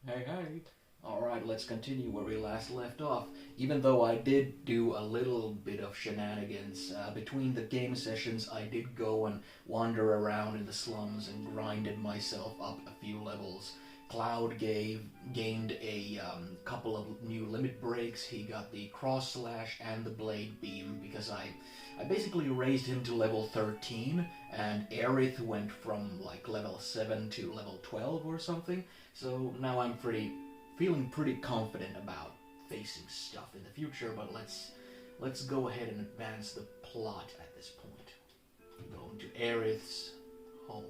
Hey, hey. Alright, let's continue where we last left off. Even though I did do a little bit of shenanigans, between the game sessions, I did go and wander around in the slums and grinded myself up a few levels. Gained a couple of new limit breaks. He got the cross slash and the blade beam because I basically raised him to level 13, and Aerith went from like level 7 to level 12 or something. So now I'm feeling pretty confident about facing stuff in the future, but let's go ahead and advance the plot at this point. Going to Aerith's home.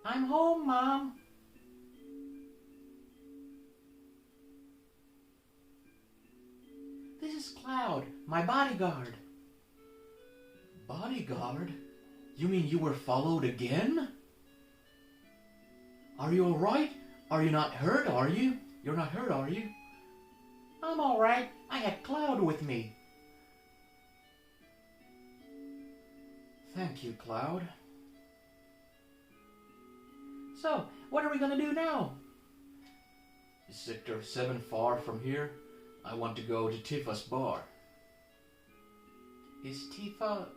I'm home, Mom. This is Cloud, my bodyguard. Bodyguard? You mean you were followed again? Are you alright? Are you not hurt, are you? You're not hurt, are you? I'm alright. I had Cloud with me. Thank you, Cloud. So, what are we gonna do now? Is Sector 7 far from here? I want to go to Tifa's bar. Is Tifa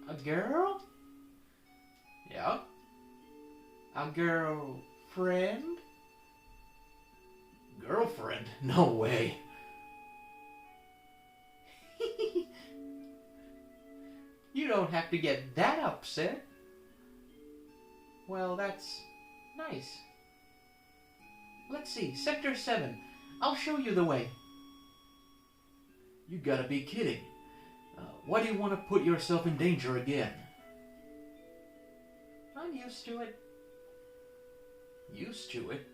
a girl? Yeah. A girl friend? Girlfriend? No way. You don't have to get that upset. Well, that's nice. Let's see, Sector 7. I'll show you the way. You gotta be kidding. Why do you want to put yourself in danger again? I'm used to it. Used to it?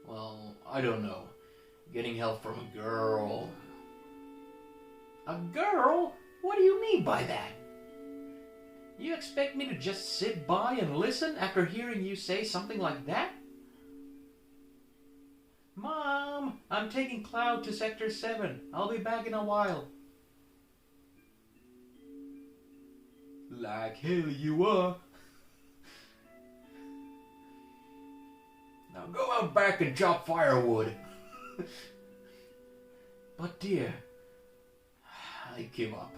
Well, I don't know. Getting help from a girl. A girl? What do you mean by that? You expect me to just sit by and listen after hearing you say something like that? Mom, I'm taking Cloud to Sector 7. I'll be back in a while. Like hell you are. Now go out back and chop firewood. But dear, I give up.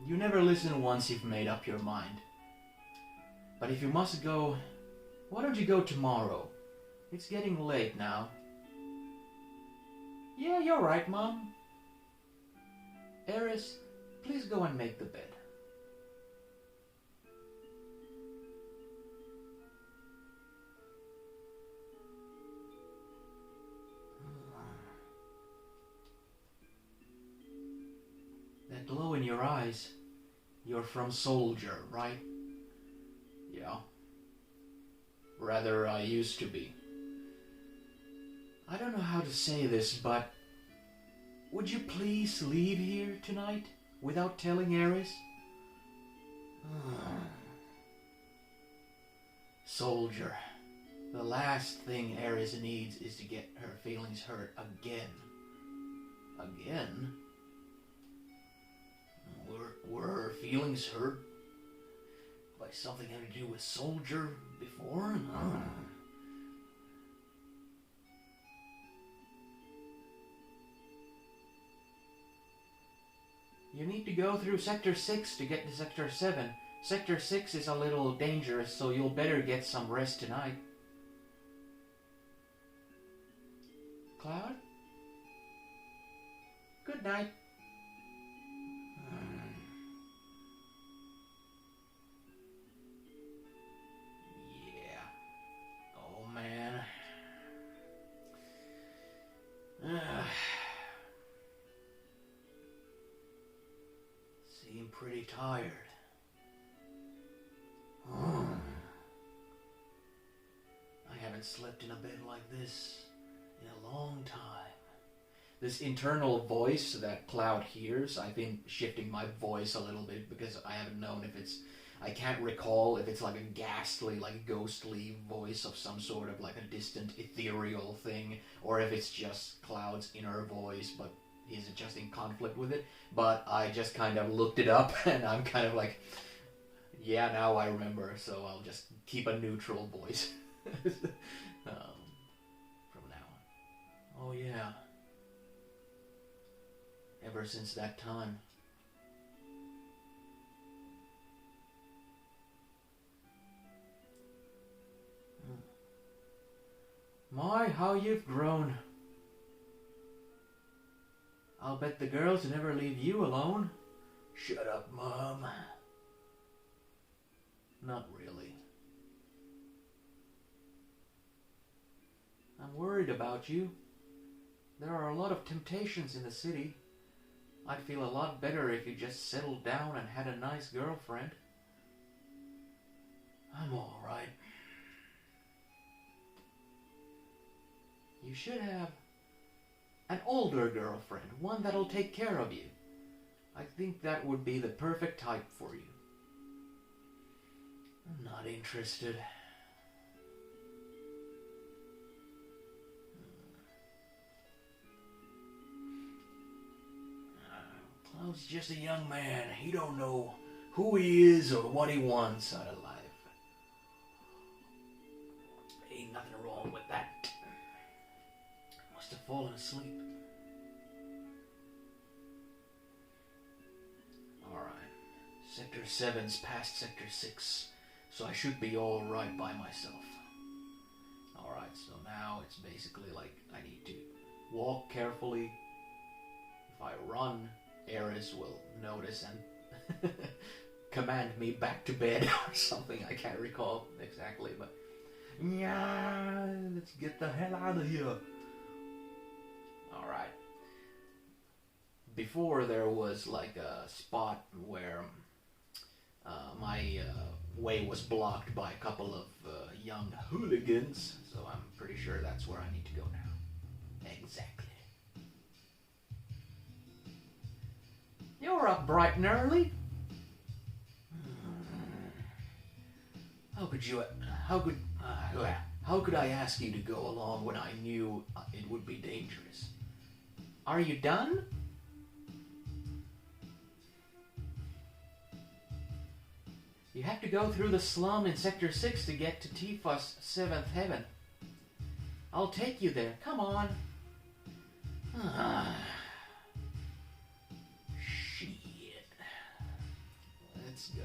You never listen once you've made up your mind. But if you must go, why don't you go tomorrow? It's getting late now. Yeah, you're right, Mom. Eris, please go and make the bed. That glow in your eyes, you're from Soldier, right? Yeah. Rather, I used to be. I don't know how to say this, but would you please leave here tonight without telling Eris? Soldier, the last thing Eris needs is to get her feelings hurt again. Again? Were her feelings hurt by something having to do with Soldier before? You need to go through Sector 6 to get to Sector 7. Sector 6 is a little dangerous, so you'll better get some rest tonight. Cloud? Good night. Yeah. Oh, man. Seem pretty tired. I haven't slept in a bed like this in a long time. This internal voice that Cloud hears, I've been shifting my voice a little bit because I haven't known if it's, I can't recall if it's like a ghastly, like ghostly voice of some sort of like a distant ethereal thing, or if it's just Cloud's inner voice, but he's just in conflict with it. But I just kind of looked it up and I'm kind of like, Yeah, now I remember, so I'll just keep a neutral voice from now on. Oh yeah. Ever since that time. My, how you've grown. I'll bet the girls never leave you alone. Shut up, Mom. Not really. I'm worried about you. There are a lot of temptations in the city. I'd feel a lot better if you just settled down and had a nice girlfriend. I'm alright. You should have an older girlfriend, one that'll take care of you. I think that would be the perfect type for you. I'm not interested. Cloud's just a young man. He don't know who he is or what he wants out of life. Ain't nothing wrong with that. Must have fallen asleep. Alright. Sector 7's past Sector 6, so I should be alright by myself. Alright, so now it's basically like I need to walk carefully. If I run, Ares will notice and command me back to bed or something. I can't recall exactly, but yeah, let's get the hell out of here. Alright. Before there was like a spot where my way was blocked by a couple of young hooligans, so I'm pretty sure that's where I need to go now. Exactly. You're up bright and early. How could I ask you to go along when I knew it would be dangerous? Are you done? You have to go through the slum in Sector 6 to get to Tifa's 7th heaven. I'll take you there. Come on. Shit. Let's go.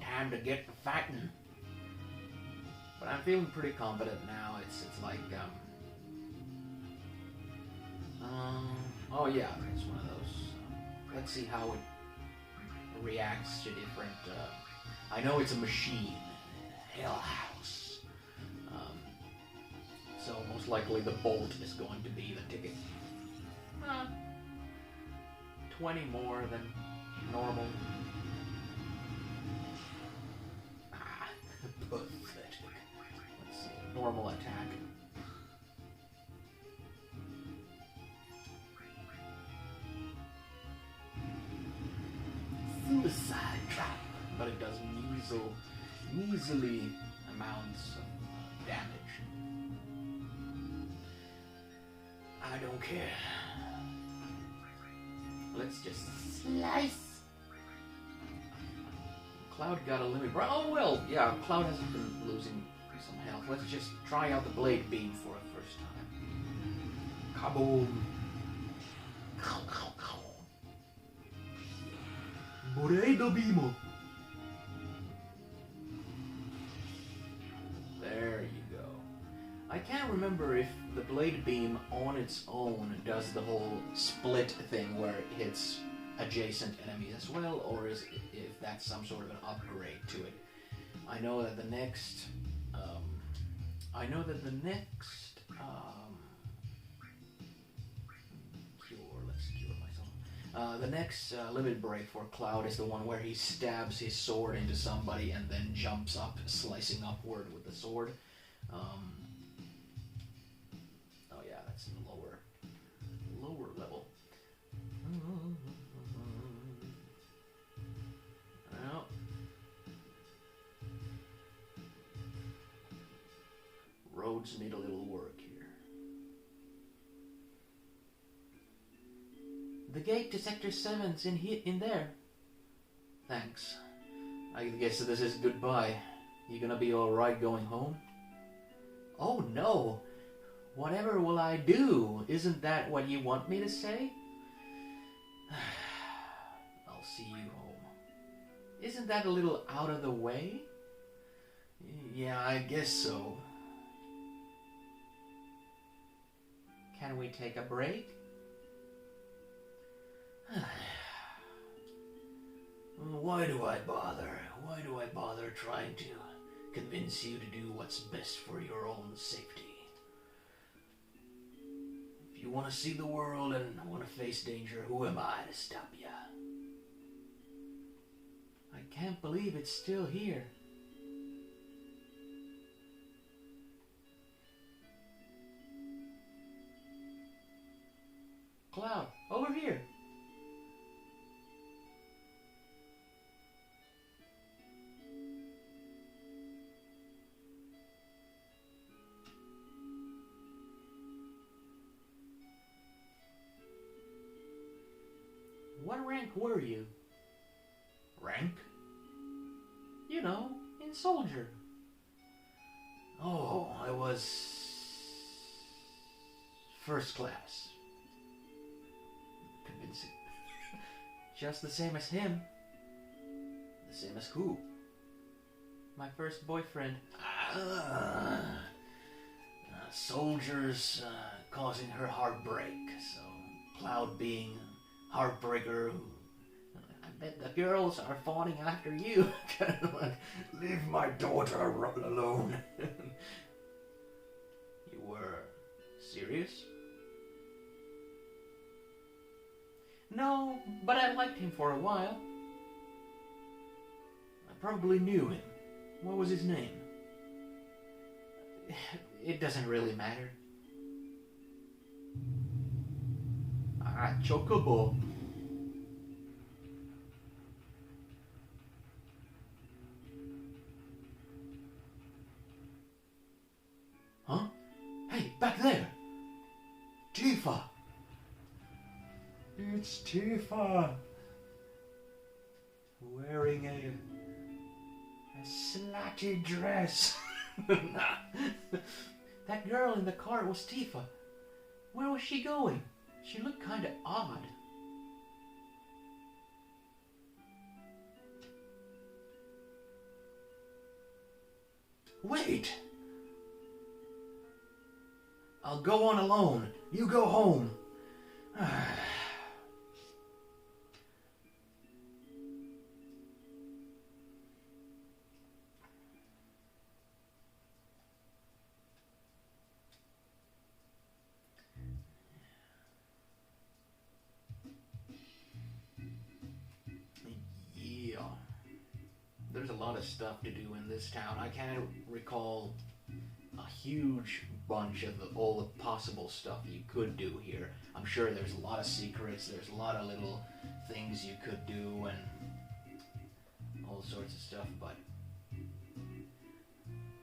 Time to get to fighting. But I'm feeling pretty confident now. It's like oh yeah, it's one of those. Let's see how it reacts to different. I know it's a machine, Hell House. So most likely the bolt is going to be the ticket. 20 more than normal. Pathetic. Let's see. Normal attack. Suicide trap. But it does measly amounts of damage. I don't care. Let's just slice. Cloud got a limit. Oh well, yeah, Cloud has been losing some health. Let's just try out the blade beam for a first time. Kaboom! Blade beam. There you go. I can't remember if the blade beam on its own does the whole split thing where it hits adjacent enemies as well, or if that's some sort of an upgrade to it. I know that the next cure myself. The next limit break for Cloud is the one where he stabs his sword into somebody and then jumps up, slicing upward with the sword. Oh yeah, that's in the lower level. Well, roads need a little work here. The gate to Sector 7's in there. Thanks. I guess this is goodbye. You gonna be alright going home? Oh no! Whatever will I do? Isn't that what you want me to say? I'll see you home. Isn't that a little out of the way? Yeah, I guess so. Can we take a break? Why do I bother? Why do I bother trying to convince you to do what's best for your own safety? If you want to see the world and want to face danger, who am I to stop you? I can't believe it's still here. Cloud, over here. What rank were you? Rank? You know, in soldier. Oh, I was first class. Convincing. Just the same as him. The same as who? My first boyfriend. Soldiers causing her heartbreak, so Cloud being heartbreaker. I bet the girls are fawning after you. Kind of like, leave my daughter alone. You were serious? No, but I liked him for a while. I probably knew him. What was his name? It doesn't really matter. Chocobo. Huh? Hey, back there! Tifa! It's Tifa! Wearing a slutty dress. That girl in the car was Tifa. Where was she going? She looked kind of odd. Wait! I'll go on alone. You go home. There's a lot of stuff to do in this town. I can't recall a huge bunch of all the possible stuff you could do here. I'm sure there's a lot of secrets, there's a lot of little things you could do and all sorts of stuff, but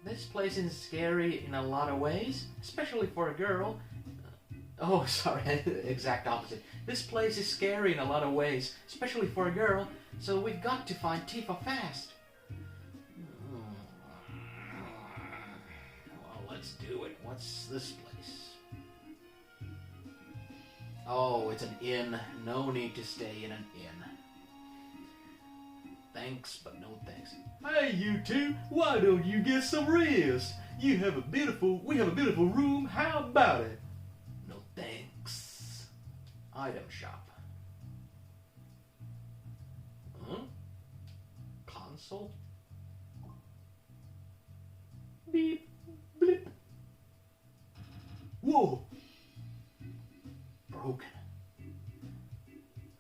this place is scary in a lot of ways, especially for a girl. Oh, sorry, exact opposite. This place is scary in a lot of ways, especially for a girl, so we've got to find Tifa fast. Well, let's do it. What's this place? Oh, it's an inn. No need to stay in an inn. Thanks, but no thanks. Hey, you two, why don't you get some rest? We have a beautiful room. How about it? No thanks. Item shop. Huh? Console? Beep, blip. Whoa. Broken.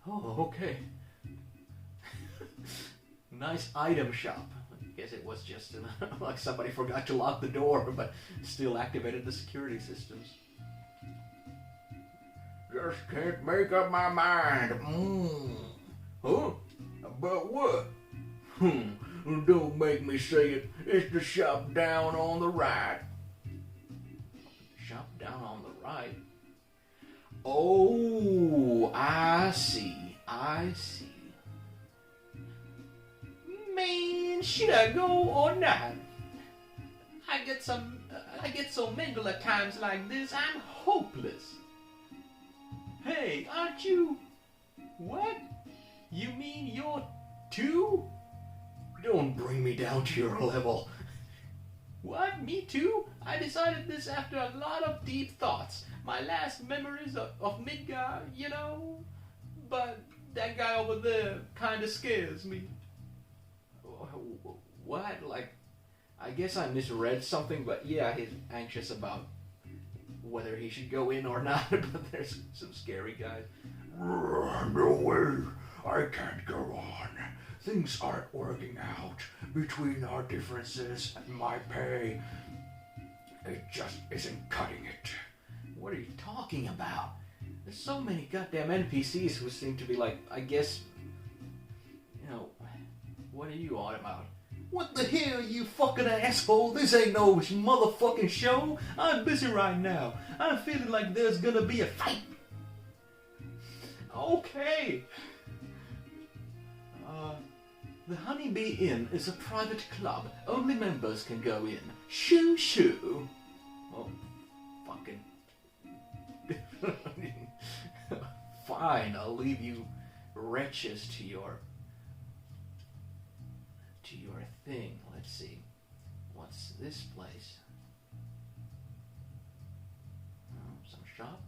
Oh, okay. Nice item shop. I guess it was just like somebody forgot to lock the door, but still activated the security systems. Just can't make up my mind. Huh? About what? Don't make me say it. It's the shop down on the right. shop down on the right. Oh, I see. I see. Man, should I go or not? I get so mingled at times like this, I'm hopeless. Hey, aren't you? What? You mean you're two? Don't bring me down to your level. What? Me too? I decided this after a lot of deep thoughts. My last memories of Midgar, you know? But that guy over there kinda scares me. What? Like, I guess I misread something, but yeah, he's anxious about whether he should go in or not, but there's some scary guys. No way. I can't go on. Things aren't working out between our differences and my pay. It just isn't cutting it. What are you talking about? There's so many goddamn NPCs who seem to be like, I guess, you know, what are you on about? What the hell, you fucking asshole? This ain't no motherfucking show. I'm busy right now. I'm feeling like there's gonna be a fight. Okay. The Honeybee Inn is a private club. Only members can go in. Shoo shoo. Oh, fucking. Fine, I'll leave you wretches to your thing. Let's see. What's this place? Oh, some shop?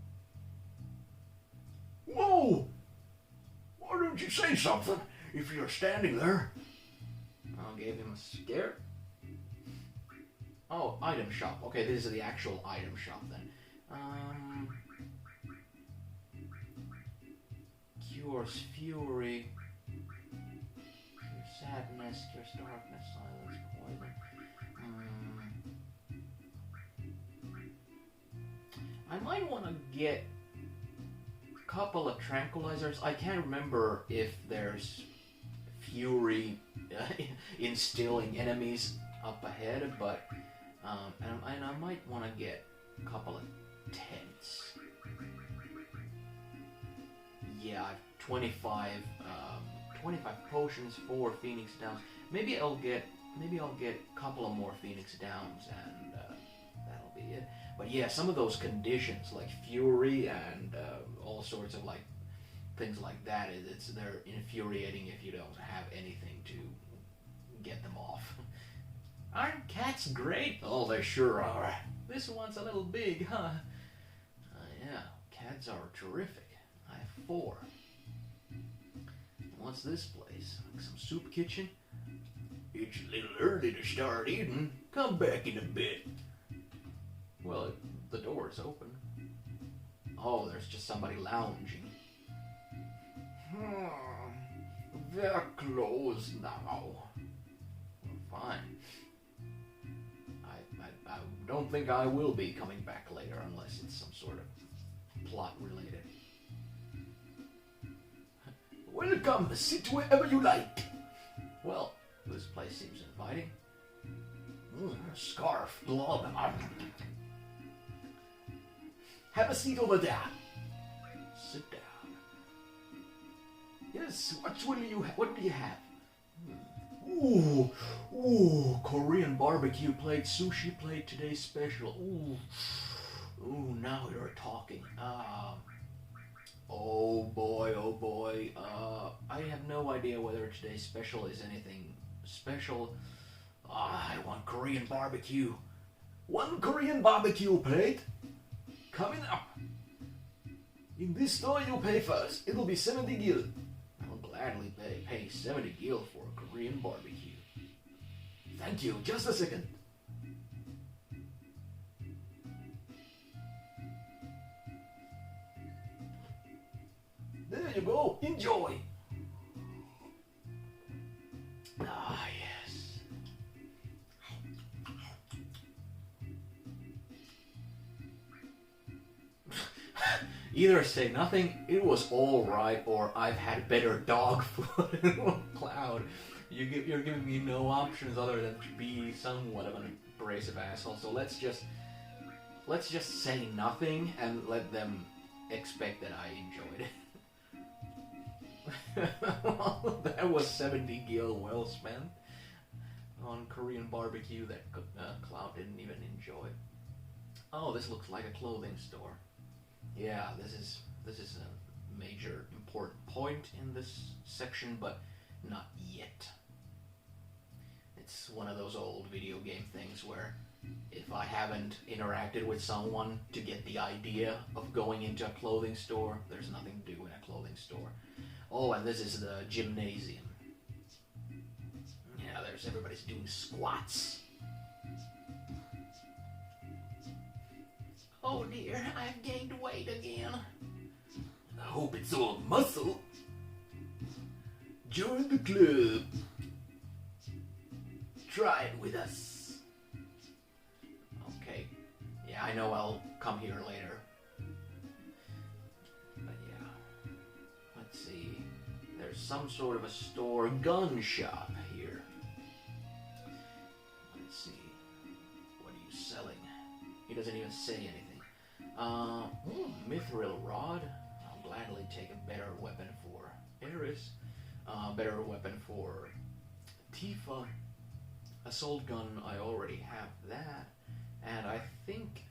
Whoa! Why don't you say something if you're standing there? I gave him a scare. Oh, item shop. Okay, this is the actual item shop then. Cures fury. Cures sadness, cures darkness, silence, poison. I might want to get a couple of tranquilizers. I can't remember if there's fury instilling enemies up ahead, but and I might want to get a couple of tents. Yeah, I've 25 potions, 4 Phoenix Downs. Maybe I'll get a couple of more Phoenix Downs, and that'll be it. But yeah, some of those conditions like fury and all sorts of like things like that, they're infuriating if you don't have anything to get them off. Aren't cats great? Oh, they sure are. This one's a little big, huh? Yeah, cats are terrific. I have 4. What's this place? Like some soup kitchen? It's a little early to start eating. Come back in a bit. Well, the door's open. Oh, there's just somebody lounging. They're closed now. Well, fine. I don't think I will be coming back later unless it's some sort of plot related. Welcome, sit wherever you like. Well, this place seems inviting. Scarf, glove. Have a seat over there. Sit down. Yes, what do you have? Ooh, Korean barbecue plate, sushi plate, today's special. Ooh, now you're talking. Oh boy. I have no idea whether today's special is anything special. I want Korean barbecue. 1 Korean barbecue plate. Coming up. In this store you pay first. It'll be 70 gil. I'll gladly pay 70 gil for a Korean barbecue. Thank you. Just a second. There you go. Enjoy. Ah, yes. Either say nothing, it was alright, or I've had better dog food. Cloud, you're giving me no options other than to be somewhat of an abrasive asshole, so let's just let's just say nothing and let them expect that I enjoyed it. That was 70 gil well spent on Korean barbecue that Cloud didn't even enjoy. Oh, this looks like a clothing store. Yeah, this is a major important point in this section, but not yet. It's one of those old video game things where if I haven't interacted with someone to get the idea of going into a clothing store, there's nothing to do in a clothing store. Oh, and this is the gymnasium. Yeah, everybody's doing squats. Oh dear, I've gained weight again. I hope it's all muscle. Join the club. Try it with us. Okay. Yeah, I know I'll come here later. But yeah. Let's see. There's some sort of a store, gun shop here. Let's see. What are you selling? He doesn't even say anything. Mithril rod. I'll gladly take a better weapon for Eris. Better weapon for Tifa. Assault gun, I already have that. And I think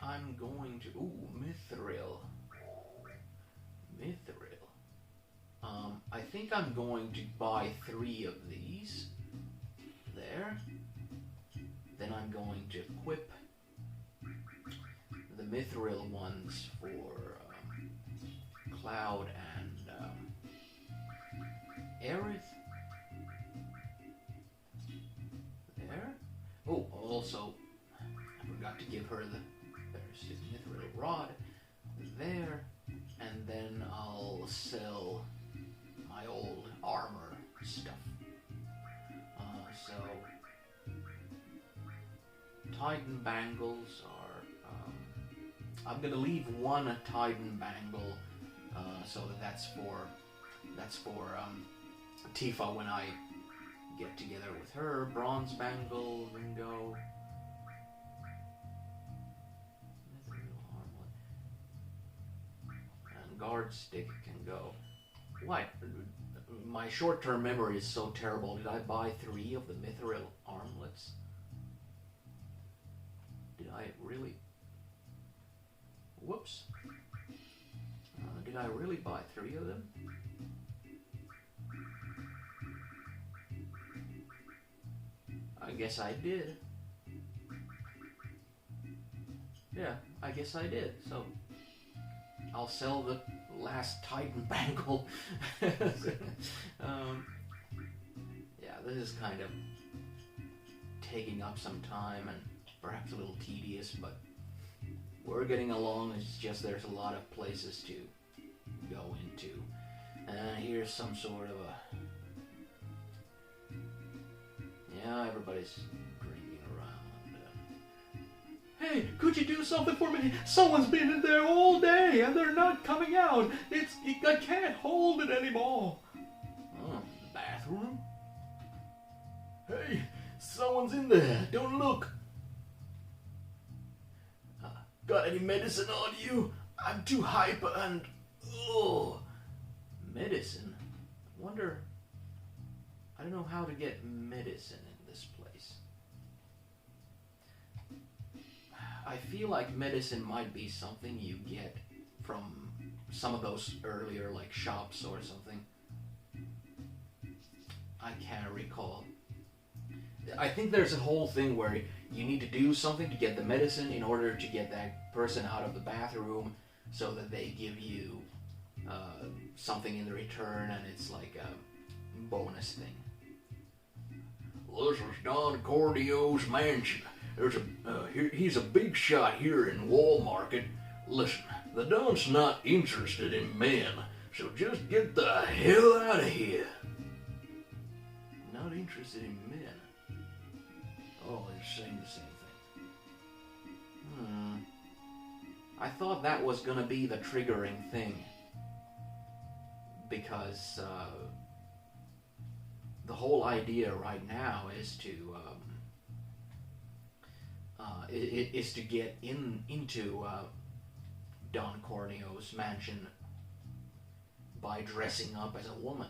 I'm going to... Ooh, Mithril. Mithril. I think I'm going to buy 3 of these. There. Then I'm going to equip the Mithril ones for Cloud and Aerith. There. Oh, also, I forgot to give her the Mithril rod. There. And then I'll sell my old armor stuff. So, Titan bangles are... I'm gonna leave one Titan bangle, so that's for Tifa when I get together with her. Bronze bangle, Ringo. And guard stick can go. What? My short-term memory is so terrible. Did I buy 3 of the Mithril armlets? Did I really? Whoops. Did I really buy 3 of them? I guess I did. Yeah, I guess I did. So, I'll sell the last Titan bangle. Yeah, this is kind of taking up some time and perhaps a little tedious, but we're getting along. It's just there's a lot of places to go into. And here's some sort of a... Yeah, everybody's drinking around. Hey, could you do something for me? Someone's been in there all day and they're not coming out. I can't hold it anymore. Oh, the bathroom? Hey, someone's in there. Don't look. Got any medicine on you? I'm too hyper and... Oh. Medicine? I wonder... I don't know how to get medicine in this place. I feel like medicine might be something you get from some of those earlier, like, shops or something. I can't recall. I think there's a whole thing where you need to do something to get the medicine in order to get that person out of the bathroom so that they give you something in return, and it's like a bonus thing. This is Don Cordio's mansion. There's he's a big shot here in Wall Market. Listen, the Don's not interested in men, so just get the hell out of here. Not interested in men. Oh, they're saying the same thing. I thought that was gonna be the triggering thing. Because the whole idea right now is to is to get into Don Corneo's mansion by dressing up as a woman.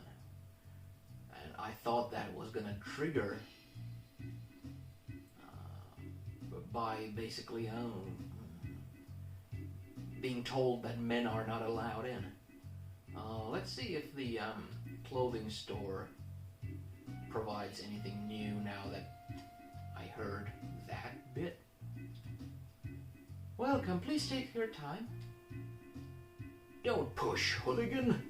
And I thought that was gonna trigger by basically being told that men are not allowed in. Let's see if the clothing store provides anything new now that I heard that bit. Welcome, please take your time. Don't push, hooligan.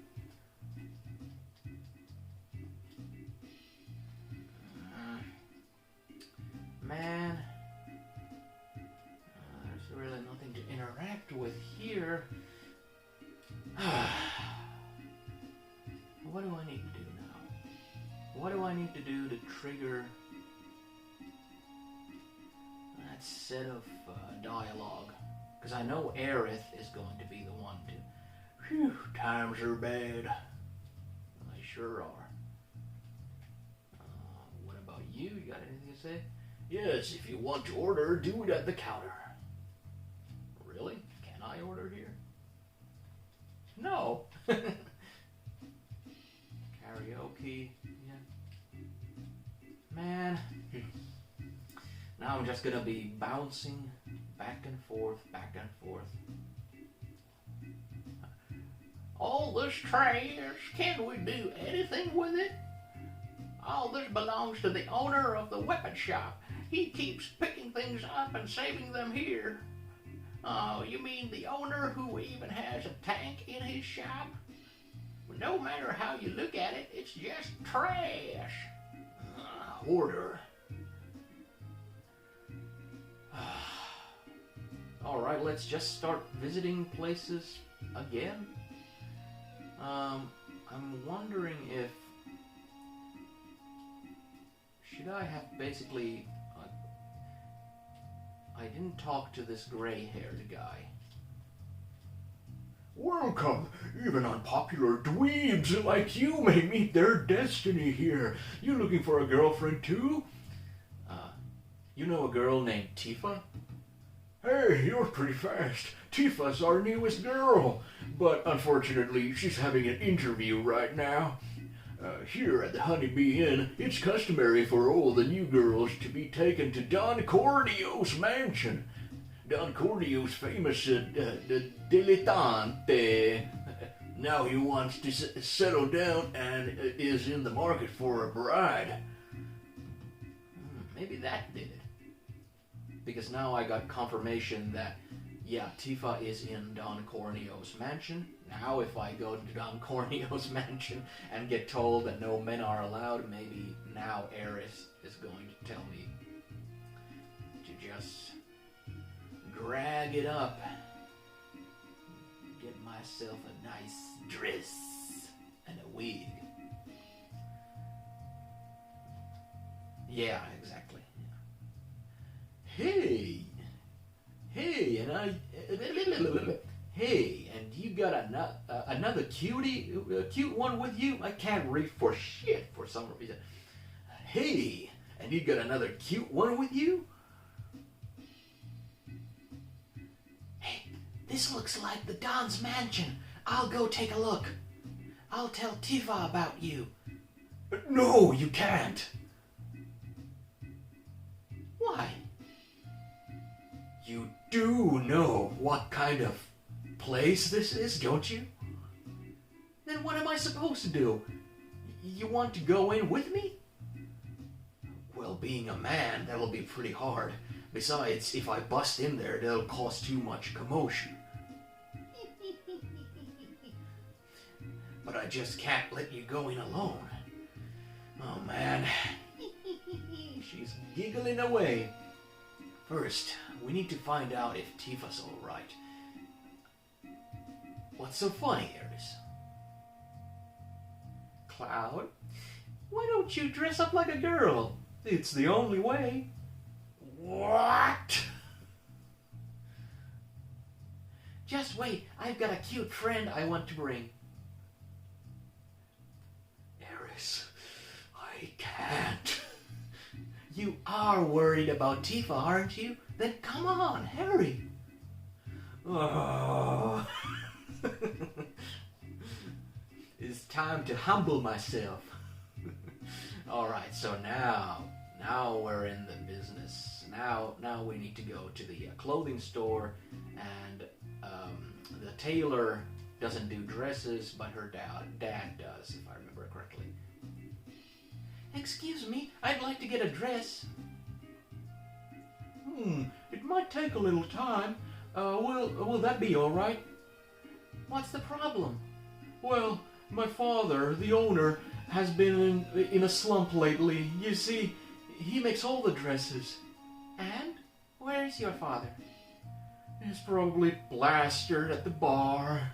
Man, there's really nothing to interact with here. What do I need to do now? What do I need to do to trigger that set of dialogue? Because I know Aerith is going to be the one to... Phew, times are bad. They sure are. What about you? You got anything to say? Yes, if you want to order, do it at the counter. Really? Can I order here? No. Karaoke. Yeah. Man. Now I'm just gonna be bouncing back and forth, back and forth. All this trash, can we do anything with it? All this belongs to the owner of the weapon shop. He keeps picking things up and saving them here. Oh, you mean the owner who even has a tank in his shop? No matter how you look at it, it's just trash. Order. Alright, let's just start visiting places again. I'm wondering if... Should I have basically... I didn't talk to this gray-haired guy. Welcome! Even unpopular dweebs like you may meet their destiny here. You looking for a girlfriend too? You know a girl named Tifa? Hey, you're pretty fast. Tifa's our newest girl. But unfortunately, she's having an interview right now. Here at the Honeybee Inn, it's customary for all the new girls to be taken to Don Corneo's mansion. Don Corneo's famous dilettante. Now he wants to settle down and is in the market for a bride. Maybe that did it. Because now I got confirmation that, yeah, Tifa is in Don Corneo's mansion. Now if I go to Don Corneo's mansion and get told that no men are allowed, maybe now Aerith is going to tell me to just drag it up. Get myself a nice dress and a wig. Yeah, exactly. Hey, and hey, and you got another cute one with you? I can't read for shit for some reason. Hey, and you got another cute one with you? Hey, this looks like the Don's mansion. I'll go take a look. I'll tell Tifa about you. No, you can't. Why? You do know what kind of place this is, don't you? Then what am I supposed to do? You want to go in with me? Well, being a man, that'll be pretty hard. Besides, if I bust in there, that'll cause too much commotion. But I just can't let you go in alone. Oh, man. She's giggling away. First, we need to find out if Tifa's alright. What's so funny, Aerith? Cloud? Why don't you dress up like a girl? It's the only way. What? Just wait, I've got a cute friend I want to bring. Aerith, I can't. You are worried about Tifa, aren't you? Then come on, hurry. Oh. It's time to humble myself. Alright, so now we're in the business. Now we need to go to the clothing store, and the tailor doesn't do dresses, but her dad does, if I remember correctly. Excuse me, I'd like to get a dress. It might take a little time. Will that be all right? What's the problem? Well, my father, the owner, has been in a slump lately. You see, he makes all the dresses. And? Where is your father? He's probably plastered at the bar.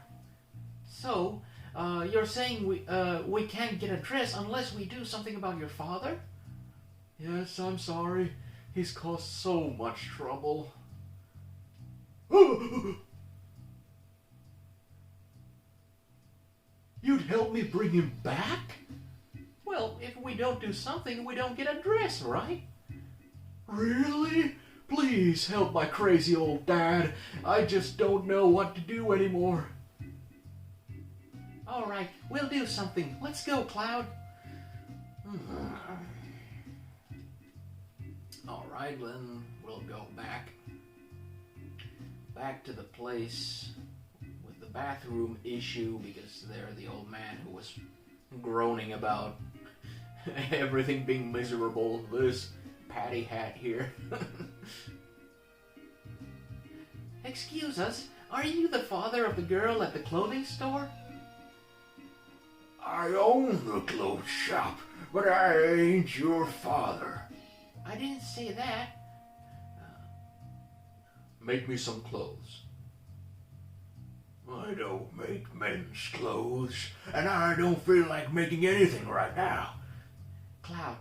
So, you're saying we can't get a dress unless we do something about your father? Yes, I'm sorry. He's caused so much trouble. You'd help me bring him back? Well, if we don't do something, we don't get a dress, right? Really? Please help my crazy old dad. I just don't know what to do anymore. All right, we'll do something. Let's go, Cloud. All right, then we'll go back to the place with the bathroom issue, because there the old man who was groaning about everything being miserable. This patty hat here. Excuse us, are you the father of the girl at the clothing store? I own the clothes shop, but I ain't your father. I didn't say that. Make me some clothes. I don't make men's clothes, and I don't feel like making anything right now. Cloud,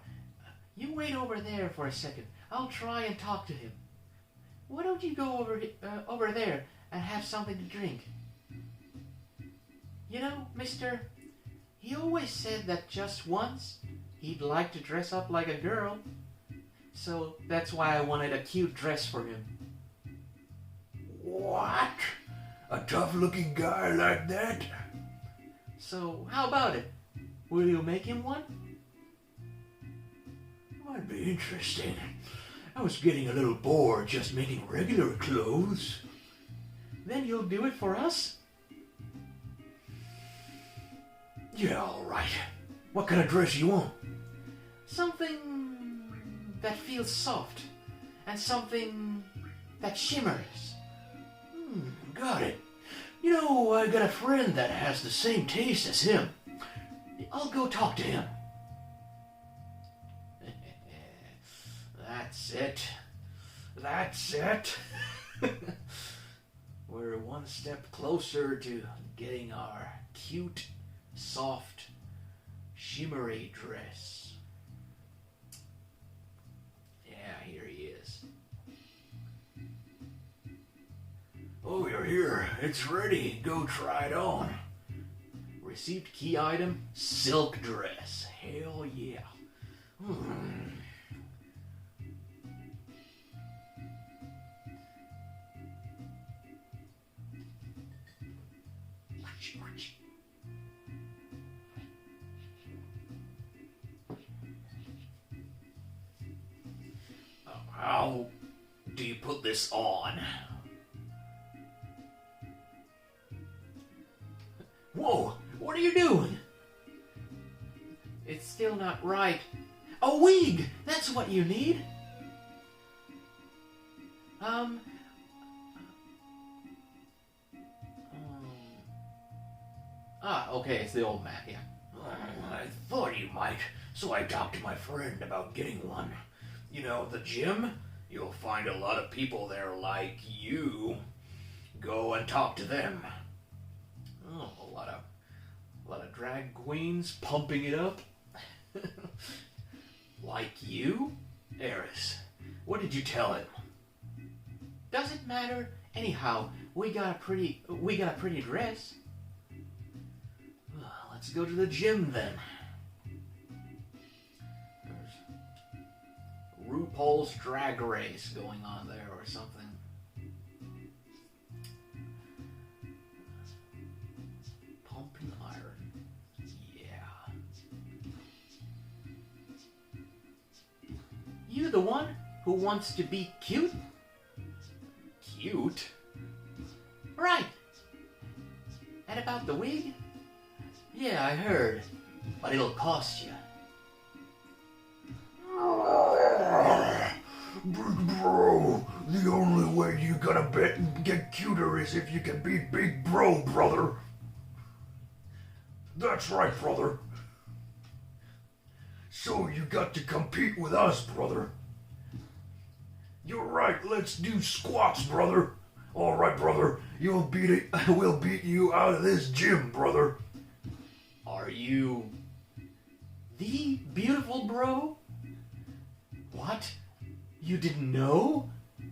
you wait over there for a second. I'll try and talk to him. Why don't you go over there and have something to drink? You know, mister, he always said that just once he'd like to dress up like a girl. So that's why I wanted a cute dress for him. What? A tough-looking guy like that? So how about it? Will you make him one? Might be interesting. I was getting a little bored just making regular clothes. Then you'll do it for us? Yeah, all right. What kind of dress you want? Something that feels soft, and something that shimmers. Got it. You know, I got a friend that has the same taste as him. I'll go talk to him. That's it. That's it. We're one step closer to getting our cute, soft, shimmery dress. Yeah, here he is. Oh, you're here. It's ready. Go try it on. Received key item, silk dress. Hell yeah. How do you put this on? Whoa, what are you doing? It's still not right. A wig! That's what you need. Okay, it's the old man, yeah. I thought you might, so I talked to my friend about getting one. You know, the gym? You'll find a lot of people there like you. Go and talk to them. Oh, a lot of drag queens pumping it up. Like you? Eris, what did you tell him? Doesn't matter. Anyhow, we got a pretty dress. Let's go to the gym then. There's RuPaul's Drag Race going on there or something. Pumping iron. Yeah. You the one who wants to be cute? Cute? Right. And about the wig? Yeah, I heard. But it'll cost you. Big Bro, the only way you gonna get cuter is if you can beat Big Bro, brother. That's right, brother. So you got to compete with us, brother. You're right, let's do squats, brother. All right, brother, we'll beat you out of this gym, brother. Are you the beautiful bro? What? You didn't know?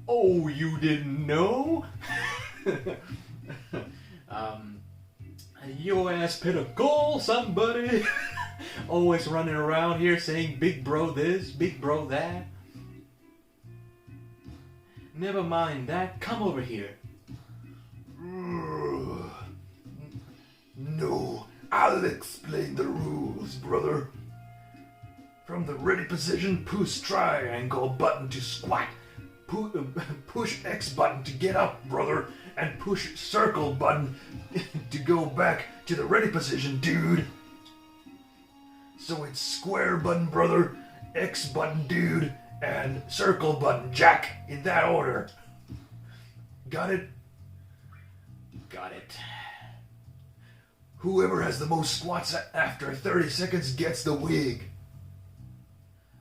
Oh, you didn't know? Your ass hit a goal, somebody. Always running around here saying big bro this, big bro that. Never mind that. Come over here. No, I'll explain the rules, brother. From the ready position, push triangle button to squat. Push X button to get up, brother. And push circle button to go back to the ready position, dude. So it's square button, brother, X button, dude, and circle button, Jack, in that order. Got it? Got it. Whoever has the most squats after 30 seconds gets the wig.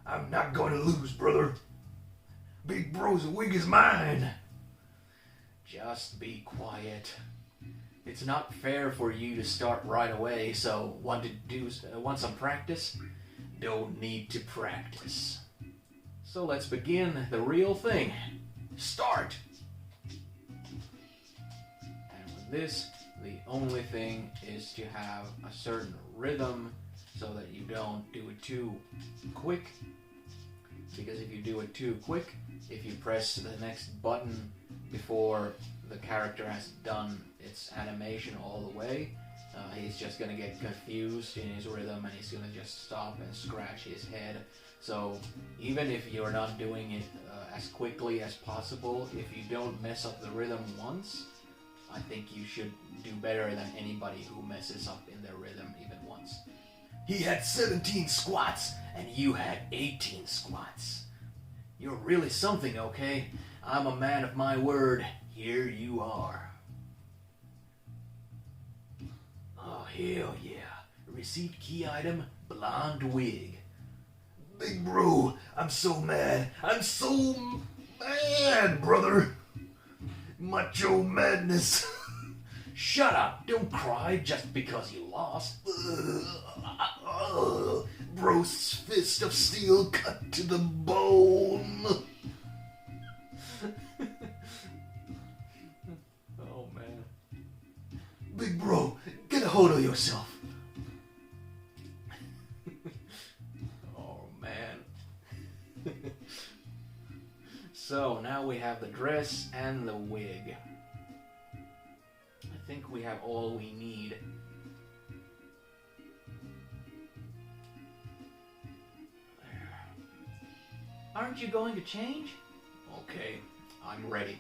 I'm not going to lose, brother. Big Bro's wig is mine. Just be quiet. It's not fair for you to start right away, so want some practice? Don't need to practice. So let's begin the real thing. Start! And with this, the only thing is to have a certain rhythm so that you don't do it too quick. Because if you do it too quick, if you press the next button before the character has done its animation all the way, he's just gonna get confused in his rhythm and he's gonna just stop and scratch his head. So even if you're not doing it as quickly as possible, if you don't mess up the rhythm once, I think you should do better than anybody who messes up in their rhythm even once. He had 17 squats and you had 18 squats. You're really something, okay? I'm a man of my word. Here you are. Oh, hell yeah. Receipt key item, blonde wig. Big Bro, I'm so mad. I'm so mad, brother. Macho madness. Shut up. Don't cry just because you lost. Bro's fist of steel cut to the bone. Oh, man. Big Bro, get a hold of yourself. Oh, man. So, now we have the dress and the wig. I think we have all we need. Aren't you going to change? Okay, I'm ready.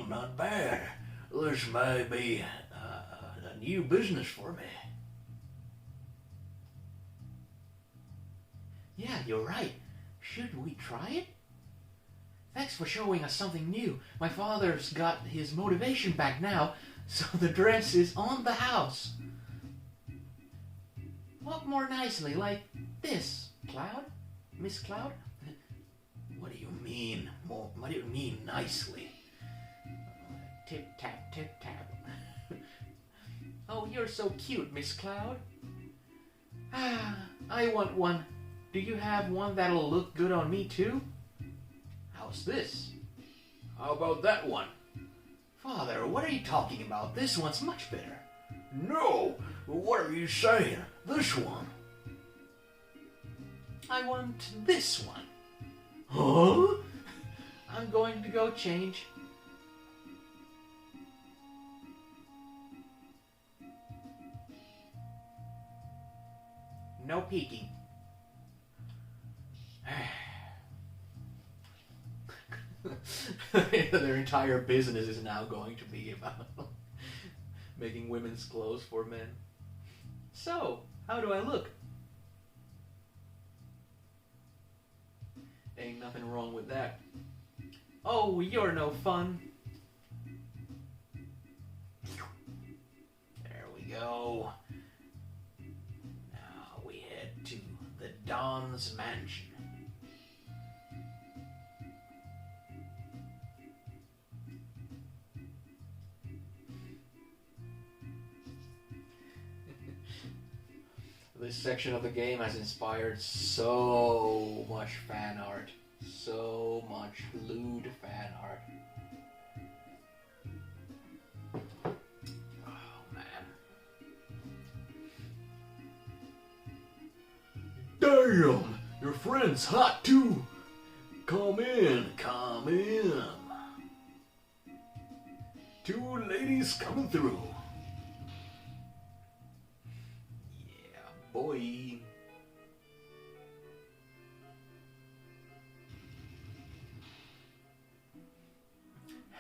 Not bad. This may be a new business for me. Yeah, you're right. Should we try it? Thanks for showing us something new. My father's got his motivation back now, so the dress is on the house. Walk more nicely, like this, Cloud? Miss Cloud? What do you mean? What do you mean nicely? Tip-tap, tip-tap. Oh, you're so cute, Miss Cloud. Ah, I want one. Do you have one that'll look good on me too? How's this? How about that one? Father, what are you talking about? This one's much better. No, what are you saying? This one. I want this one. Huh? I'm going to go change. No peeking. Their entire business is now going to be about making women's clothes for men. So, how do I look? Ain't nothing wrong with that. Oh, you're no fun. There we go. Now we head to the Don's mansion. This section of the game has inspired so much fan art. So much lewd fan art. Oh, man. Damn! Your friend's hot too! Come in, come in. Two ladies coming through. Boy.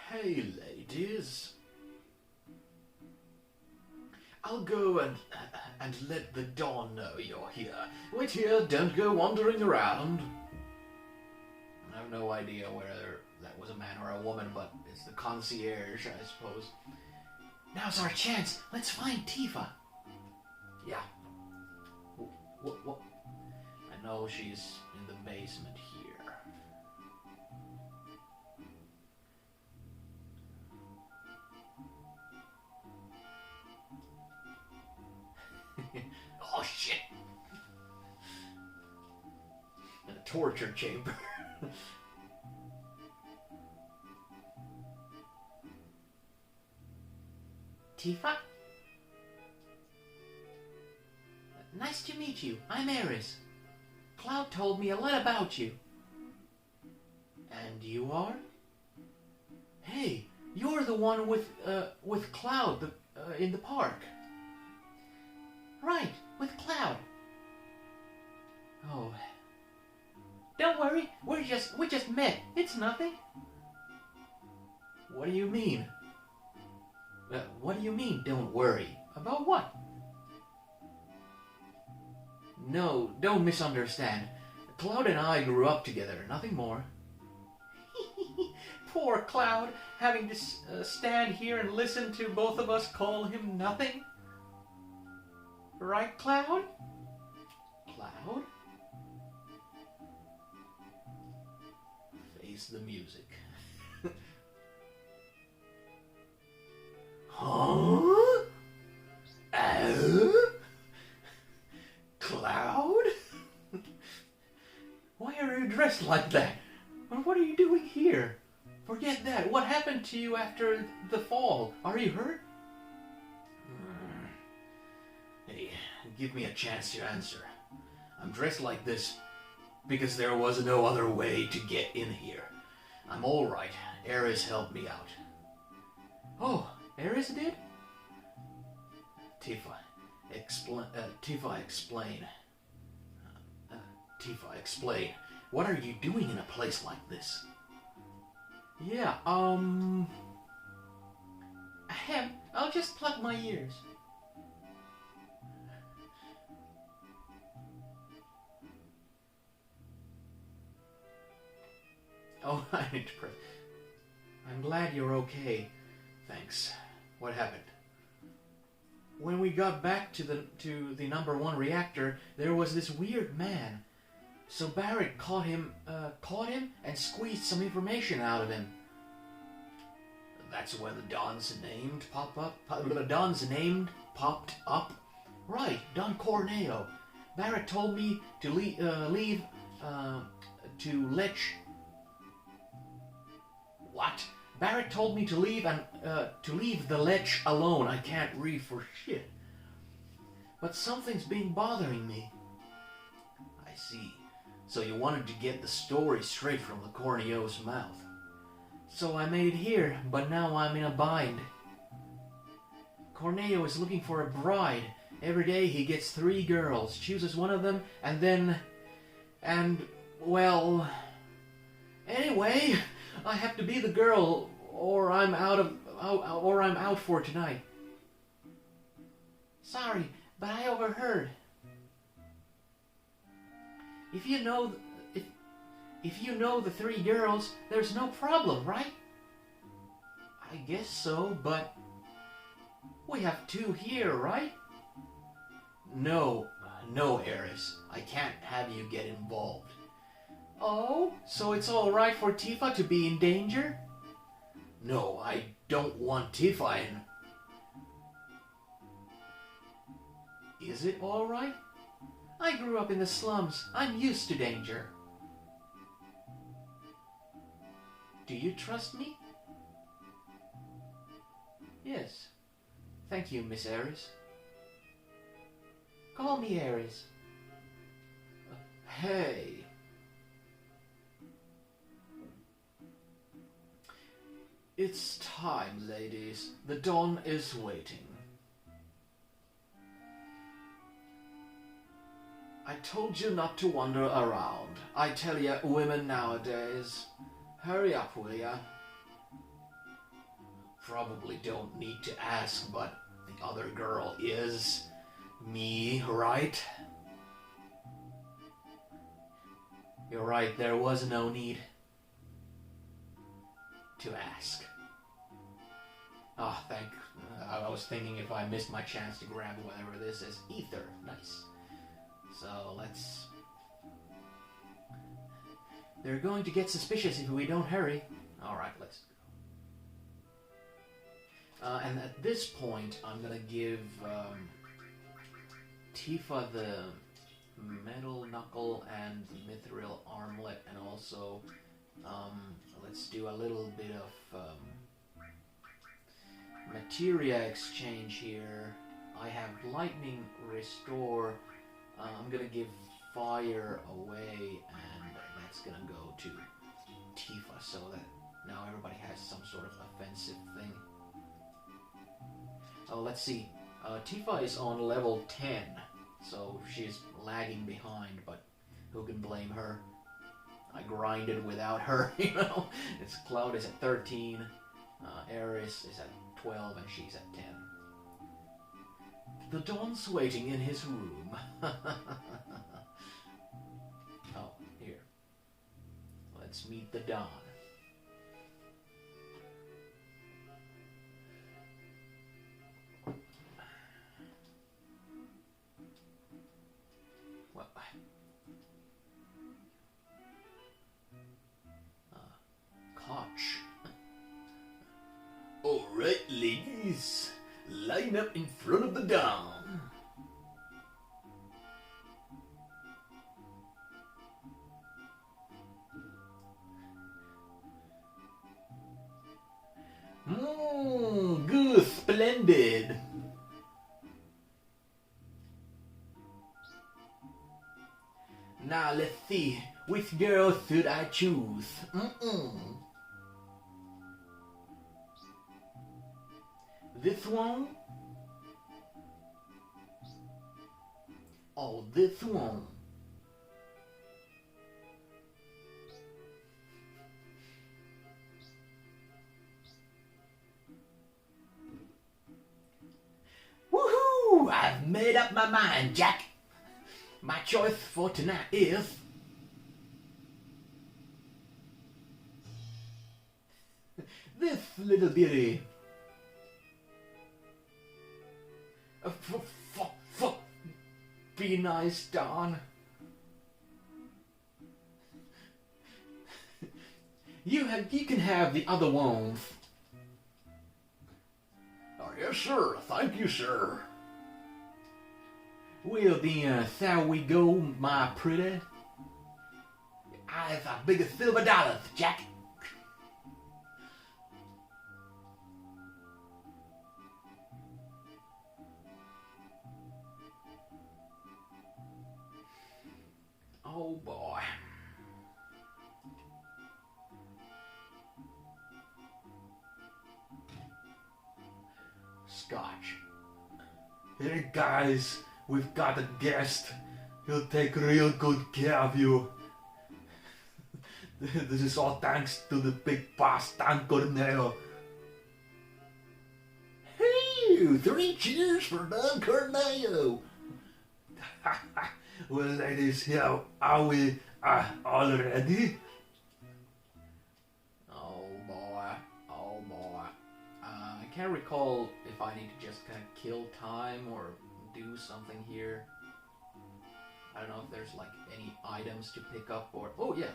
Hey, ladies. I'll go and let the Dawn know you're here. Wait here, don't go wandering around. I have no idea whether that was a man or a woman, but it's the concierge, I suppose. Now's our chance. Let's find Tifa. Yeah. What? I know she's in the basement here. Oh shit! In a torture chamber. Tifa? Nice to meet you. I'm Aeris. Cloud told me a lot about you. And you are? Hey, you're the one with Cloud in the park. Right, with Cloud. Oh. Don't worry, we just met. It's nothing. What do you mean? What do you mean, don't worry? About what? No, don't misunderstand. Cloud and I grew up together, nothing more. Poor Cloud, having to stand here and listen to both of us call him nothing. Right, Cloud? Cloud? Face the music. Huh? Cloud? Why are you dressed like that? And what are you doing here? Forget that. What happened to you after the fall? Are you hurt? Hey, give me a chance to answer. I'm dressed like this because there was no other way to get in here. I'm all right. Aeris helped me out. Oh, Aeris did? Tifa, explain. Tifa, explain. What are you doing in a place like this? Yeah, I'll just plug my ears. Oh, I need to press. I'm glad you're okay. Thanks. What happened? When we got back to the number 1 reactor, there was this weird man. So Barret caught him and squeezed some information out of him. That's when the Don's name popped up. Right, Don Corneo. Barret told me to leave to Lech. What? Barrett told me to leave the ledge alone. I can't read for shit. But something's been bothering me. I see. So you wanted to get the story straight from the Corneo's mouth. So I made it here, but now I'm in a bind. Corneo is looking for a bride. Every day he gets 3 girls, chooses one of them, well... Anyway, I have to be the girl, or I'm out for tonight. Sorry, but I overheard. If you know the 3 girls, there's no problem, right? I guess so, but we have 2 here, right? No, Eris. I can't have you get involved. Oh, so it's all right for Tifa to be in danger? No, I don't want Tifa in. Is it all right? I grew up in the slums. I'm used to danger. Do you trust me? Yes. Thank you, Miss Eris. Call me Eris. Hey. It's time, ladies. The dawn is waiting. I told you not to wander around. I tell ya, women nowadays. Hurry up, will ya? Probably don't need to ask, but the other girl is me, right? You're right, there was no need to ask. I was thinking if I missed my chance to grab whatever this is. Ether, nice. So let's... They're going to get suspicious if we don't hurry. Alright, let's go. And at this point, I'm gonna give Tifa the Metal Knuckle and Mithril Armlet, and also let's do a little bit of materia exchange here. I have Lightning Restore. I'm gonna give Fire away, and that's gonna go to Tifa, so that now everybody has some sort of offensive thing. Oh, let's see. Tifa is on level 10, so she's lagging behind, but who can blame her? I grinded without her, you know? Cloud is at 13, Eris is at 12, and she's at 10. The Dawn's waiting in his room. Oh, here. Let's meet the Dawn. What? Koch. All right, ladies. Line up in front of the Dawn. Good, splendid. Now let's see, which girl should I choose? This one? Or this one? Woohoo! I've made up my mind, Jack. My choice for tonight is... this little beauty. Be nice, Dawn. You can have the other ones. Oh, yes, sir. Thank you, sir. Well then, shall we go, my pretty? Eyes are big as silver dollars, Jack. Oh boy. Scotch. Hey guys, we've got a guest. He'll take real good care of you. This is all thanks to the big boss, Don Corneo. Hey, 3 cheers for Don Corneo. Well, ladies, here are we all ready? Oh boy. Oh boy. I can't recall if I need to just kind of kill time or do something here. I don't know if there's like any items to pick up or... Oh yeah.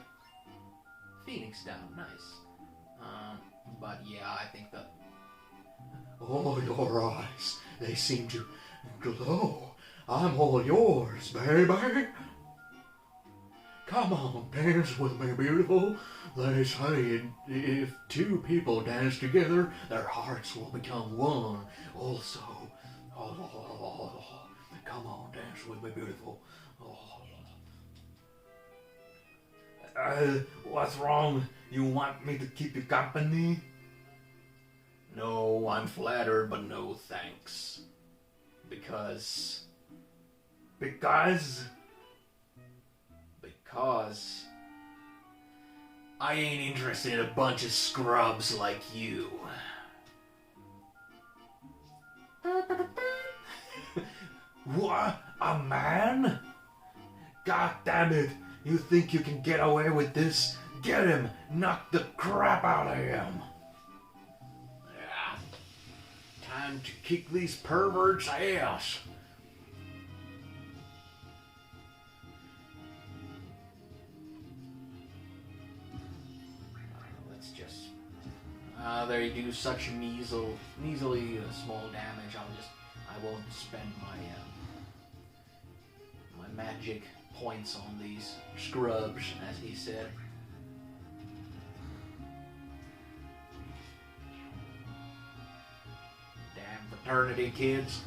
Phoenix down. Nice. But yeah, I think that... Oh, your eyes, they seem to glow. I'm all yours, baby. Come on, dance with me, beautiful. They say if 2 people dance together, their hearts will become one. Also, come on, dance with me, beautiful. What's wrong? You want me to keep you company? No, I'm flattered, but no thanks. Because I ain't interested in a bunch of scrubs like you. What? A man? God damn it! You think you can get away with this? Get him! Knock the crap out of him! Yeah. Time to kick these perverts' ass. Let's just... there you do such measly small damage. I won't spend my magic points on these scrubs, as he said. Damn fraternity kids.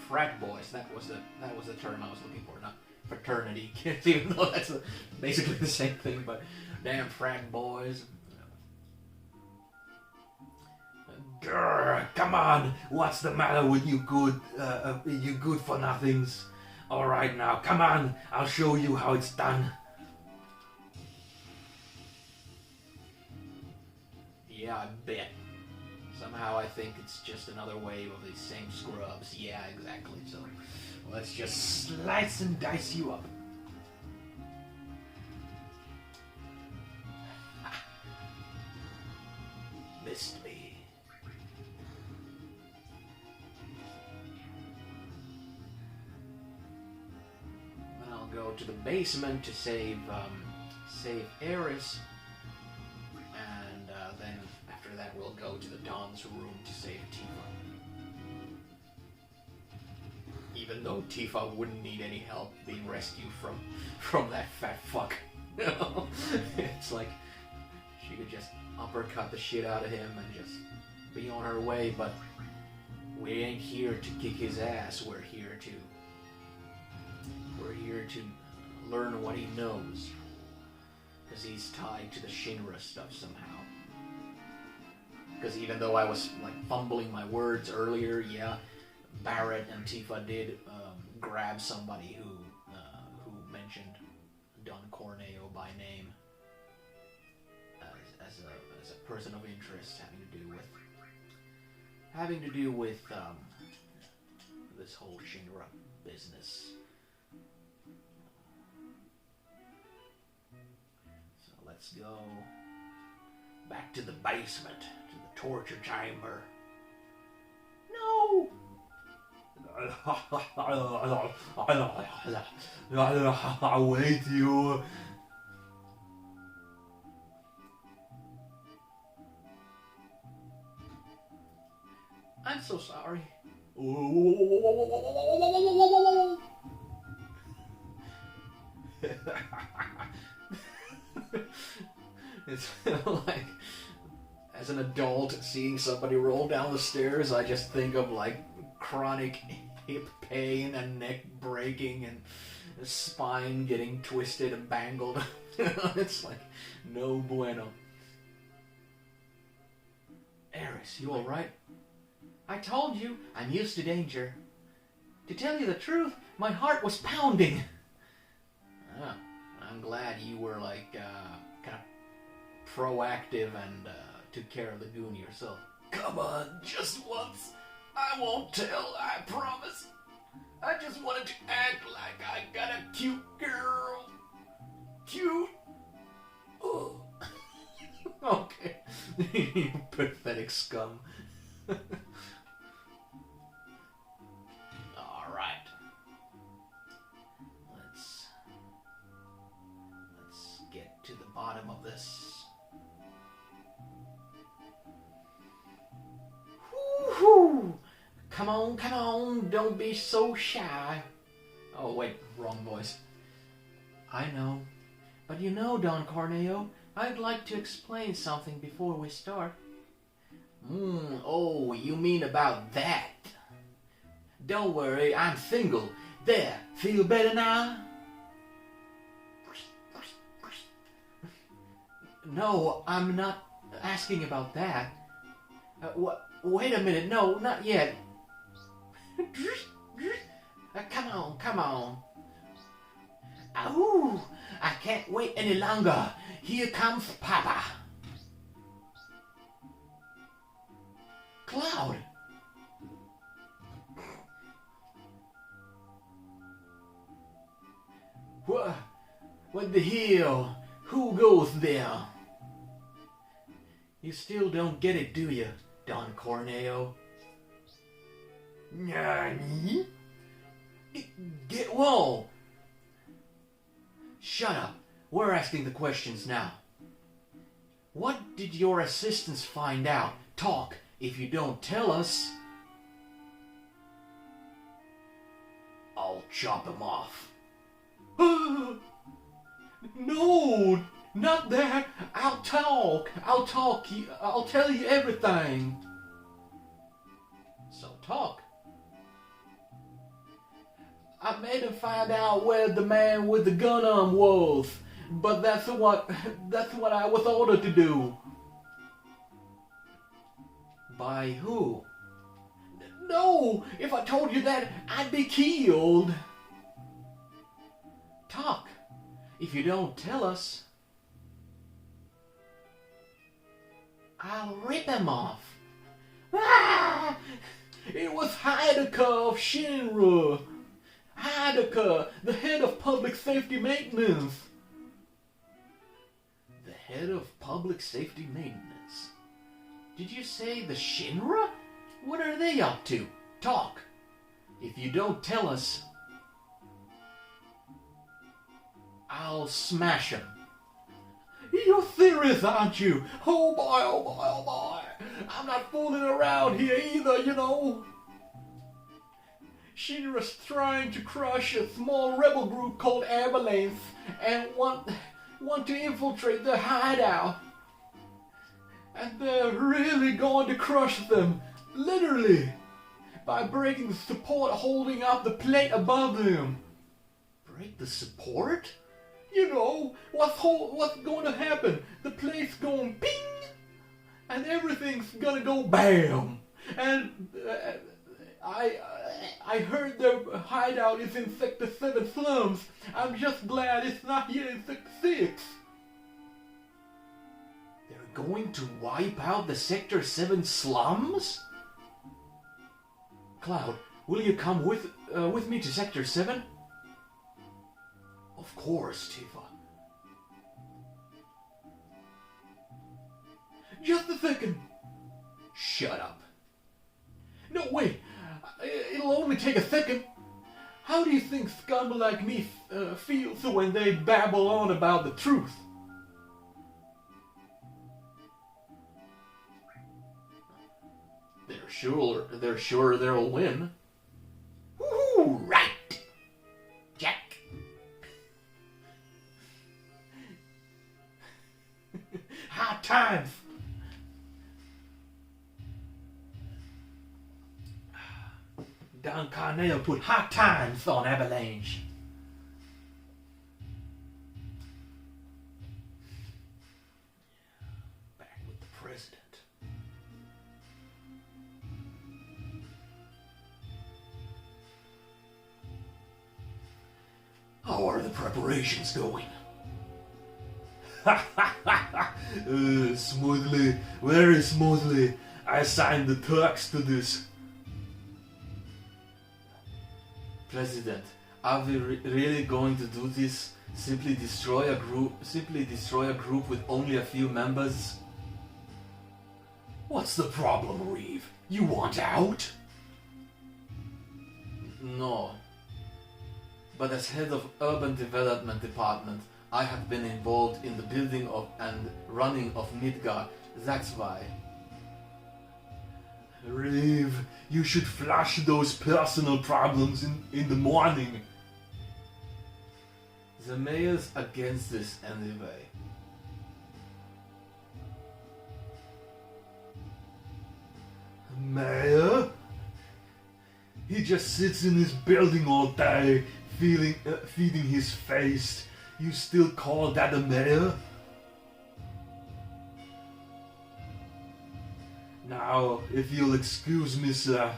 Frat boys, that was the term I was looking for, not fraternity kids, even though that's basically the same thing, but damn frat boys. Grr, come on! What's the matter with you good for nothings? Alright now, come on! I'll show you how it's done. Yeah, I bet. Somehow I think it's just another wave of these same scrubs. Yeah, exactly. So let's just slice and dice you up. Missed me. Then I'll go to the basement to save Eris. And then after that we'll go to the Don's room to save Tifa. Even though Tifa wouldn't need any help being rescued from that fat fuck. It's like she could just uppercut the shit out of him and just be on her way, but we ain't here to kick his ass. We're here to learn what he knows. Because he's tied to the Shinra stuff somehow. Because even though I was like fumbling my words earlier, yeah, Barret and Tifa did grab somebody who mentioned Don Corneo by name as a person of interest having to do with this whole Shinra business. So let's go back to the basement, to the torture chamber. No! I'll wait you. I'm so sorry. It's like As an adult, seeing somebody roll down the stairs, I just think of like chronic hip pain and neck breaking and spine getting twisted and bangled. It's like no bueno. Eris, you alright? I told you, I'm used to danger. To tell you the truth, my heart was pounding. Ah, I'm glad you were like kind of proactive and took care of the goon yourself. Come on, just once. I won't tell, I promise. I just wanted to act like I got a cute girl. Cute. Oh. Okay. You pathetic scum. Alright. Let's get to the bottom of this. Woo-hoo! Come on, don't be so shy. Oh wait, wrong voice. I know. But you know, Don Corneo, I'd like to explain something before we start. Oh, you mean about that? Don't worry, I'm single. There, feel better now? No, I'm not asking about that. Wait a minute, no, not yet. Come on. Ooh, I can't wait any longer. Here comes Papa. Cloud. What the hell? Who goes there? You still don't get it, do you, Don Corneo? Nani? Get well. Shut up. We're asking the questions now. What did your assistants find out? Talk. If you don't tell us, I'll chop him off. No, not that. I'll talk. I'll tell you everything. So talk. I made him find out where the man with the gun on was, but that's what I was ordered to do. By who? No, if I told you that, I'd be killed. Talk. If you don't tell us, I'll rip him off. Ah! It was Hideka of Shinra. Hideka, the head of public safety maintenance. The head of public safety maintenance? Did you say the Shinra? What are they up to? Talk. If you don't tell us, I'll smash him. You're serious, aren't you? Oh boy, oh boy, oh boy. I'm not fooling around here either, you know. Shinra's trying to crush a small rebel group called Avalanche and want to infiltrate their hideout. And they're really going to crush them, literally, by breaking the support holding up the plate above them. Break the support? You know, what's going to happen? The plate's going ping, and everything's gonna go bam. And I heard their hideout is in Sector 7 slums. I'm just glad it's not here in Sector 6. They're going to wipe out the Sector 7 slums? Cloud, will you come with me to Sector 7? Of course, Tifa. Just a second. Shut up. No, wait. It'll only take a second. How do you think scum like me feels when they babble on about the truth? They're sure they'll win. Woo, right, Jack. Hard times. Don Carnell put hot times on Avalanche. Back with the president. How are the preparations going? Smoothly, very smoothly. I signed the Turks to this. President, are we really going to do this? Simply destroy a group with only a few members? What's the problem, Reeve? You want out? No. But as head of Urban Development Department, I have been involved in the building of and running of Midgar. That's why. Reeve, you should flush those personal problems in the morning. The mayor's against this anyway. Mayor? He just sits in his building all day, feeding his face. You still call that a mayor? Now, if you'll excuse me, sir.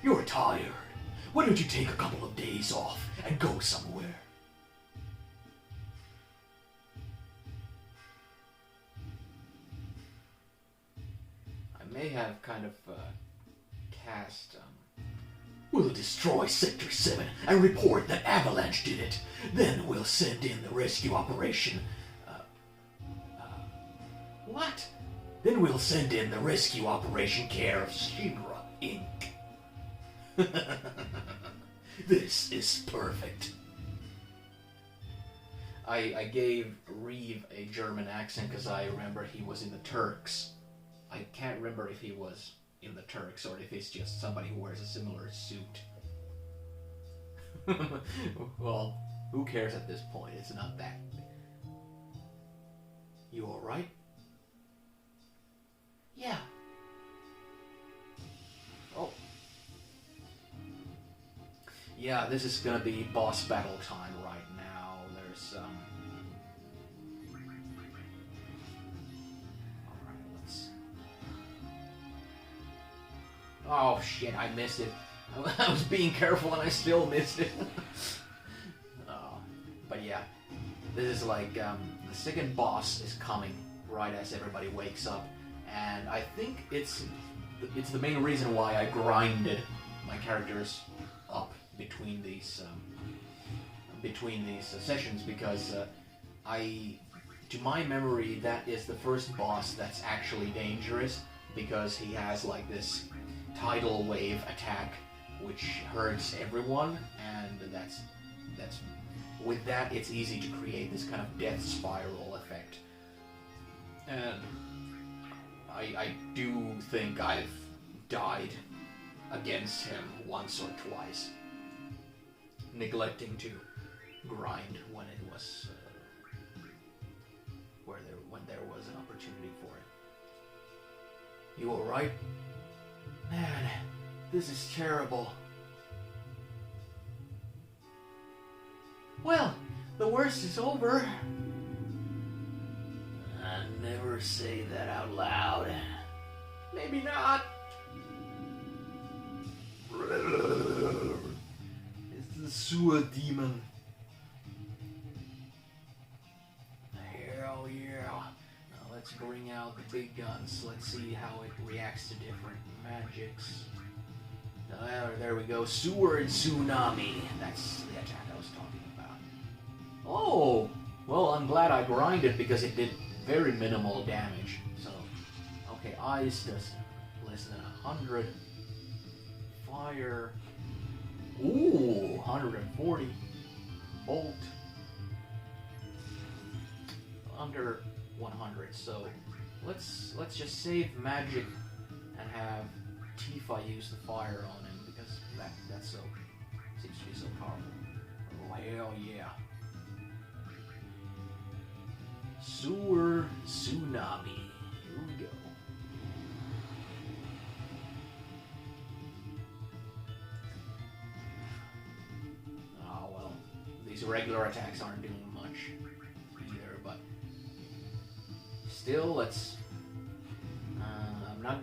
You're tired. Why don't you take a couple of days off and go somewhere? I may have kind of cast. We'll destroy Sector 7 and report that Avalanche did it. Then we'll send in the rescue operation. What? Then we'll send in the rescue operation care of Shinra, Inc. This is perfect. I gave Reeve a German accent because I remember he was in the Turks. I can't remember if he was in the Turks or if it's just somebody who wears a similar suit. Well, who cares at this point? It's not that. You alright? Yeah. Oh. Yeah, this is gonna be boss battle time right now. There's Alright, let's. Oh shit, I missed it. I was being careful and I still missed it. Oh. But yeah, this is like the second boss is coming right as everybody wakes up, and I think it's the main reason why I grinded my characters up between these sessions, because to my memory, that is the first boss that's actually dangerous, because he has like this tidal wave attack which hurts everyone, and that's with that it's easy to create this kind of death spiral effect. And I do think I've died against him once or twice, neglecting to grind when it was when there was an opportunity for it. You alright? Man, this is terrible. Well, the worst is over. I never say that out loud. Maybe not. It's the sewer demon. Hell yeah. Now let's bring out the big guns. Let's see how it reacts to different magics. There we go. Sewer and Tsunami. That's the attack I was talking about. Oh! Well, I'm glad I grinded because it did very minimal damage. So, okay, Ice does less than 100. Fire. Ooh, 140. Bolt. Under 100. So, let's just save magic and have Tifa use the fire on him, because that seems to be so powerful. Oh hell yeah. Sewer tsunami. Here we go. Oh well, these regular attacks aren't doing much either, but still, let's. I'm not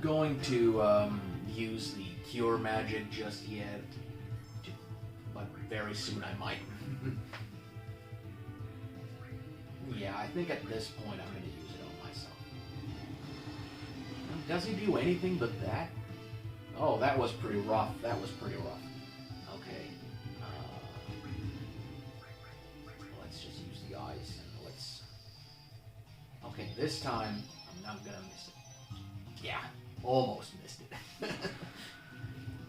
going to use the cure magic just yet, but very soon I might. Yeah, I think at this point I'm going to use it on myself. Does he do anything but that? Oh, that was pretty rough. That was pretty rough. Okay. Let's just use the eyes and let's... Okay, this time I'm not going to miss it. Yeah, almost missed it.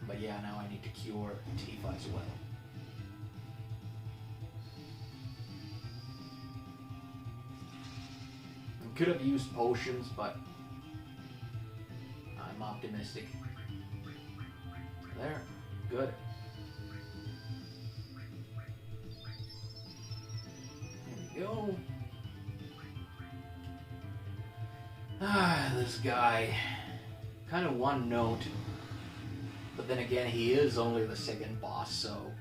But yeah, now I need to cure Tifa as well. Could have used potions, but I'm optimistic. There. Good. There we go. This guy. Kind of one note. But then again, he is only the second boss, so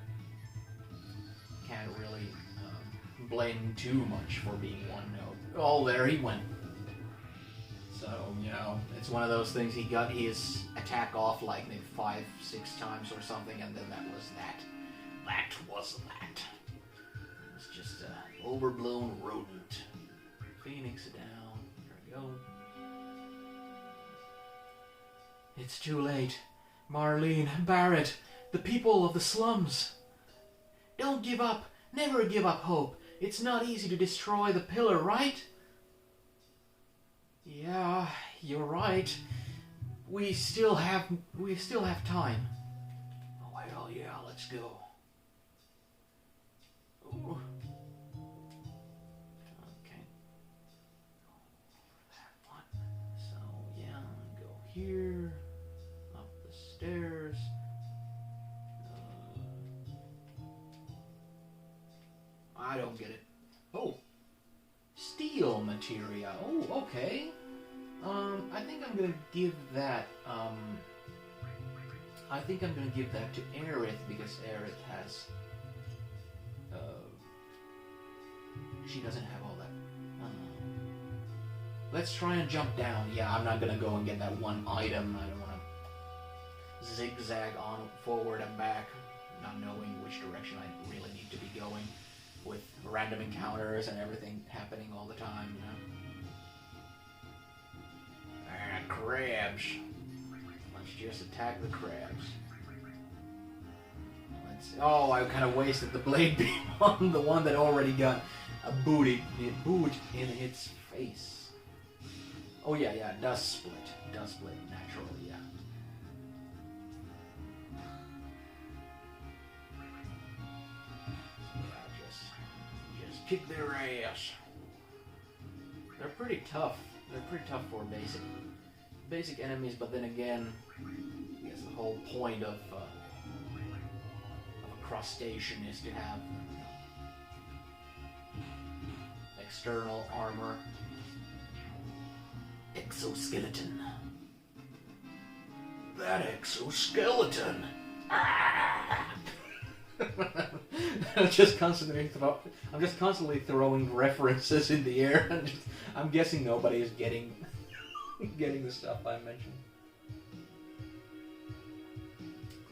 can't really blame him too much for being one note. Oh, there he went. So, you know, it's one of those things. He got his attack off like maybe 5-6 times or something, and then that was that. That was that. It was just an overblown rodent. Phoenix down. There we go. It's too late. Marlene, Barret, the people of the slums. Don't give up. Never give up hope. It's not easy to destroy the pillar, right? Yeah, you're right. We still have time. Well, yeah, let's go. Ooh. Okay. That one. So, yeah, go here. Up the stairs. I don't get it. Oh. Steel materia. Oh, okay. I think I'm gonna give that, I think I'm gonna give that to Aerith, because Aerith has, she doesn't have all that. Let's try and jump down. Yeah, I'm not gonna go and get that one item. I don't wanna zigzag on forward and back, not knowing which direction I really need to be going, with random encounters and everything happening all the time, you know? Crabs. Let's just attack the crabs. Oh, I kind of wasted the blade beam on the one that already got a boot in its face. Oh yeah, does split naturally, yeah. Just kick their ass. They're pretty tough. They're pretty tough for basic enemies, but then again, I guess the whole point of a crustacean is to have external armor. Exoskeleton. That exoskeleton. Ah! I'm just constantly throwing references in the air, and I'm guessing nobody is getting the stuff I mentioned.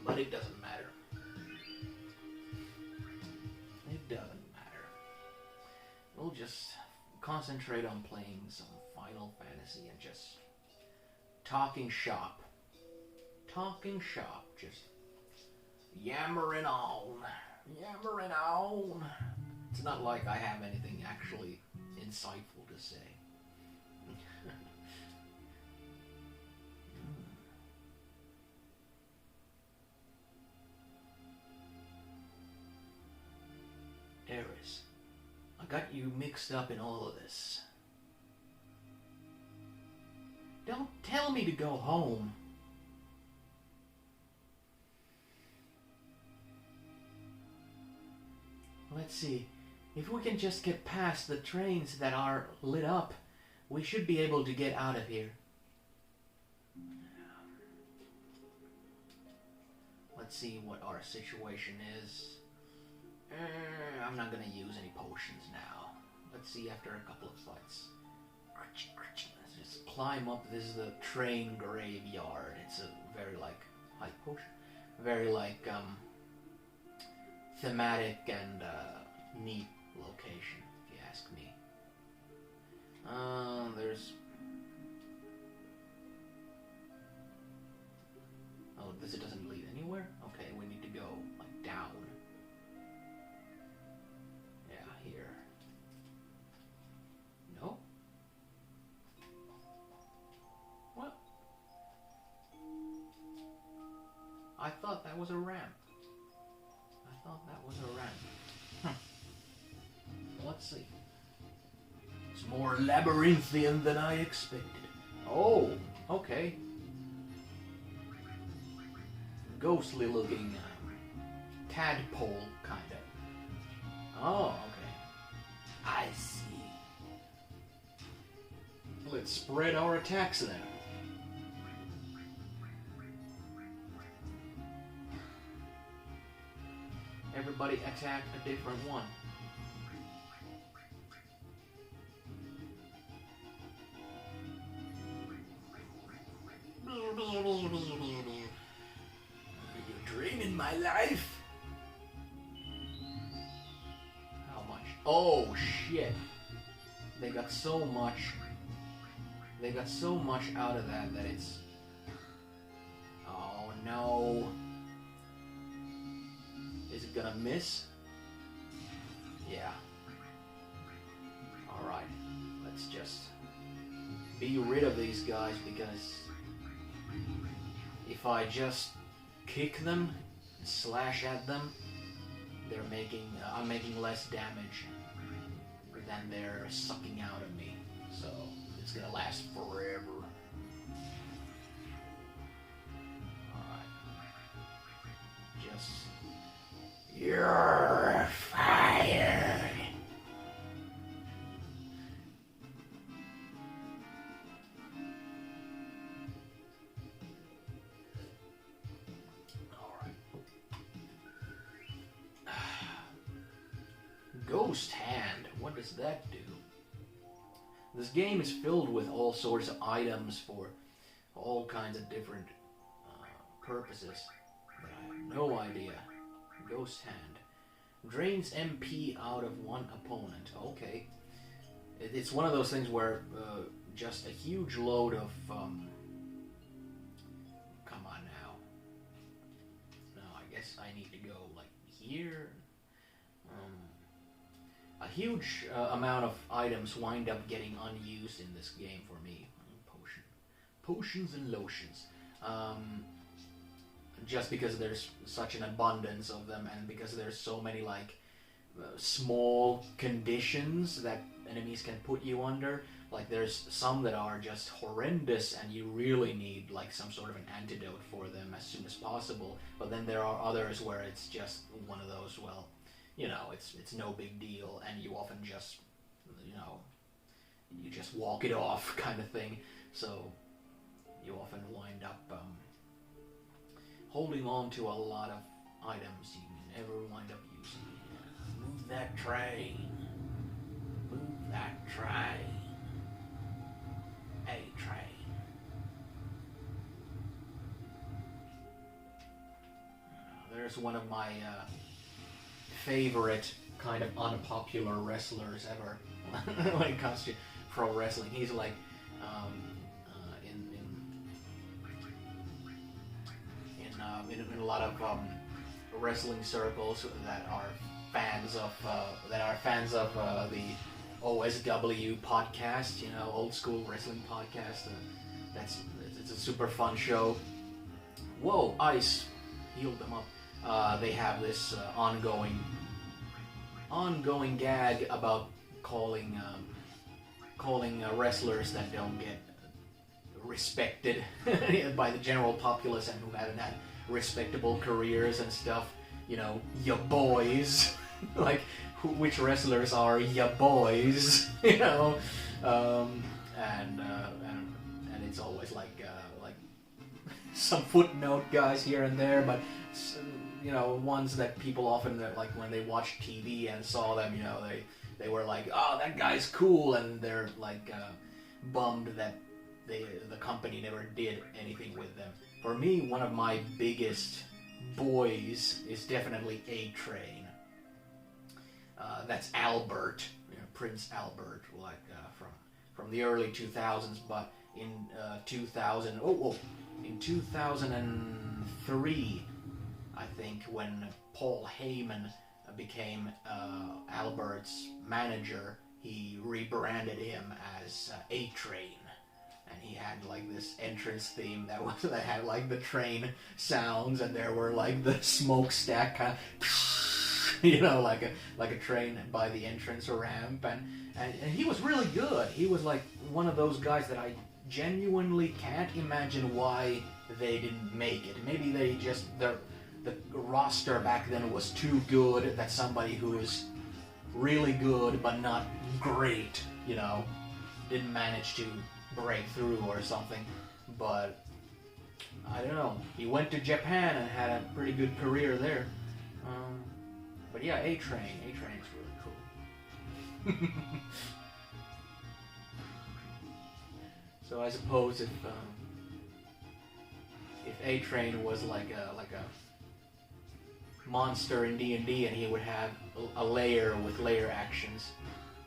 But it doesn't matter. It doesn't matter. We'll just concentrate on playing some Final Fantasy and just talking shop. Just yammering on. It's not like I have anything actually insightful to say. Aeris, I got you mixed up in all of this. Don't tell me to go home. Let's see. If we can just get past the trains that are lit up, we should be able to get out of here. Let's see what our situation is. I'm not gonna use any potions now. Let's see after a couple of fights. Let's just climb up. This is the train graveyard. It's a very high potion. Very thematic and neat location, if you ask me. There's... Oh, this doesn't lead anywhere? Okay, we need to go, down. Yeah, here. No? What? I thought that was a ramp. Let's see. It's more labyrinthian than I expected. Oh, okay. Ghostly looking tadpole, kinda. Oh, okay. I see. Let's spread our attacks then. Everybody attack a different one. You're draining my life. How much? Oh shit. They got so much. They got so much out of that it's... Oh no. Is it gonna miss? Yeah. Alright. Let's just be rid of these guys, because if I just kick them, slash at them, they're making I'm making less damage than they're sucking out of me. So it's gonna last forever. Alright. Just... You're fired. Ghost Hand, what does that do? This game is filled with all sorts of items for all kinds of different purposes, but I have no idea. Ghost Hand. Drains MP out of one opponent. Okay. It's one of those things where just a huge load of... come on now. No, I guess I need to go here. A huge amount of items wind up getting unused in this game for me. Potions and lotions. Just because there's such an abundance of them, and because there's so many small conditions that enemies can put you under. There's some that are just horrendous and you really need some sort of an antidote for them as soon as possible. But then there are others where it's just one of those, well, it's no big deal, and you often just, you just walk it off kind of thing. So you often wind up holding on to a lot of items you never wind up using. Move that train. Move that train. A train. There's one of my favorite kind of unpopular wrestlers ever when it comes to pro wrestling. He's in a lot of wrestling circles that are fans of the OSW podcast, old school wrestling podcast. It's a super fun show. Whoa, ice healed them up. They have this ongoing gag about calling wrestlers that don't get respected by the general populace and who haven't had respectable careers and stuff, your boys. like which wrestlers are ya boys, you know, and it's always like some footnote guys here and there, but you know, ones that people often like when they watch TV and saw them, you know, they were like, oh, that guy's cool, and they're like bummed that the company never did anything with them. For me, one of my biggest boys is definitely A-Train. That's Albert, you know, Prince Albert, like from the early 2000s. But in 2003, I think, when Paul Heyman became Albert's manager, he rebranded him as A-Train. And he had like this entrance theme that had like the train sounds, and there were like the smokestack kind of, you know, like a train by the entrance ramp, and he was really good. He was like one of those guys that I genuinely can't imagine why they didn't make it. Maybe they just the roster back then was too good that somebody who is really good but not great, you know, didn't manage to break through or something. But I don't know. He went to Japan and had a pretty good career there. But yeah, A-Train is really cool. So I suppose if A-Train was like a monster in D&D, and he would have a lair with lair actions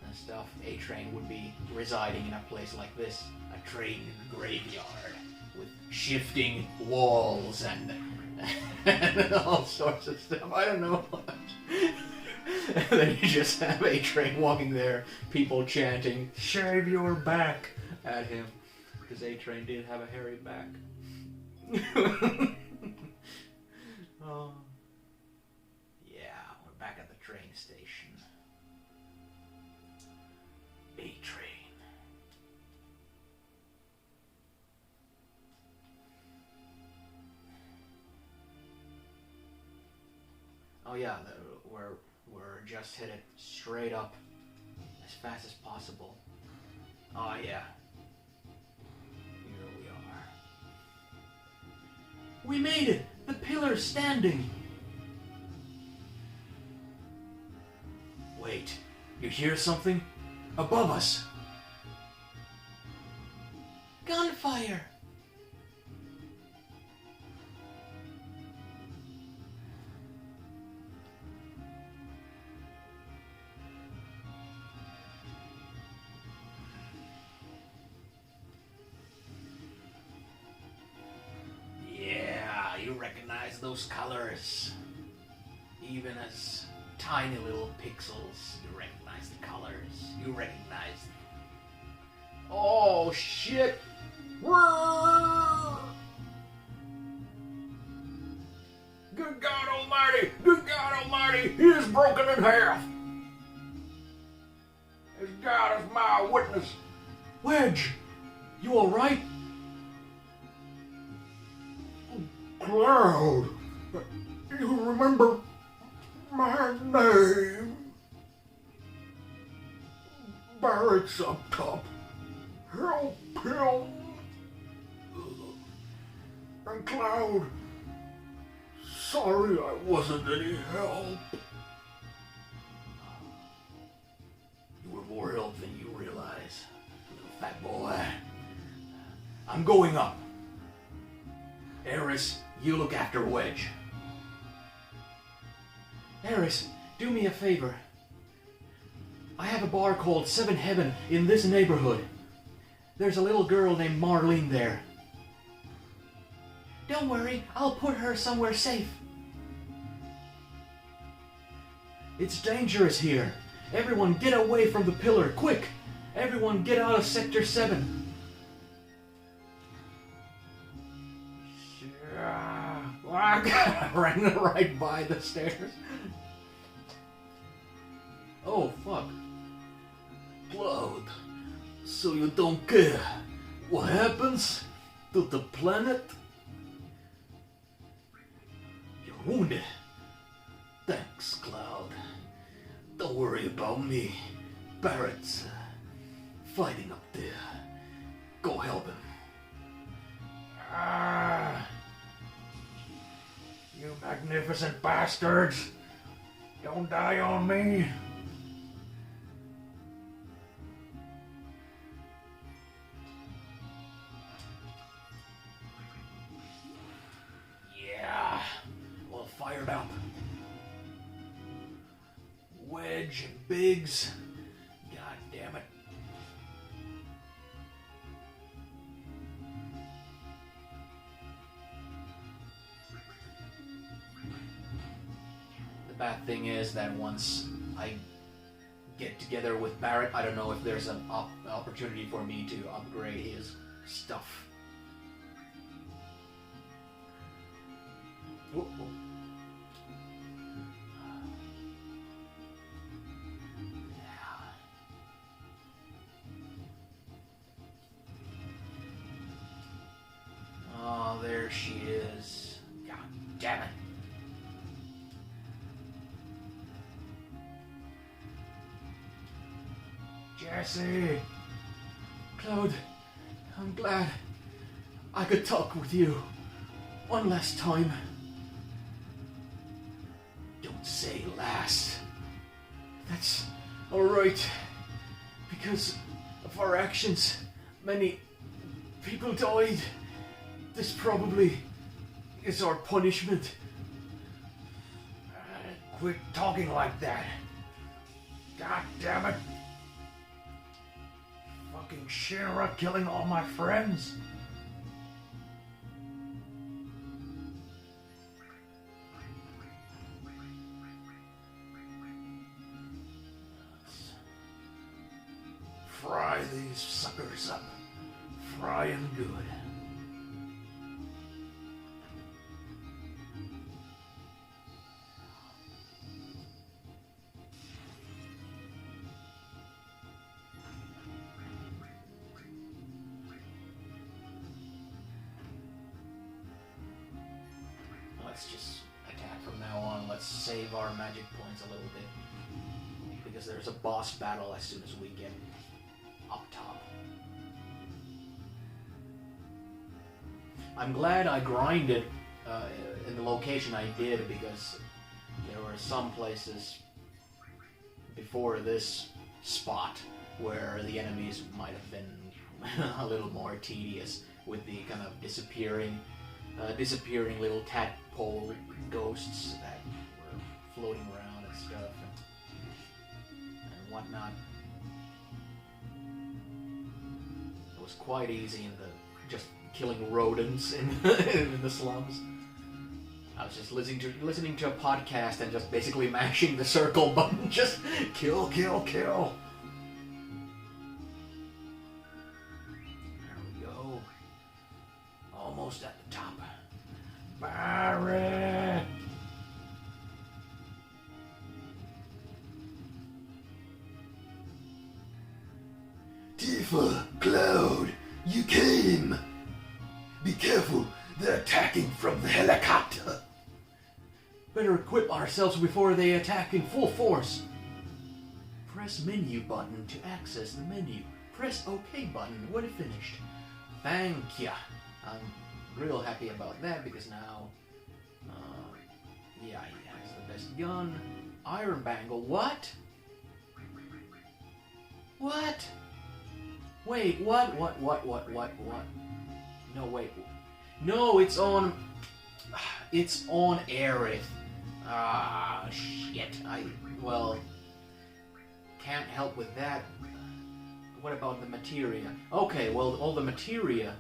and stuff, A-Train would be residing in a place like this, a train graveyard with shifting walls and all sorts of stuff. I don't know. And then you just have A-Train walking there, people chanting, "Shave your back," at him, because A-Train did have a hairy back. Oh. Yeah, we're back at the train station. A-Train. Oh yeah, we're just headed straight up as fast as possible. Oh yeah. Here we are. We made it! The pillar's standing! Wait, you hear something? Above us! Gunfire! Yeah, you recognize those colors. Even as tiny little pixels, you recognize the colors. You recognize... Oh, shit! Good God Almighty! Good God Almighty! He is broken in half! As God is my witness! Wedge! You alright? Cloud! You remember my name? Barrett's up top. Help him! And Cloud, sorry I wasn't any help. You were more help than you realize, little fat boy. I'm going up. Eris, you look after Wedge. Eris, do me a favor. I have a bar called Seven Heaven in this neighborhood. There's a little girl named Marlene there. Don't worry, I'll put her somewhere safe. It's dangerous here. Everyone get away from the pillar, quick! Everyone get out of Sector 7. I ran right by the stairs. Oh, fuck. Cloud, so you don't care what happens to the planet? You're wounded. Thanks, Cloud. Don't worry about me. Barrett's fighting up there. Go help him. Ah! You magnificent bastards! Don't die on me! Yeah. Well, fired up. Wedge and Biggs. God damn it. The bad thing is that once I get together with Barrett, I don't know if there's an opportunity for me to upgrade his stuff. Whoop, whoop. Oh, there she is. God damn it. Jesse! Claude, I'm glad I could talk with you one last time. Don't say last. That's alright. Because of our actions, many people died. This probably is our punishment. Quit talking like that. God damn it. Fucking Shinra killing all my friends. Fry these suckers up. Fry 'em good. Let's just attack from now on. Let's save our magic points a little bit. Because there's a boss battle as soon as we get up top. I'm glad I grinded in the location I did, because there were some places before this spot where the enemies might have been a little more tedious with the kind of disappearing little tadpole ghosts that were floating around and stuff and whatnot. It was quite easy in the just killing rodents in, in the slums. I was just listening to a podcast and just basically mashing the circle button, just kill, kill, kill. There we go. Almost at the top. Barrett! Tifa, Cloud, you came! Be careful, they're attacking from the helicopter. Better equip ourselves before they attack in full force. Press menu button to access the menu. Press OK button when finished. Thank ya. I'm real happy about that because now, yeah, he has the best gun. Iron Bangle. What? What? Wait, what? No, wait. No, it's on Aerith. Ah, shit. Well, can't help with that. What about the materia? Okay, well, all the materia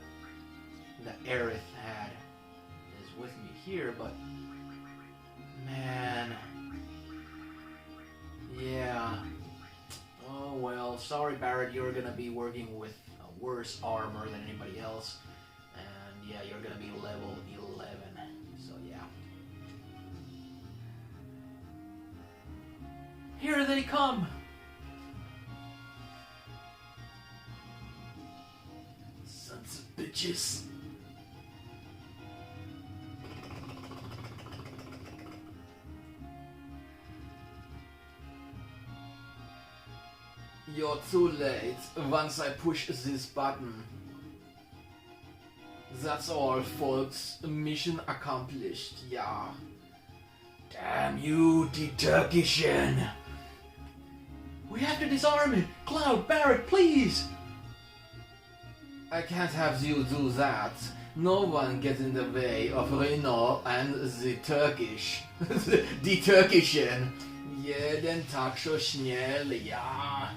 that Aerith had is with me here, but man, yeah. Oh well, sorry Barrett, you're gonna be working with a worse armor than anybody else, and yeah, you're gonna be level 11. So yeah. Here they come. Sons of bitches. You're too late. Once I push this button. That's all, folks. Mission accomplished, yeah. Damn you, the Turkishan! We have to disarm it! Cloud, Barret, please! I can't have you do that. No one gets in the way of Reno and the Turkish. Die Türkischen. Jeden Tag so schnell, ja.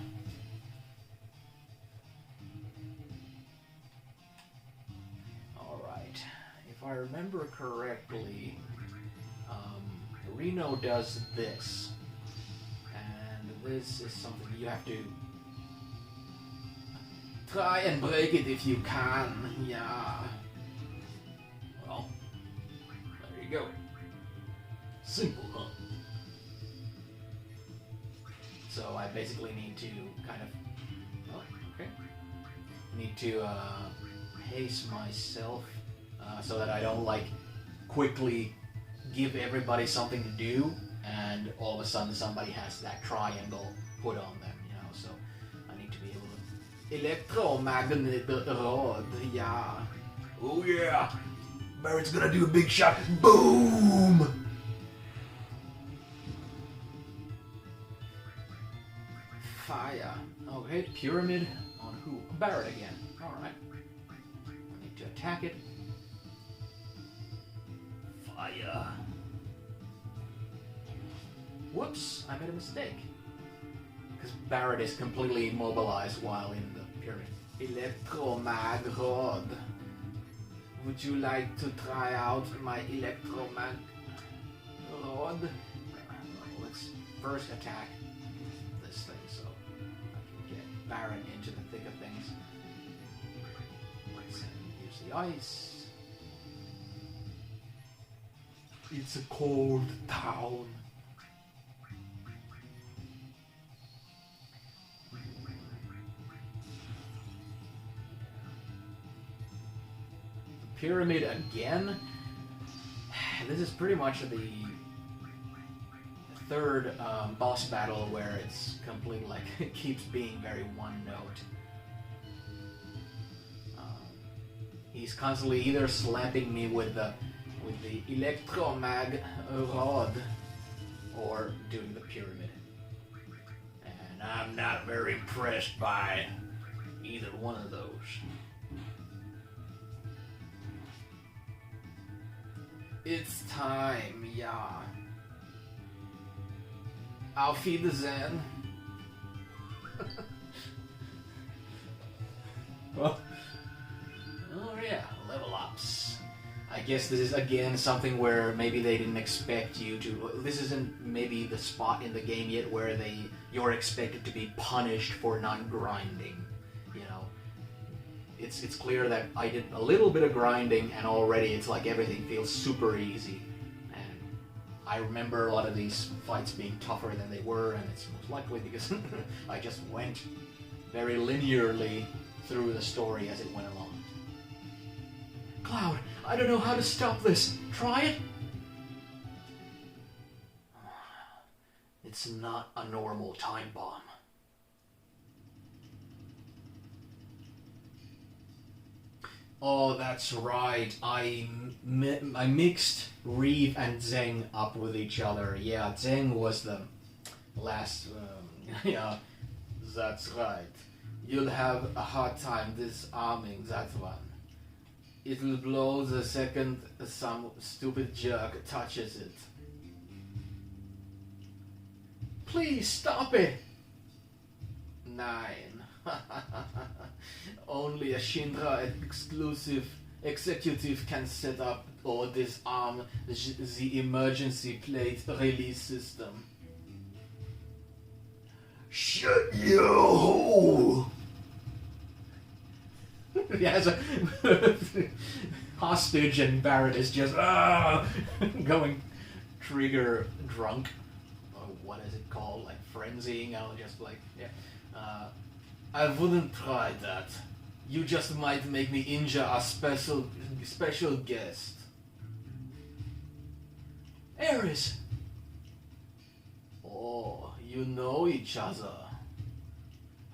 Alright. If I remember correctly, Reno does this. And this is something you have to try and break it if you can, yeah. Well, there you go. Simple, huh? So I basically need to kind of... Oh, okay. Need to pace myself so that I don't, like, quickly give everybody something to do and all of a sudden somebody has that triangle put on them, you know, so I need to be able to... Electromagnet rod, yeah. Oh yeah! Barret's gonna do a big shot. Boom! Fire. Okay, pyramid on who? Barret again. Alright. I need to attack it. Fire. Whoops, I made a mistake. Because Barret is completely immobilized while in the pyramid. Electromag rod. Would you like to try out my electromag rod? Let's first attack this thing so I can get Barret into the thick of things. Let's use the ice. It's a cold town. Pyramid again. This is pretty much the third boss battle where it's completely like it keeps being very one note. He's constantly either slapping me with the electromag rod or doing the pyramid, and I'm not very impressed by either one of those. It's time, yeah. Auf Wiedersehen. Oh yeah, level ups. I guess this is again something where maybe they didn't expect you to. This isn't maybe the spot in the game yet where you're expected to be punished for not grinding. You know, it's clear that I did a little bit of grinding and already it's like everything feels super easy. And I remember a lot of these fights being tougher than they were, and it's most likely because I just went very linearly through the story as it went along. Cloud, I don't know how to stop this. Try it? It's not a normal time bomb. Oh, that's right. I mixed Reeve and Zeng up with each other. Yeah, Zeng was the last... yeah, that's right. You'll have a hard time disarming that one. It will blow the second some stupid jerk touches it. Please stop it! 9. Only a Shinra exclusive executive can set up or disarm the emergency plate release system. Shut your hole! Yes, hostage and Barret is just going trigger drunk. Or what is it called? Like frenzying out, just like, yeah. I wouldn't try that. You just might make me injure a special guest. Ares! Oh, you know each other.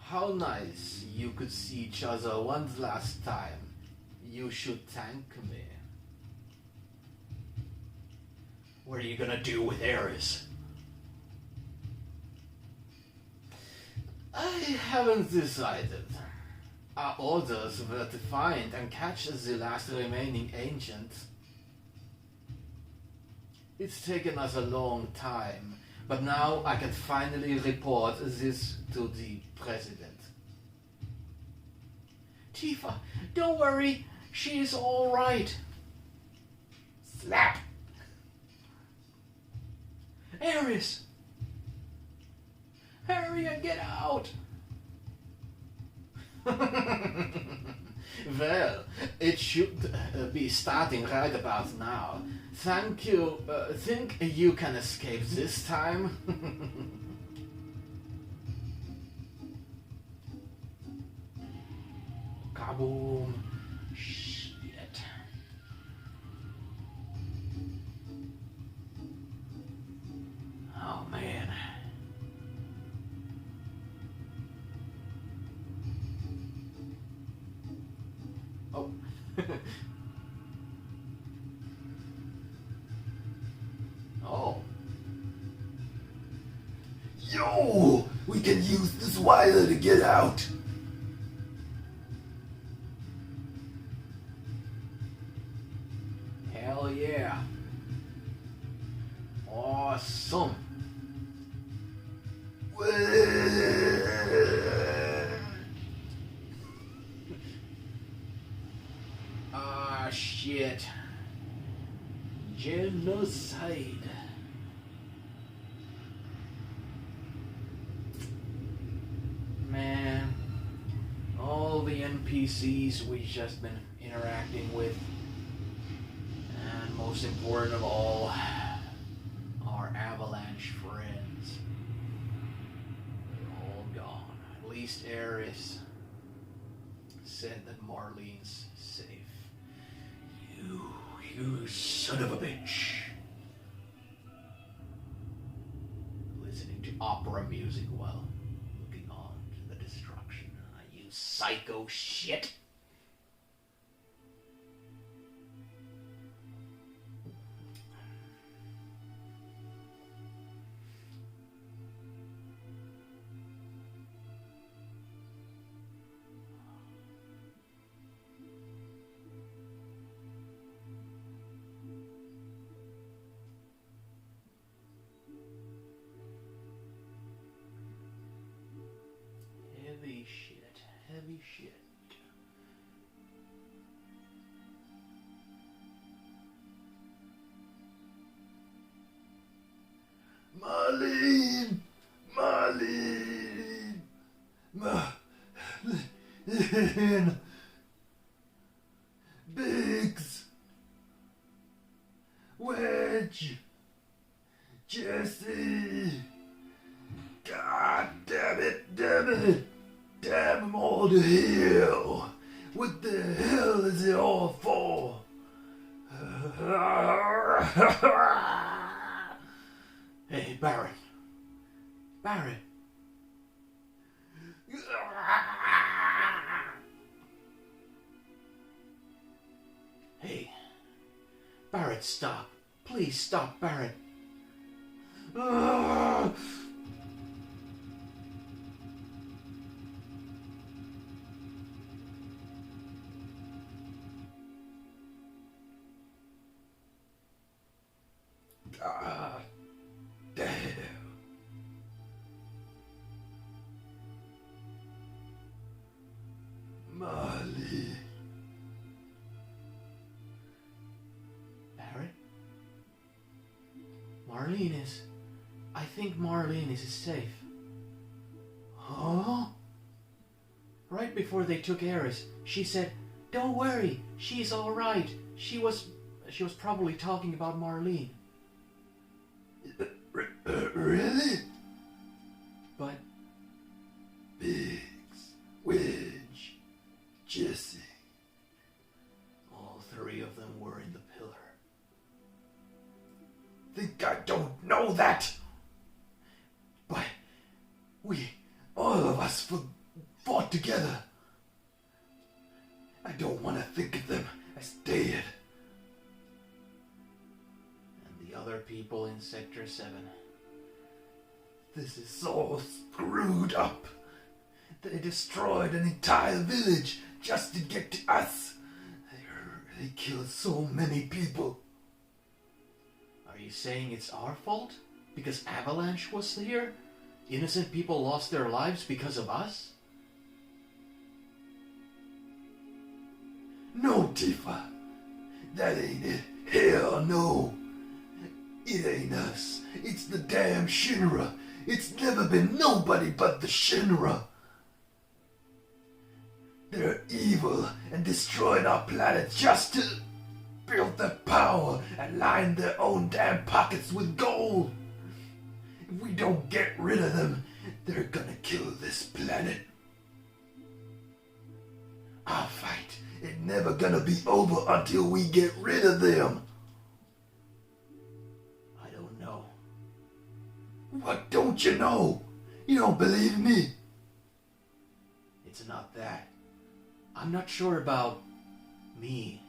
How nice you could see each other one last time. You should thank me. What are you gonna do with Eris? I haven't decided. Our orders were to find and catch the last remaining ancient. It's taken us a long time, but now I can finally report this to the president. Tifa, don't worry. She's all right. Slap! Eris! Hurry and get out! Well, it should be starting right about now. Thank you. Think you can escape this time? Kaboom. Shit. Oh man. Oh. Oh. Yo! We can use this wire to get out. Hell yeah. Awesome. Ah, shit. Genocide. Man, all the NPCs we've just been interacting with, and most important of all, our Avalanche friends. They're all gone. At least Eris said that Marlene's safe. You son of a bitch. Listening to opera music while looking on to the destruction. You psycho shit. Heavy shit. Heavy shit. Marlene! Marlene! Marlene! Biggs! Wedge! Jesse! God damn it, damn it! Damn them all to hell! What the hell is it all for? Hey, Barret. Barret. Hey. Barret, stop. Please stop, Barret. God damn. Marley. Barret? Marlene is... I think Marlene is safe. Huh? Right before they took Eris, she said, "Don't worry, she's all right." She was probably talking about Marlene. Really? But Biggs, Wedge, Jesse. all three of them were in the pillar. Think I don't know that? But all of us together. I don't want to think of them as dead. And the other people in Sector 7. This is so screwed up. They destroyed an entire village just to get to us. They killed so many people. Are you saying it's our fault? Because Avalanche was here? Innocent people lost their lives because of us? No, Tifa. That ain't it. Hell no. It ain't us. It's the damn Shinra. It's never been nobody but the Shinra. They're evil and destroyed our planet just to build their power and line their own damn pockets with gold. If we don't get rid of them, they're gonna kill this planet. Our fight ain't never gonna be over until we get rid of them. I don't know. What don't you know? You don't believe me? It's not that. I'm not sure about me,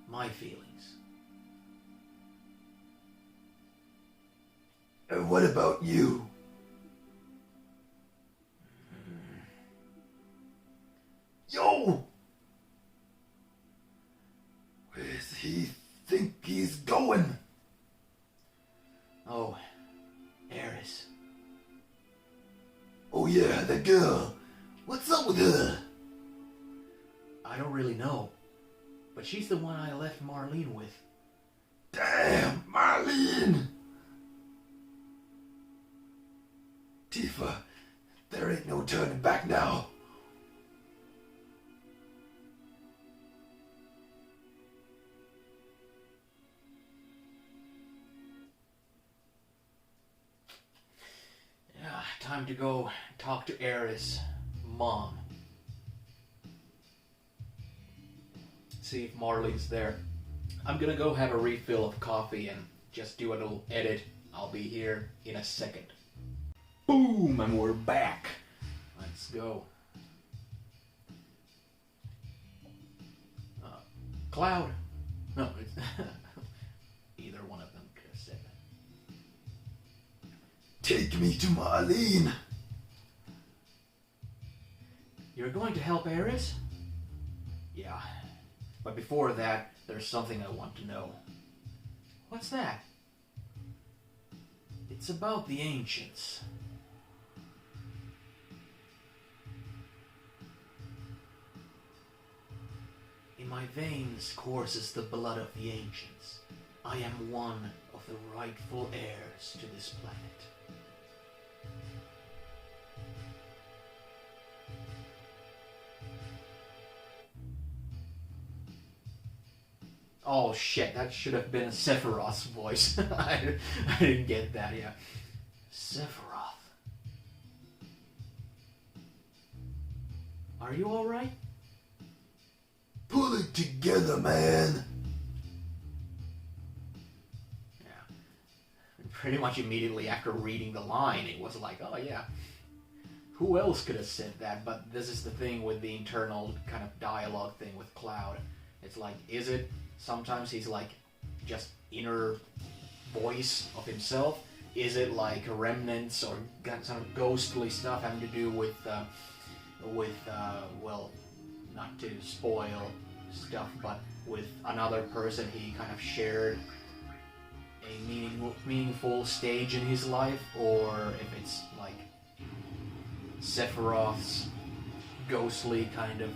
my feelings. And what about you? Yo! Where's he think he's going? Oh, Eris. Oh yeah, the girl. What's up with her? I don't really know, but she's the one I left Marlene with. Damn, Marlene! Tifa, there ain't no turning back now. Yeah, time to go talk to Eris' mom. See if Marlene's there. I'm gonna go have a refill of coffee and just do a little edit. I'll be here in a second. Boom, and we're back. Let's go. Cloud. No, it's either one of them could have said that. Take me to Marlene. You're going to help Eris? Yeah. But before that, there's something I want to know. What's that? It's about the ancients. In my veins courses the blood of the ancients. I am one of the rightful heirs to this planet. Oh shit, that should have been Sephiroth's voice. I didn't get that, yeah. Sephiroth. Are you alright? Pull it together, man. Yeah. Pretty much immediately after reading the line, it was like, oh yeah. Who else could have said that? But this is the thing with the internal kind of dialogue thing with Cloud. It's like, is it... Sometimes he's like just inner voice of himself. Is it like remnants or got some ghostly stuff having to do with well, not to spoil stuff, but with another person he kind of shared a meaningful stage in his life, or if it's like Sephiroth's ghostly kind of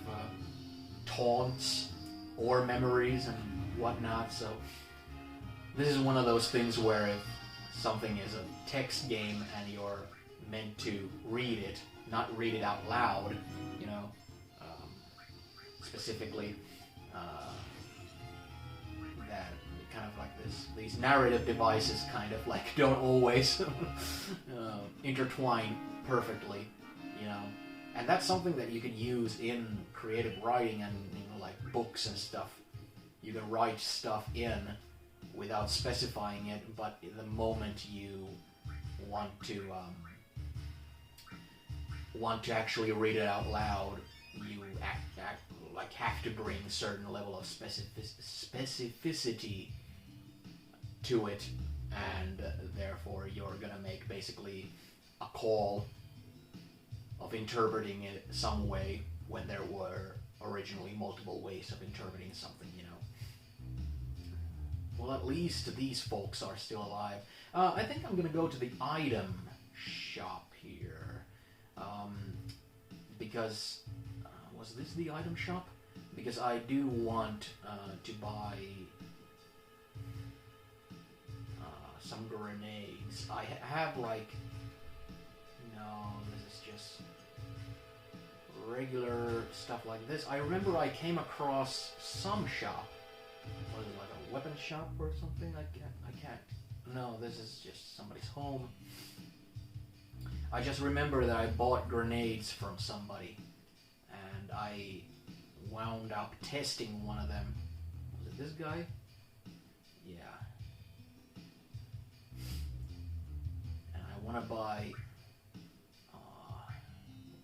taunts or memories and whatnot. So this is one of those things where if something is a text game and you're meant to read it, not read it out loud, you know, specifically that kind of like these narrative devices kind of like don't always intertwine perfectly, you know, and that's something that you can use in creative writing and, you know, like books and stuff. You can write stuff in without specifying it, but the moment you want to want to actually read it out loud, you like have to bring a certain level of specificity to it, and therefore you're gonna make basically a call of interpreting it some way when there were originally multiple ways of interpreting something, you know. Well, at least these folks are still alive. I think I'm gonna go to the item shop here, because was this the item shop? Because I do want to buy some grenades. I have like, no, this is just regular stuff like this. I remember I came across some shop. Was it like a weapon shop or something? I can't. No, this is just somebody's home. I just remember that I bought grenades from somebody, and I wound up testing one of them. Was it this guy? Yeah. And I want to buy.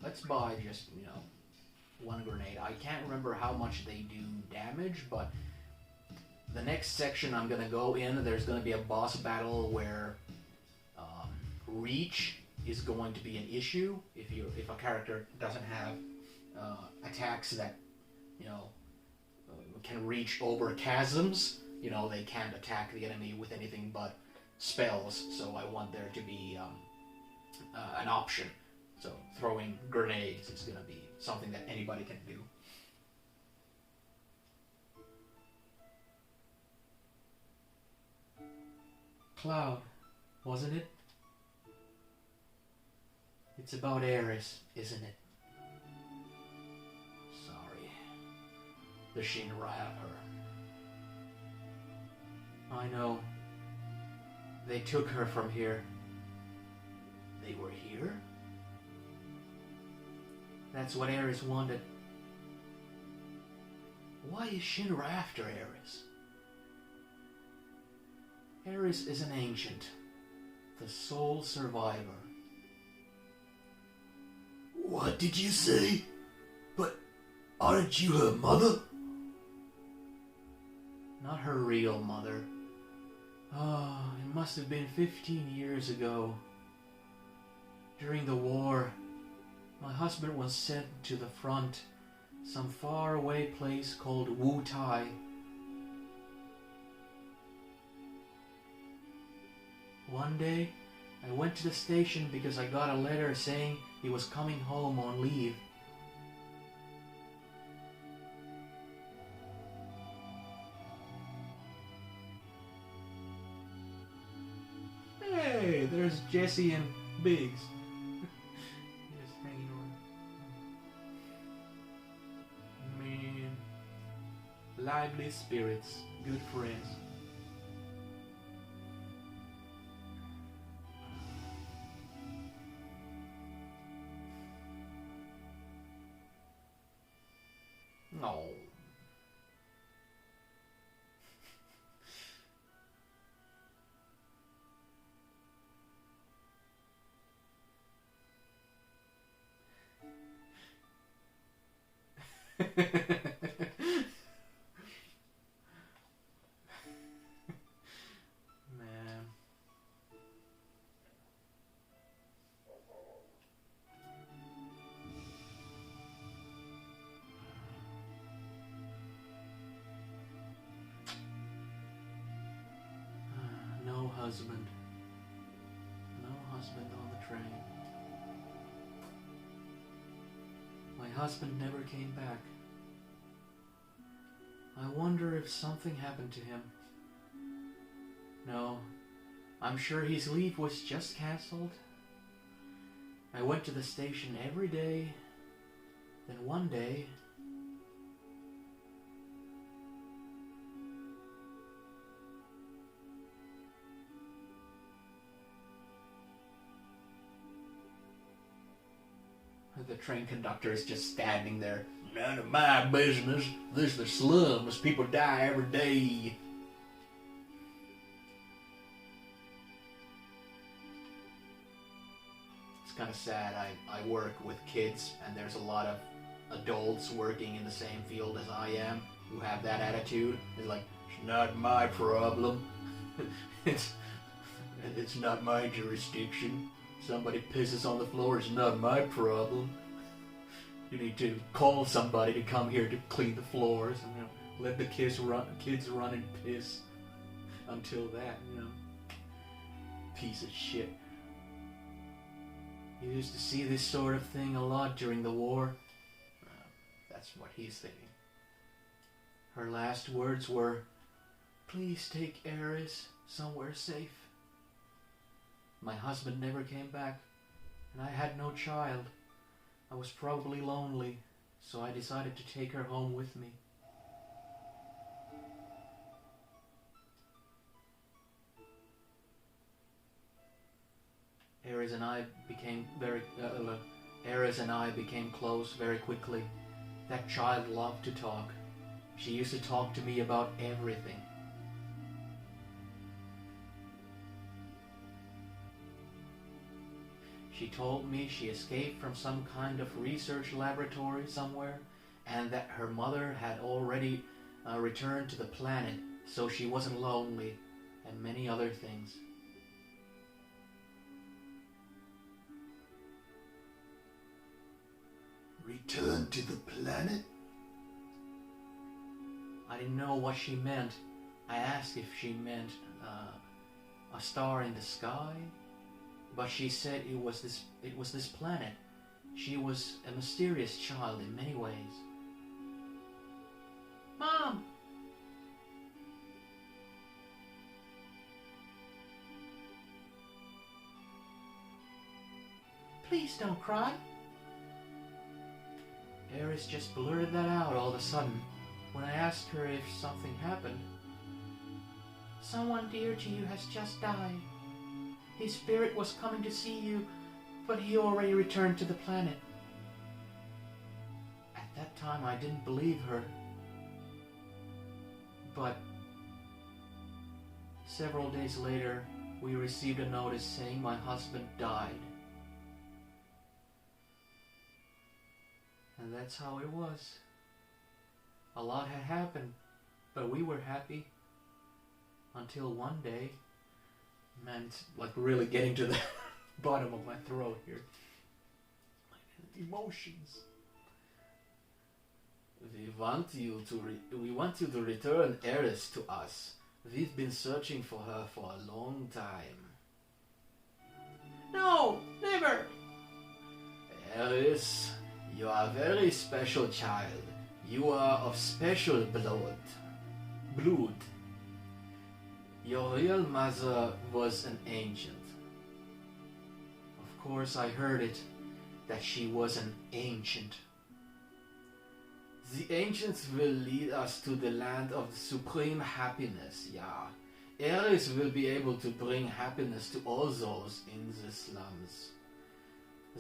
Let's buy just, you know, one grenade. I can't remember how much they do damage, but the next section I'm gonna go in, there's gonna be a boss battle where reach is going to be an issue if a character doesn't have attacks that, you know, can reach over chasms. You know, they can't attack the enemy with anything but spells. So I want there to be an option. So throwing grenades is going to be something that anybody can do. Cloud, wasn't it? It's about Aeris, isn't it? Sorry. The Shinra her. I know. They took her from here. They were here? That's what Aeris wanted. Why is Shinra after Aeris? Aeris is an ancient, the sole survivor. What did you say? But aren't you her mother? Not her real mother. Oh, it must have been 15 years ago. During the war, my husband was sent to the front, some faraway place called Wu Tai. One day, I went to the station because I got a letter saying he was coming home on leave. Hey, there's Jesse and Biggs. Just hanging on. Man, lively spirits, good friends. No. Man. No husband. No husband on the train. My husband never came back. I wonder if something happened to him. No, I'm sure his leave was just cancelled. I went to the station every day. Then one day, the train conductor is just standing there. None of my business. This is the slums. People die every day. It's kind of sad. I work with kids, and there's a lot of adults working in the same field as I am who have that attitude. It's like, it's not my problem. it's not my jurisdiction. Somebody pisses on the floor, it's not my problem. You need to call somebody to come here to clean the floors, and let the kids run and piss until that, piece of shit. You used to see this sort of thing a lot during the war. That's what he's thinking. Her last words were, "Please take Eris somewhere safe." My husband never came back, and I had no child. I was probably lonely, so I decided to take her home with me. Eris and I became close very quickly. That child loved to talk. She used to talk to me about everything. She told me she escaped from some kind of research laboratory somewhere, and that her mother had already returned to the planet, so she wasn't lonely, and many other things. Return to the planet? I didn't know what she meant. I asked if she meant a star in the sky, but she said it was this planet. She was a mysterious child in many ways. Mom! Please don't cry. Eris just blurted that out all of a sudden when I asked her if something happened. Someone dear to you has just died. His spirit was coming to see you, but he already returned to the planet. At that time I didn't believe her. But several days later, we received a notice saying my husband died. And that's how it was. A lot had happened, but we were happy. Until one day, man, it's like really getting to the bottom of my throat here. Emotions. We want you to return Eris to us. We've been searching for her for a long time. No, never. Eris, you are a very special child. You are of special blood. Your real mother was an ancient. Of course I heard it, that she was an ancient. The ancients will lead us to the land of supreme happiness, yeah. Eris will be able to bring happiness to all those in the slums.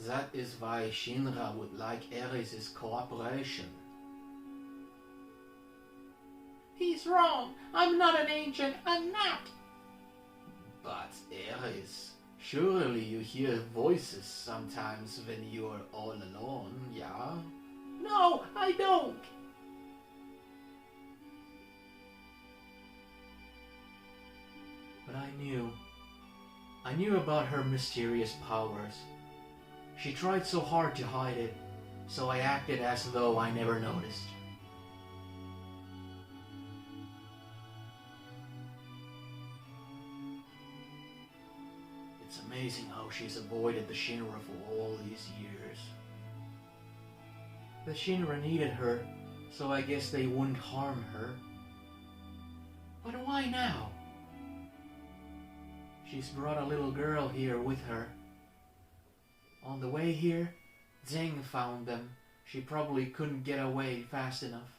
That is why Shinra would like Eris' cooperation. He's wrong. I'm not an ancient. I'm not. But Eris, surely you hear voices sometimes when you're all alone, yeah? No, I don't. But I knew about her mysterious powers. She tried so hard to hide it, so I acted as though I never noticed. It's amazing how she's avoided the Shinra for all these years. The Shinra needed her, so I guess they wouldn't harm her. But why now? She's brought a little girl here with her. On the way here, Zeng found them. She probably couldn't get away fast enough.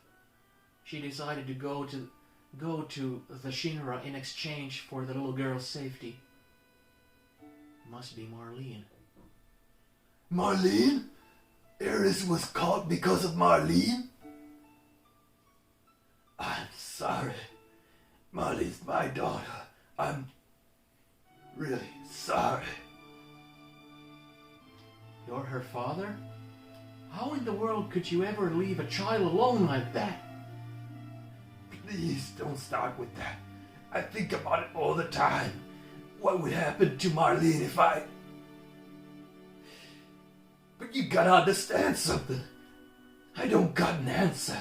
She decided to go to the Shinra in exchange for the little girl's safety. Must be Marlene. Marlene? Eris was caught because of Marlene? I'm sorry. Marlene's my daughter. I'm really sorry. You're her father? How in the world could you ever leave a child alone like that? Please don't start with that. I think about it all the time. What would happen to Marlene if I... But you gotta understand something. I don't got an answer.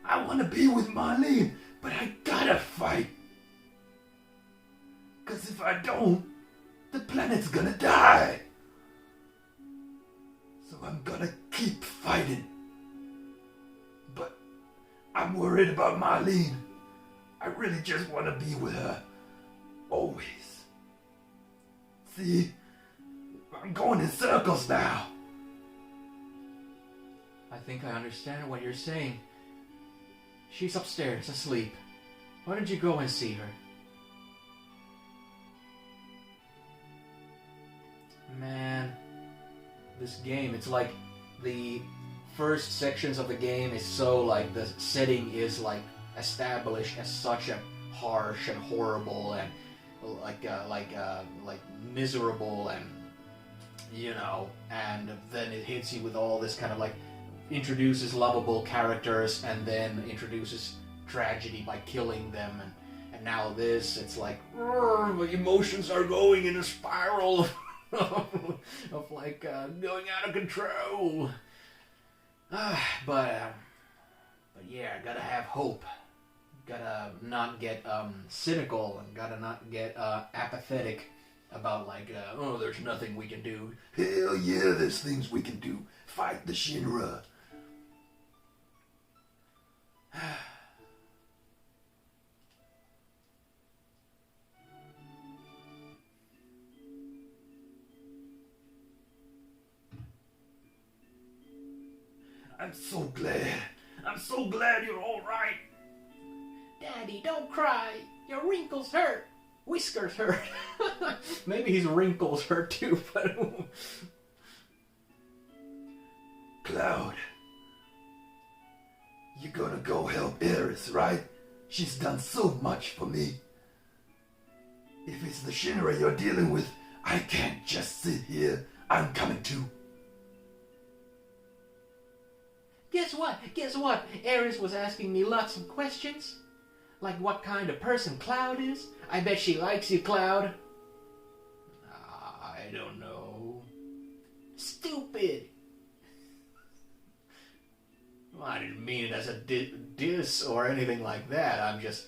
I wanna be with Marlene, but I gotta fight. 'Cause if I don't, the planet's gonna die. So I'm gonna keep fighting. But I'm worried about Marlene. I really just wanna be with her. Always. See? I'm going in circles now. I think I understand what you're saying. She's upstairs, asleep. Why don't you go and see her? Man, this game, it's like the first sections of the game is so like the setting is like established as such a harsh and horrible and like miserable and you know, and then it hits you with all this kind of like introduces lovable characters and then introduces tragedy by killing them and now this, it's like the emotions are going in a spiral of like going out of control. But yeah, gotta have hope. Gotta not get cynical and gotta not get apathetic about like, oh, there's nothing we can do. Hell yeah, there's things we can do. Fight the Shinra. I'm so glad. I'm so glad you're all right. Daddy, don't cry. Your wrinkles hurt. Whiskers hurt. Maybe his wrinkles hurt too, but... Cloud. You're gonna go help Eris, right? She's done so much for me. If it's the Shinra you're dealing with, I can't just sit here. I'm coming too. Guess what? Eris was asking me lots of questions. Like what kind of person Cloud is. I bet she likes you, Cloud. I don't know. Stupid. Well, I didn't mean it as a diss or anything like that. I'm just...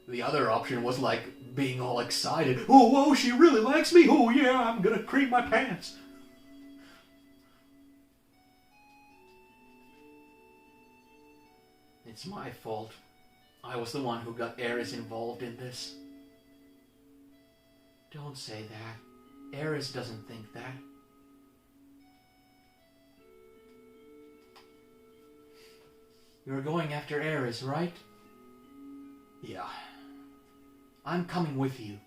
The other option was like being all excited. Oh, whoa, she really likes me. Oh, yeah, I'm gonna cream my pants. It's my fault. I was the one who got Eris involved in this. Don't say that. Eris doesn't think that. You're going after Eris, right? Yeah. I'm coming with you.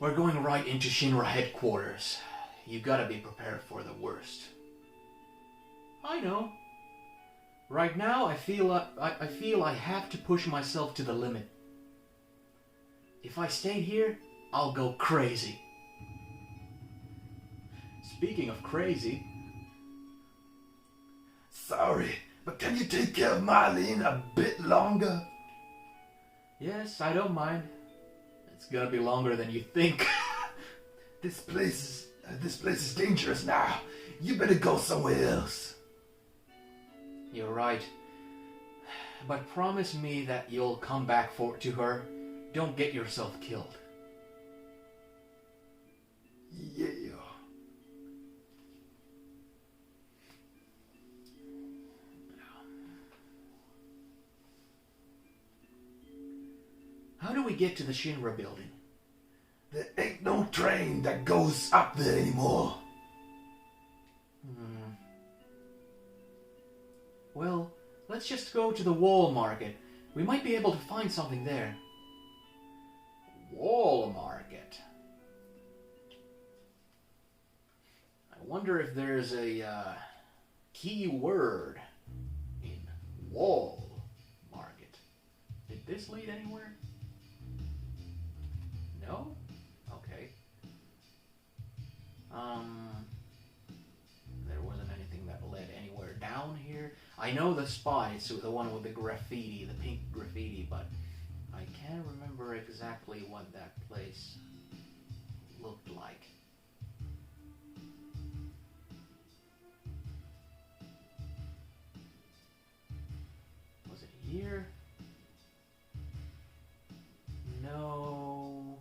We're going right into Shinra headquarters. You gotta be prepared for the worst. I know. Right now, I feel I have to push myself to the limit. If I stay here, I'll go crazy. Speaking of crazy... Sorry, but can you take care of Marlene a bit longer? Yes, I don't mind. It's gonna be longer than you think. This place is dangerous now. You better go somewhere else. You're right. But promise me that you'll come back to her. Don't get yourself killed. Yeah. How do we get to the Shinra building? There ain't no train that goes up there anymore. Well, let's just go to the Wall Market. We might be able to find something there. Wall Market. I wonder if there's a key word in Wall Market. Did this lead anywhere? No? Okay. down here. I know the spot, it's the one with the graffiti, the pink graffiti, but I can't remember exactly what that place looked like. Was it here? No.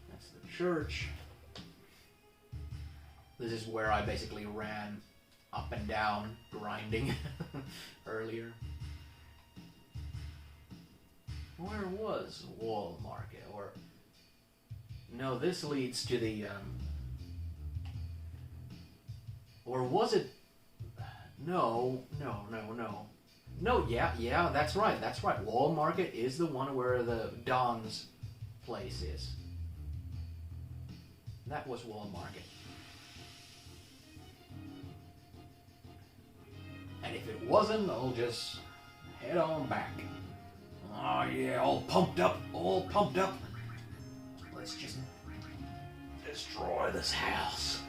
That's the church. This is where I basically ran up and down, grinding earlier. Where was Wall Market? Or no, this leads to the or was it? No, yeah, that's right. Wall Market is the one where the Don's place is. That was Wall Market. And if it wasn't, I'll just head on back. Oh yeah, all pumped up. Let's just destroy this house.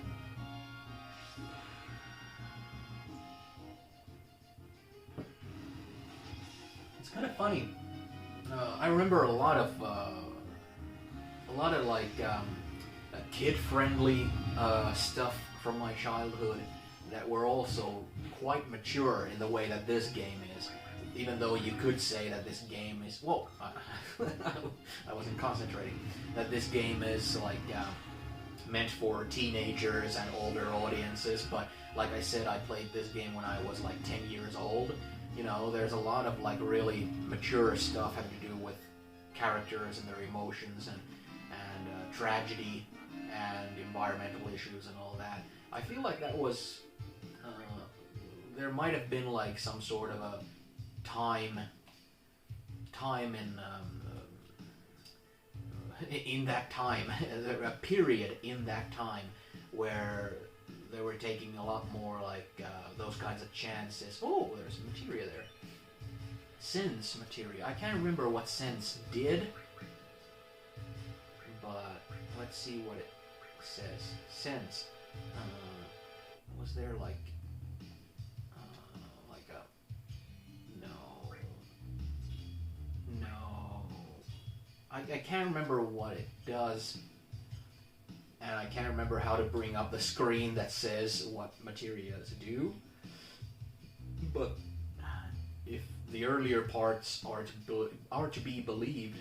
It's kind of funny. I remember a lot of like kid-friendly stuff from my childhood that were also quite mature in the way that this game is. Even though you could say that this game is, whoa, I wasn't concentrating, that this game is like meant for teenagers and older audiences, but like I said, I played this game when I was like 10 years old. You know, there's a lot of like really mature stuff having to do with characters and their emotions and tragedy and environmental issues and all that. I feel like that was, there might have been like some sort of a time in that time, a period in that time where they were taking a lot more like those kinds of chances. Oh, there's materia there. Sense materia. I can't remember what Sense did, but let's see what it says. Sense. Was there like I can't remember what it does, and I can't remember how to bring up the screen that says what materias do, but if the earlier parts are to be believed,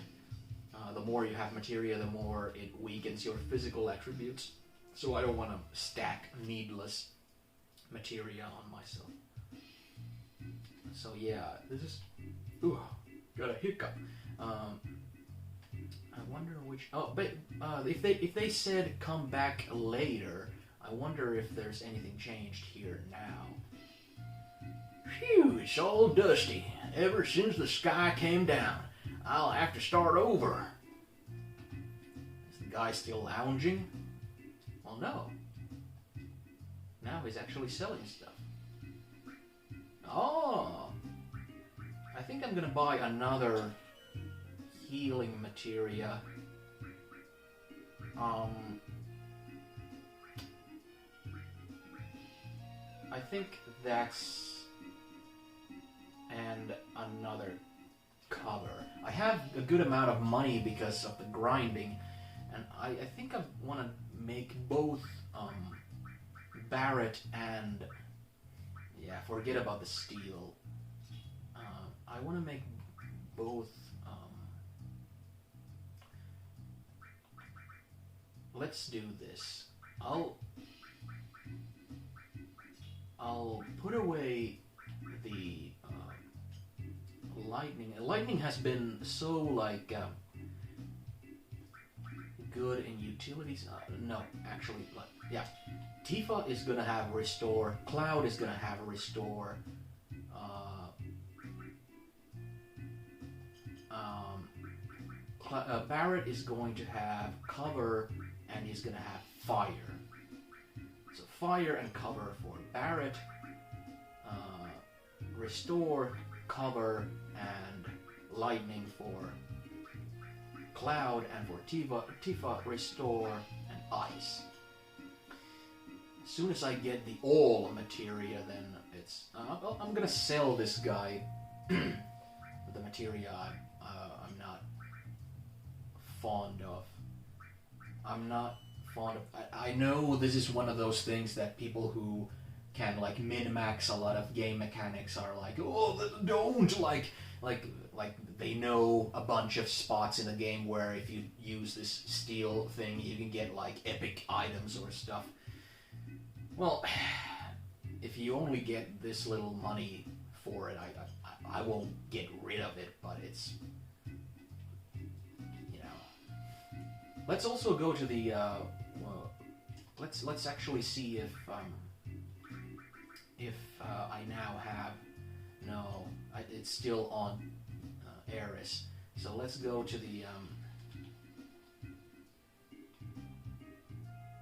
the more you have materia, the more it weakens your physical attributes, so I don't want to stack needless materia on myself. So yeah, this is... Ooh, got a hiccup. I wonder which... Oh, but if they said come back later, I wonder if there's anything changed here now. Phew, it's all dusty. Ever since the sky came down, I'll have to start over. Is the guy still lounging? Well, no. Now he's actually selling stuff. Oh! I think I'm gonna buy another healing materia. I think that's... and another cover. I have a good amount of money because of the grinding, and I think I want to make both Barret and... yeah, forget about the steel. I want to make both... let's do this. I'll put away the lightning. Lightning has been so like good in utilities. No, actually, yeah. Tifa is gonna have restore. Cloud is gonna have restore. Barret is going to have cover, and he's gonna have fire. So fire and cover for Barret, restore, cover, and lightning for Cloud, and for Tifa, restore and ice. as soon as I get the all materia, then it's... I'm gonna sell this guy the materia I'm not fond of. I'm not fond of... I know this is one of those things that people who can like min-max a lot of game mechanics are like, oh, don't, like they know a bunch of spots in the game where if you use this steel thing you can get like epic items or stuff. Well, if you only get this little money for it, I won't get rid of it, but it's, you know. Let's also go to the let's actually see if I now have... No, it's still on Eris. So let's go to the...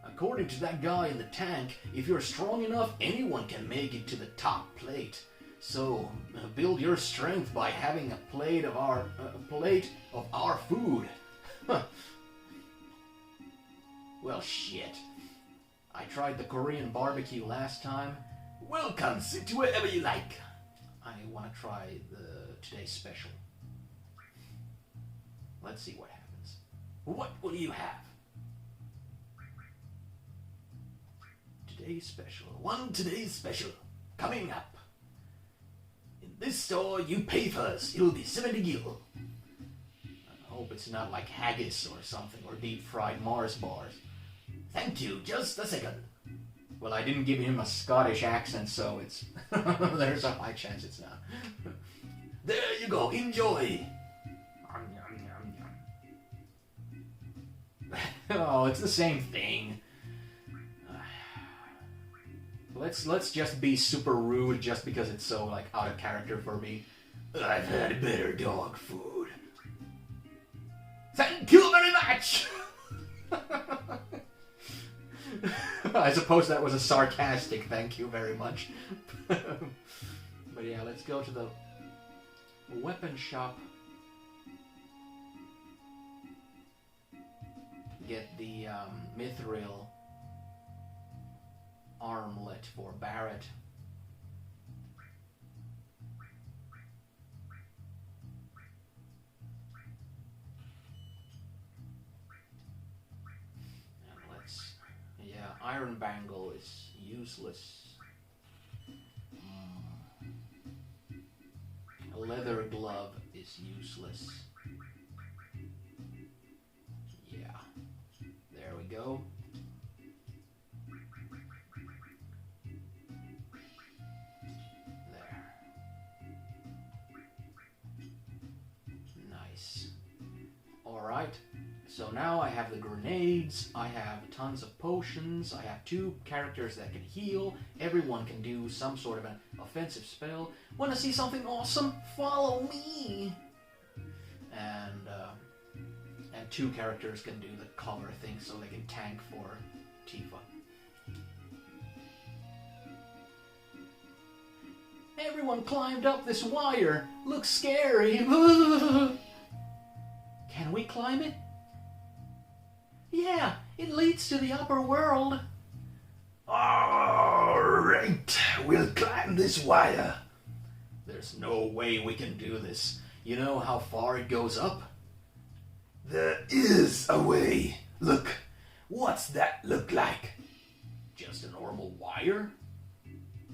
According to that guy in the tank, if you're strong enough, anyone can make it to the top plate. So build your strength by having a plate of our food. Well, shit. I tried the Korean barbecue last time. Welcome, sit wherever you like. I want to try today's special. Let's see what happens. What will you have? Today's special. Coming up. In this store, you pay first. It'll be 70 gil. I hope it's not like haggis or something, or deep-fried Mars bars. Thank you, just a second. Well, I didn't give him a Scottish accent, so it's... there's a high chance it's not. There you go, enjoy! Oh, it's the same thing. Let's just be super rude just because it's so, like, out of character for me. I've had better dog food. Thank you very much! I suppose that was a sarcastic thank you very much. But yeah, let's go to the weapon shop. Get the mithril armlet for Barret. Iron Bangle is useless. A leather glove is useless. Yeah. There we go. There. Nice. Alright. So now I have the grenades, I have tons of potions, I have 2 characters that can heal, everyone can do some sort of an offensive spell. Want to see something awesome? Follow me! And 2 characters can do the cover thing so they can tank for Tifa. Everyone climbed up this wire! Looks scary! Can we climb it? Yeah, it leads to the upper world. Alright, we'll climb this wire. There's no way we can do this. You know how far it goes up? There is a way. Look, what's that look like? Just a normal wire?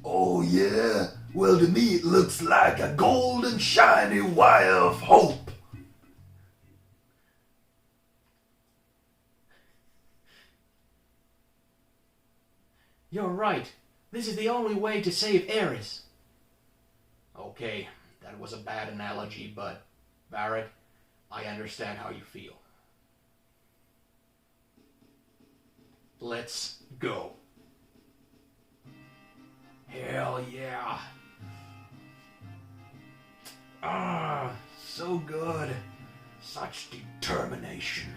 Oh yeah? Well, to me it looks like a golden shiny wire of hope. You're right. This is the only way to save Eris. Okay, that was a bad analogy, but Barret, I understand how you feel. Let's go. Hell yeah. Ah, so good. Such determination.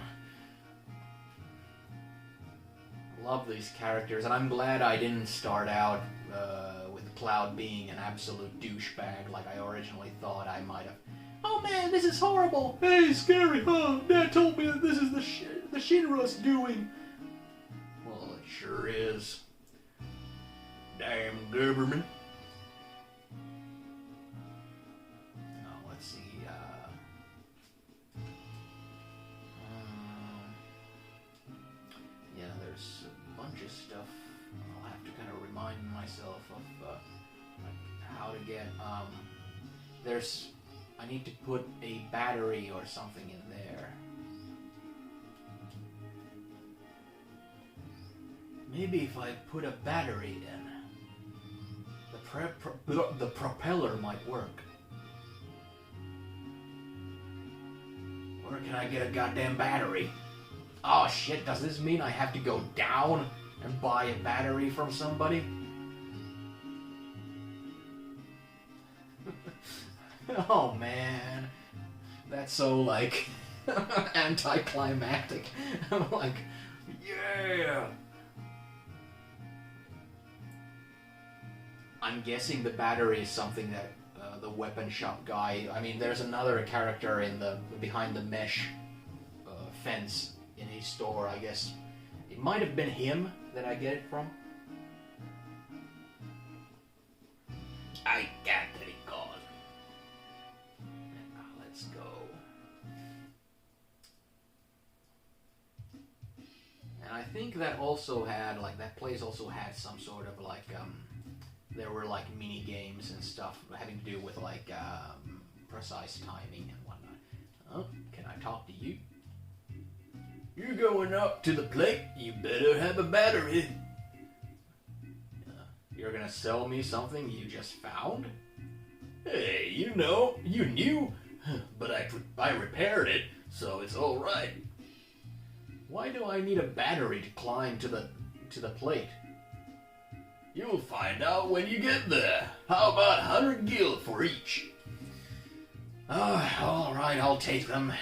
Love these characters, and I'm glad I didn't start out with Cloud being an absolute douchebag like I originally thought I might have. Oh man, this is horrible! Hey, scary, huh? Dad told me that this is the Shinra's doing. Well, it sure is. damn government. Now, let's see. Yeah, there's a bunch of stuff. I'll have to kind of remind myself of like how to get. I need to put a battery or something in there. Maybe if I put a battery in, the propeller might work. Where can I get a goddamn battery? Oh shit, does this mean I have to go down and buy a battery from somebody? Oh man, that's so like anticlimactic. I'm like, yeah. I'm guessing the battery is something that the weapon shop guy. I mean, there's another character in the behind the mesh fence in his store. I guess it might have been him that I get it from. I can't recall. Let's go. And I think that also had like that place also had some sort of like there were like mini games and stuff having to do with like precise timing and whatnot. Oh, can I talk to you? You're going up to the plate. You better have a battery. You're gonna sell me something you just found? Hey, you knew, but I repaired it, so it's all right. Why do I need a battery to climb to the plate? You'll find out when you get there. How about 100 gil for each? All right, I'll take them.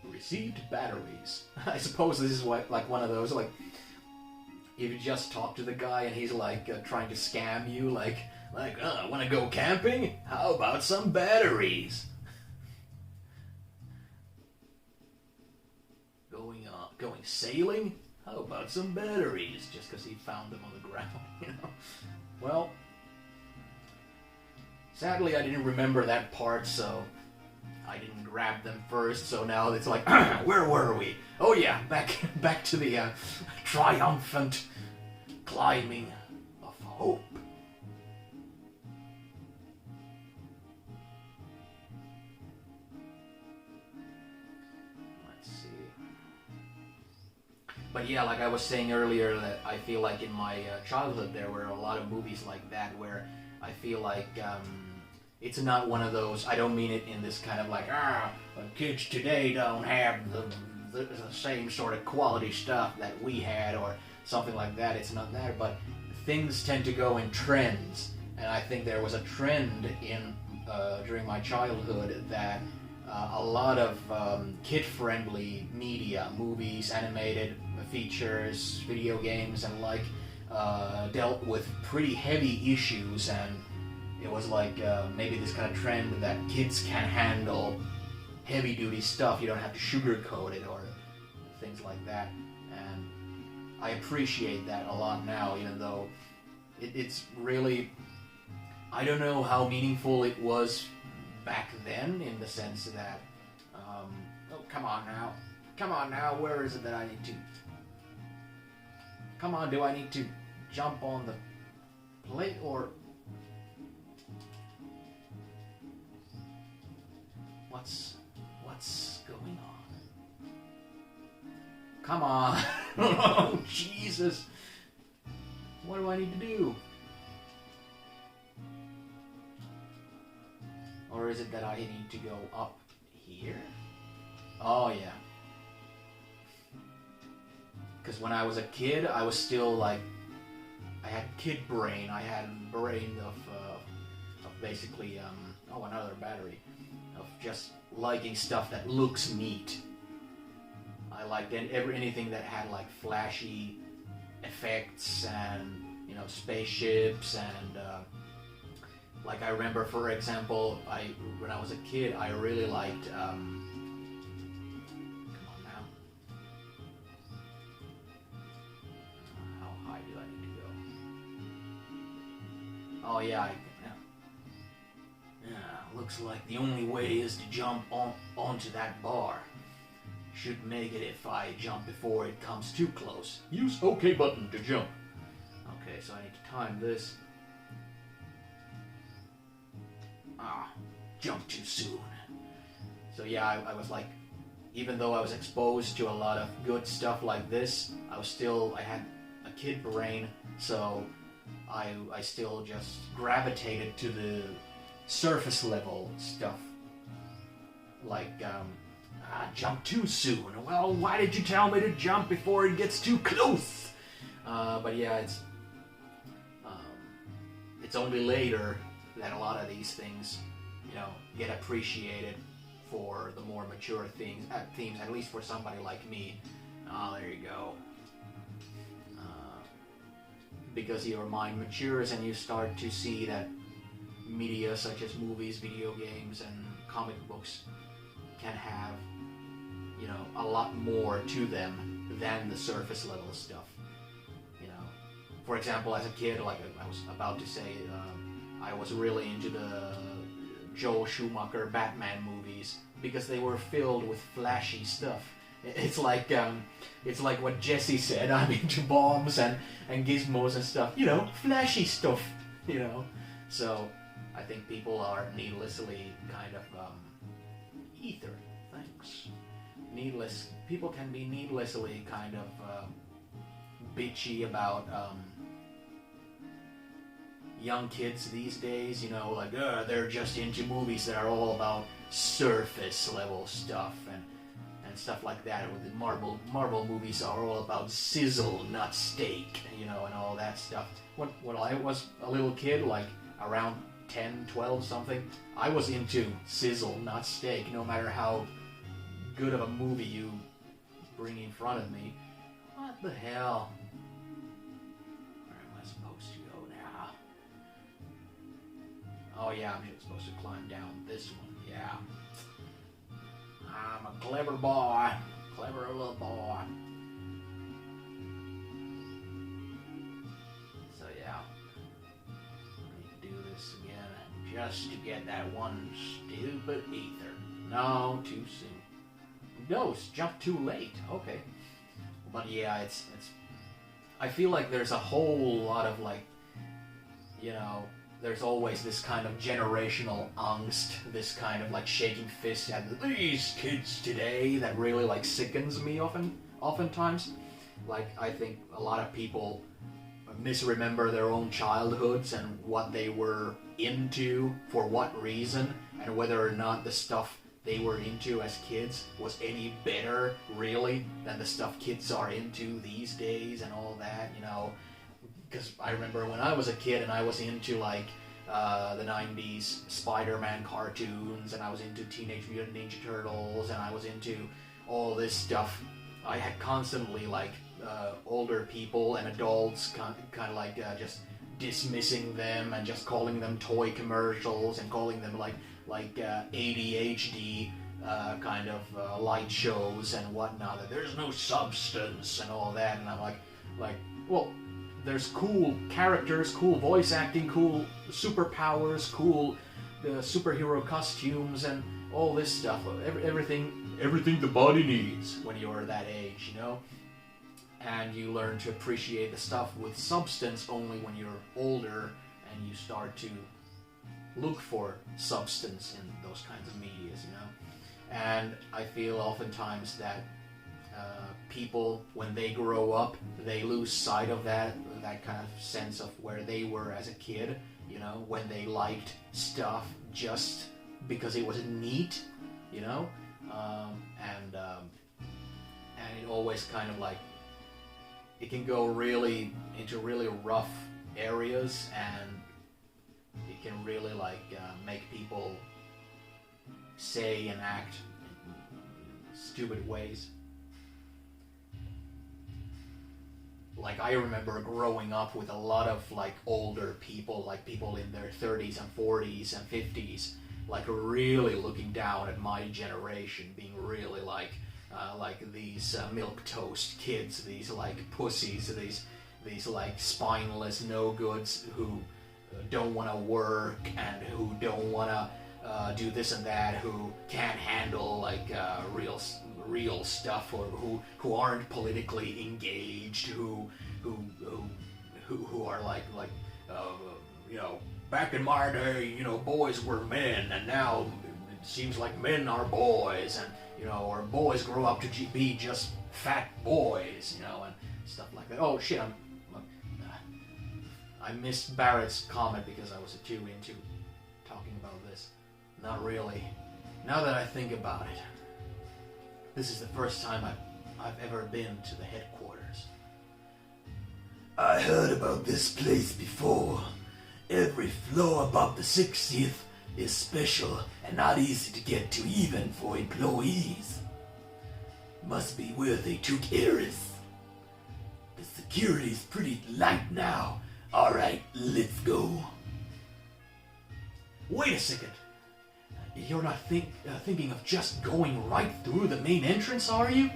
Received batteries. I suppose this is like one of those, like, you just talk to the guy and he's like trying to scam you, like, want to go camping? How about some batteries? Going sailing? How about some batteries? Just because he found them on the ground, you know? Well, sadly I didn't remember that part, so I didn't grab them first, so now it's like, where were we? Oh yeah, back to the triumphant climbing of hope. But yeah, like I was saying earlier, that I feel like in my childhood there were a lot of movies like that where I feel like it's not one of those, I don't mean it in this kind of like, kids today don't have the same sort of quality stuff that we had or something like that. It's not that, but things tend to go in trends. And I think there was a trend in during my childhood that a lot of kid-friendly media, movies, animated features, video games, and like dealt with pretty heavy issues, and it was like maybe this kind of trend that kids can handle heavy-duty stuff. You don't have to sugarcoat it or things like that, and I appreciate that a lot now, even though it's really, I don't know how meaningful it was back then, in the sense that, oh, come on now, where is it that I need to, come on, do I need to jump on the plate, or, what's going on? Come on, oh, Jesus, what do I need to do? Or is it that I need to go up here? Oh, yeah. Because when I was a kid, I was still like, I had kid brain. I had brain of basically, oh, another battery. Of just liking stuff that looks neat. I liked anything that had like flashy effects and, you know, spaceships and, like I remember, for example, when I was a kid, I really liked, come on now. How high do I need to go? Oh yeah, looks like the only way is to jump onto that bar. Should make it if I jump before it comes too close. Use OK button to jump. Okay, so I need to time this. Jump too soon. So yeah, I was like, even though I was exposed to a lot of good stuff like this, I had a kid brain, so I still just gravitated to the surface level stuff. Like, jump too soon. Well, why did you tell me to jump before it gets too close? But yeah, it's only later that a lot of these things, get appreciated for the more mature themes, at least for somebody like me. There you go. Because your mind matures and you start to see that media such as movies, video games, and comic books can have, a lot more to them than the surface level stuff. For example, as a kid, like I was about to say, I was really into the Joel Schumacher Batman movies because they were filled with flashy stuff. It's like what Jesse said. I'm into bombs and gizmos and stuff. Flashy stuff. So I think people are needlessly kind of ether. Thanks. People can be needlessly kind of bitchy about young kids these days, like, they're just into movies that are all about surface level stuff and stuff like that. With the Marvel movies are all about sizzle, not steak, and all that stuff. When I was a little kid, like around 10, 12 something, I was into sizzle, not steak, no matter how good of a movie you bring in front of me. What the hell? Where am I supposed to go now? Oh yeah, I'm supposed to climb down this one, yeah. I'm a clever boy. Clever little boy. So yeah. Let me do this again just to get that one stupid ether. No, too soon. Ghost, jump too late. Okay. But yeah, it's I feel like there's a whole lot of like, there's always this kind of generational angst, this kind of like shaking fist at these kids today that really like sickens me oftentimes. Like, I think a lot of people misremember their own childhoods and what they were into, for what reason, and whether or not the stuff they were into as kids was any better, really, than the stuff kids are into these days and all that, Because I remember when I was a kid and I was into like the 90s Spider-Man cartoons, and I was into Teenage Mutant Ninja Turtles, and I was into all this stuff. I had constantly like older people and adults kind of like just dismissing them and just calling them toy commercials and calling them like ADHD kind of light shows and whatnot. That there's no substance and all that, and I'm like, well, there's cool characters, cool voice acting, cool superpowers, cool superhero costumes, and all this stuff. Everything the body needs when you're that age, And you learn to appreciate the stuff with substance only when you're older and you start to look for substance in those kinds of medias, And I feel oftentimes that people, when they grow up, they lose sight of that kind of sense of where they were as a kid, when they liked stuff just because it was neat, and it always kind of like, it can go really into really rough areas, and it can really like make people say and act in stupid ways. Like, I remember growing up with a lot of like older people, like people in their 30s and 40s and 50s, like really looking down at my generation, being really like these milquetoast kids, these like pussies, these like spineless no-goods who don't want to work and who don't want to do this and that, who can't handle like real stuff, or who aren't politically engaged, who are like you know, back in my day, you know, boys were men, and now it seems like men are boys, and you know, or boys grow up to be just fat boys, you know, and stuff like that. Oh shit, I missed Barrett's comment because I was too into talking about this. Not really. Now that I think about it, this is the first time I've ever been to the headquarters. I heard about this place before. Every floor above the 60th is special and not easy to get to even for employees. Must be where they took Eris. The security's pretty light now. Alright, let's go. Wait a second. You're not thinking of just going right through the main entrance, are you?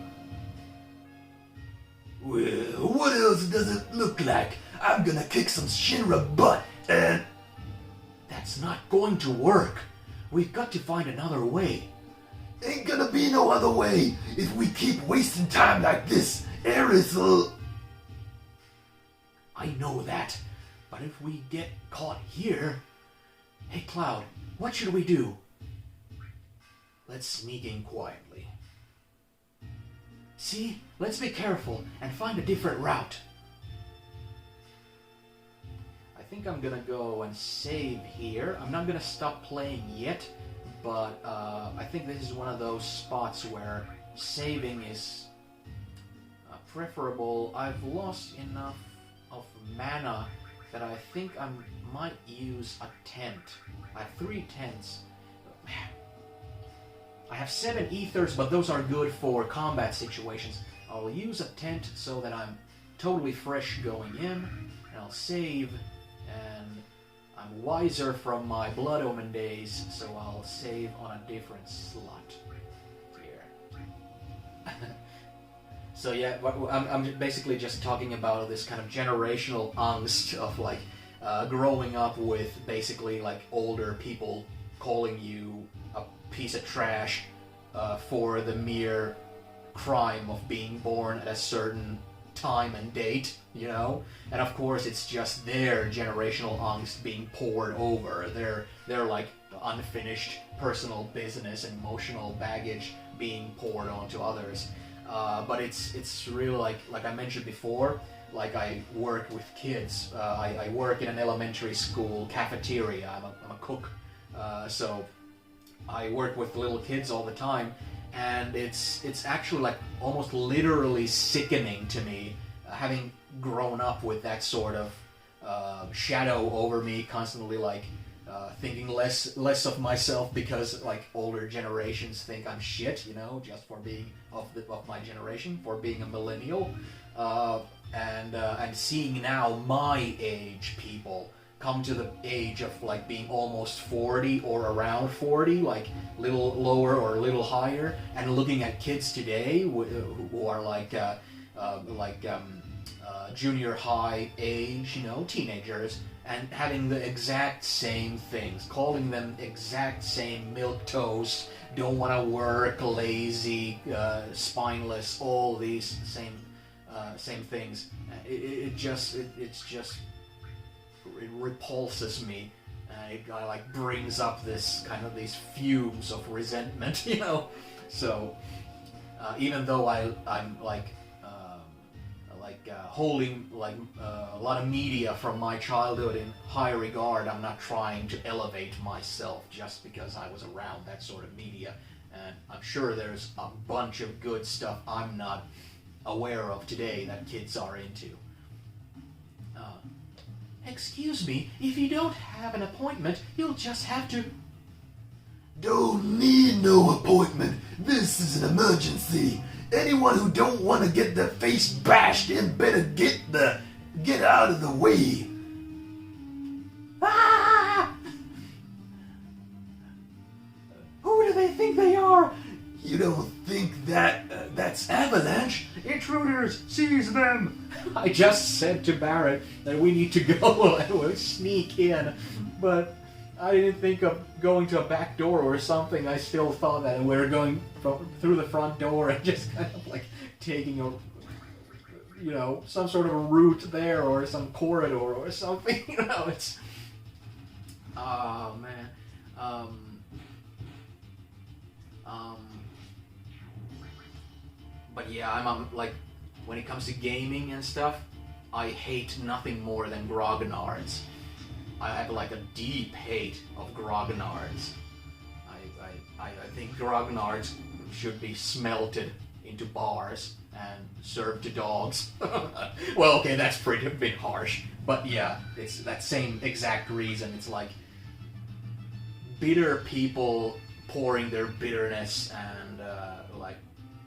Well, what else does it look like? I'm gonna kick some Shinra butt and... That's not going to work. We've got to find another way. Ain't gonna be no other way. If we keep wasting time like this, Eris'll... I know that, but if we get caught here... Hey Cloud, what should we do? Let's sneak in quietly. See? Let's be careful and find a different route. I think I'm gonna go and save here. I'm not gonna stop playing yet, but I think this is one of those spots where saving is preferable. I've lost enough of mana that I think I might use a tent. I have 3 tents. I have 7 ethers, but those are good for combat situations. I'll use a tent so that I'm totally fresh going in, and I'll save, and I'm wiser from my Blood Omen days, so I'll save on a different slot here. So yeah, I'm basically just talking about this kind of generational angst of like growing up with basically like older people calling you a piece of trash for the mere crime of being born at a certain time and date, you know? And of course it's just their generational angst being poured over. They're like unfinished personal business and emotional baggage being poured onto others. But it's really like I mentioned before, like I work with kids. I work in an elementary school cafeteria. I'm a cook, so I work with little kids all the time, and it's actually like almost literally sickening to me, having grown up with that sort of shadow over me, constantly like thinking less of myself because like older generations think I'm shit, you know, just for being of my generation, for being a millennial, and seeing now my age people come to the age of like being almost 40 or around 40, like little lower or a little higher, and looking at kids today who are like junior high age, you know, teenagers, and having the exact same things, calling them exact same milquetoast, don't want to work, lazy, spineless, all these same things. It repulses me. It like brings up this kind of these fumes of resentment, you know. So even though I'm holding like a lot of media from my childhood in high regard, I'm not trying to elevate myself just because I was around that sort of media. And I'm sure there's a bunch of good stuff I'm not aware of today that kids are into. Excuse me, if you don't have an appointment, you'll just have to... Don't need no appointment. This is an emergency. Anyone who don't want to get their face bashed in better get out of the way. Ah! Who do they think they are? You don't think that's Avalanche? Intruders, seize them! I just said to Barrett that we need to go and we'll sneak in, but I didn't think of going to a back door or something. I still thought that we were going through the front door and just kind of like taking a, you know, some sort of a route there or some corridor or something. You know, it's, oh man. But yeah, I'm like, when it comes to gaming and stuff, I hate nothing more than grognards. I have like a deep hate of grognards. I think grognards should be smelted into bars and served to dogs. Well, okay, that's pretty a bit harsh, but yeah, it's that same exact reason. It's like bitter people pouring their bitterness and like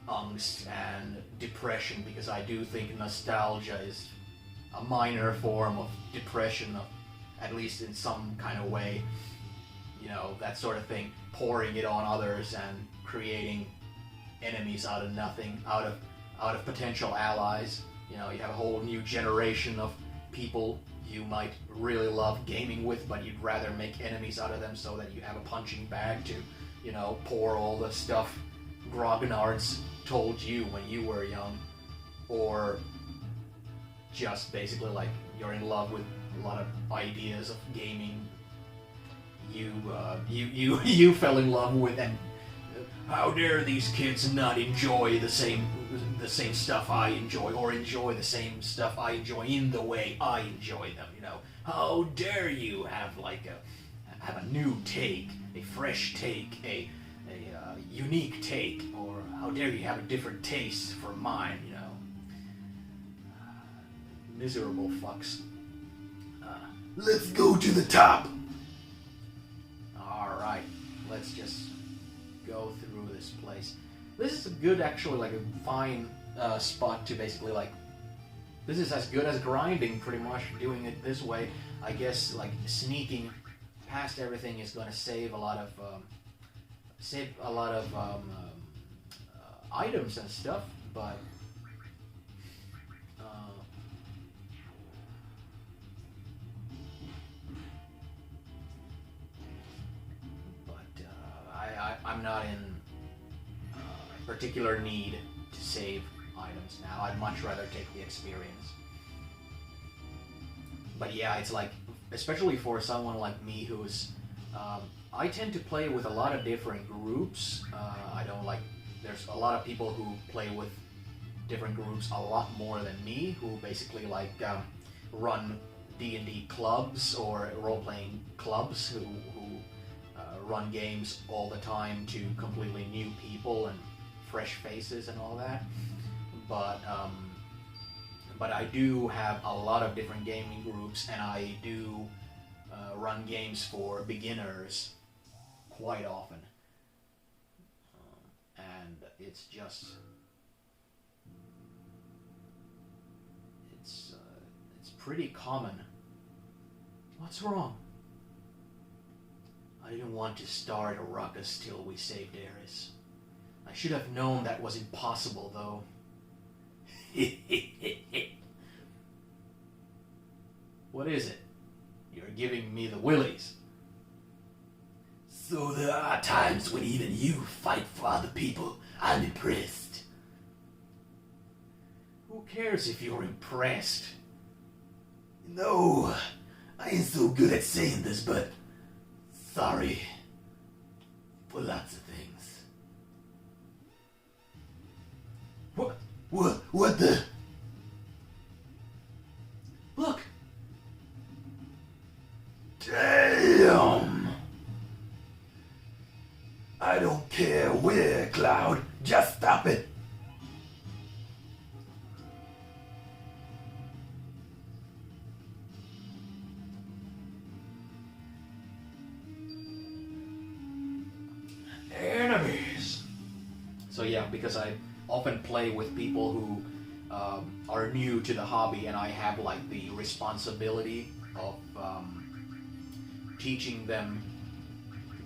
angst and depression, because I do think nostalgia is a minor form of depression, at least in some kind of way. You know, that sort of thing, pouring it on others and creating enemies out of nothing, out of potential allies. You know, you have a whole new generation of people you might really love gaming with, but you'd rather make enemies out of them so that you have a punching bag to, you know, pour all the stuff grognards told you when you were young, or just basically like you're in love with a lot of ideas of gaming you fell in love with, and how dare these kids not enjoy the same stuff I enjoy, or enjoy the same stuff I enjoy in the way I enjoy them, you know? How dare you have a new take, a fresh take, a unique take, or how dare you have a different taste from mine, you know? Miserable fucks. Let's go to the top. Alright, let's just go through this place. This is a good, actually, like a fine spot to basically like, this is as good as grinding, pretty much, doing it this way. I guess like sneaking past everything is going to save a lot of items and stuff, but I'm not in particular need to save items now. I'd much rather take the experience. But yeah, it's like, especially for someone like me who's, I tend to play with a lot of different groups. I don't like, there's a lot of people who play with different groups a lot more than me, who basically like run D&D clubs or role-playing clubs, who run games all the time to completely new people and fresh faces and all that. But I do have a lot of different gaming groups, and I do run games for beginners quite often. And it's just, it's pretty common. What's wrong? I didn't want to start a ruckus till we saved Eris. I should have known that was impossible, though. What is it? You're giving me the willies. So there are times when even you fight for other people. I'm impressed. Who cares if you're impressed? No, I ain't so good at saying this, but sorry for lots of things. What the? Look! Damn! I don't care where, Cloud. Just stop it. Enemies. So yeah, because I often play with people who are new to the hobby, and I have like the responsibility of teaching them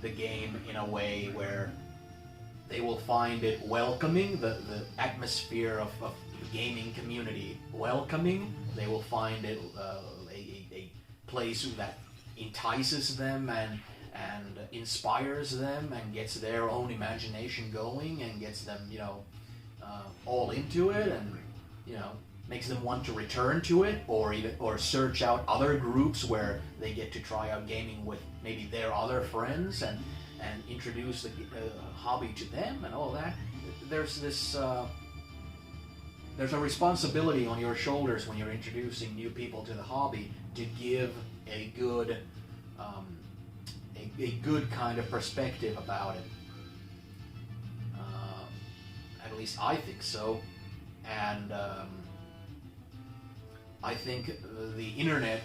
the game in a way where they will find it welcoming, the atmosphere of the gaming community welcoming. They will find it a place that entices them and inspires them and gets their own imagination going and gets them, all into it, and makes them want to return to it, or search out other groups where they get to try out gaming with maybe their other friends and introduce the hobby to them and all that. There's this there's a responsibility on your shoulders when you're introducing new people to the hobby to give a good kind of perspective about it. At least I think so, and I think the internet,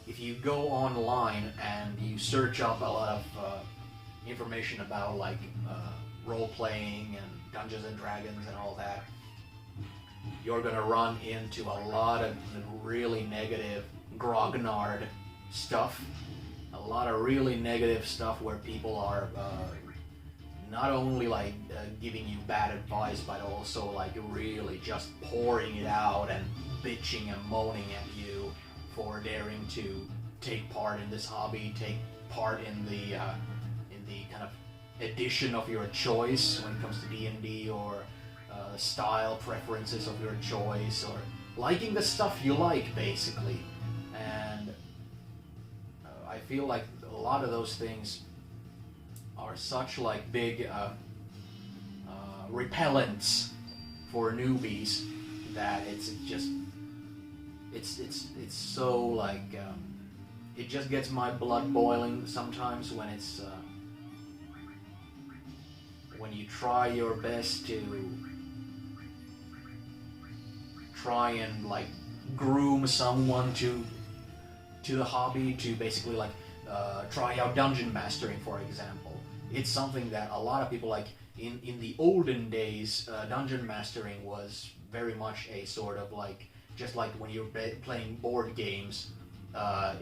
if you go online and you search up a lot of information about like role-playing and Dungeons and Dragons and all that, you're gonna run into a lot of really negative grognard stuff, a lot of really negative stuff where people are not only like giving you bad advice, but also like really just pouring it out and bitching and moaning at you for daring to take part in this hobby, take part in the kind of edition of your choice when it comes to D&D, or style preferences of your choice, or liking the stuff you like, basically. And I feel like a lot of those things are such like big repellents for newbies that it's so like it just gets my blood boiling sometimes when it's when you try your best to try and like groom someone to the hobby, to basically like try out dungeon mastering, for example. It's something that a lot of people like in the olden days. Dungeon mastering was very much a sort of like, just like when you're playing board games,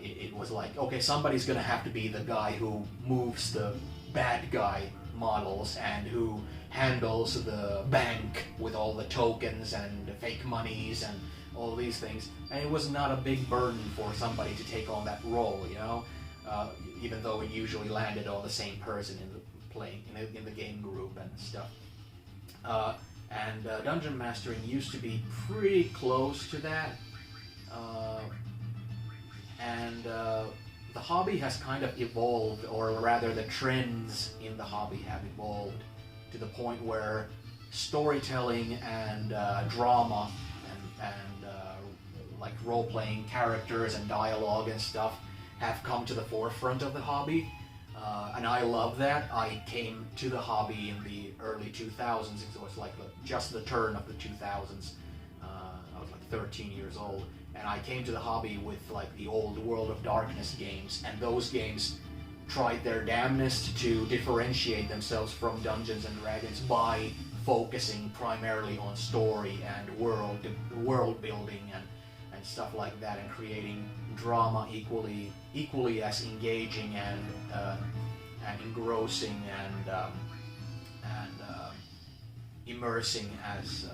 it was like, okay, somebody's gonna have to be the guy who moves the bad guy models and who handles the bank with all the tokens and the fake monies and all these things. And it was not a big burden for somebody to take on that role, even though it usually landed on the same person in the game group and stuff. And dungeon mastering used to be pretty close to that, and the hobby has kind of evolved, or rather the trends in the hobby have evolved to the point where storytelling and drama and like role-playing characters and dialogue and stuff have come to the forefront of the hobby. And I love that. I came to the hobby in the early 2000s, so it's like just the turn of the 2000s. I was like 13 years old, and I came to the hobby with like the old World of Darkness games, and those games tried their damnedest to differentiate themselves from Dungeons and Dragons by focusing primarily on story and world building and stuff like that, and creating drama equally as engaging and engrossing and immersing as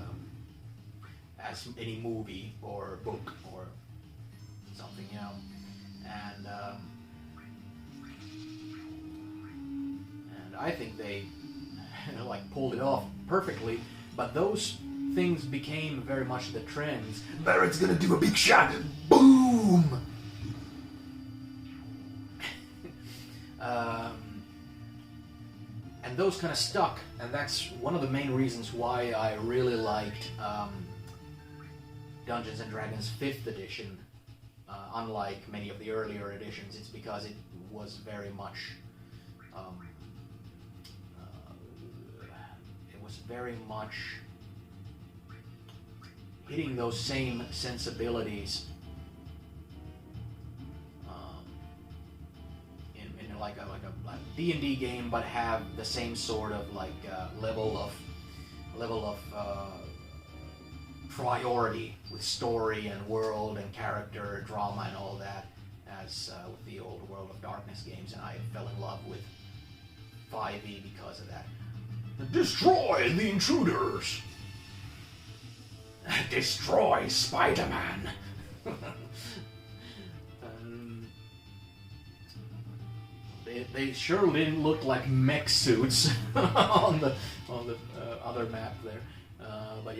any movie or book or something, and I think they like pulled it off perfectly. But those things became very much the trends. Barrett's gonna do a big shot. Boom! And those kind of stuck, and that's one of the main reasons why I really liked Dungeons and Dragons 5th edition, unlike many of the earlier editions. It's because it was very much hitting those same sensibilities in like a D&D game, but have the same sort of like level of priority with story and world and character, drama and all that as with the old World of Darkness games, and I fell in love with 5e because of that. Destroy the intruders! Destroy Spider-Man! They sure didn't look like mech suits on the other map there, but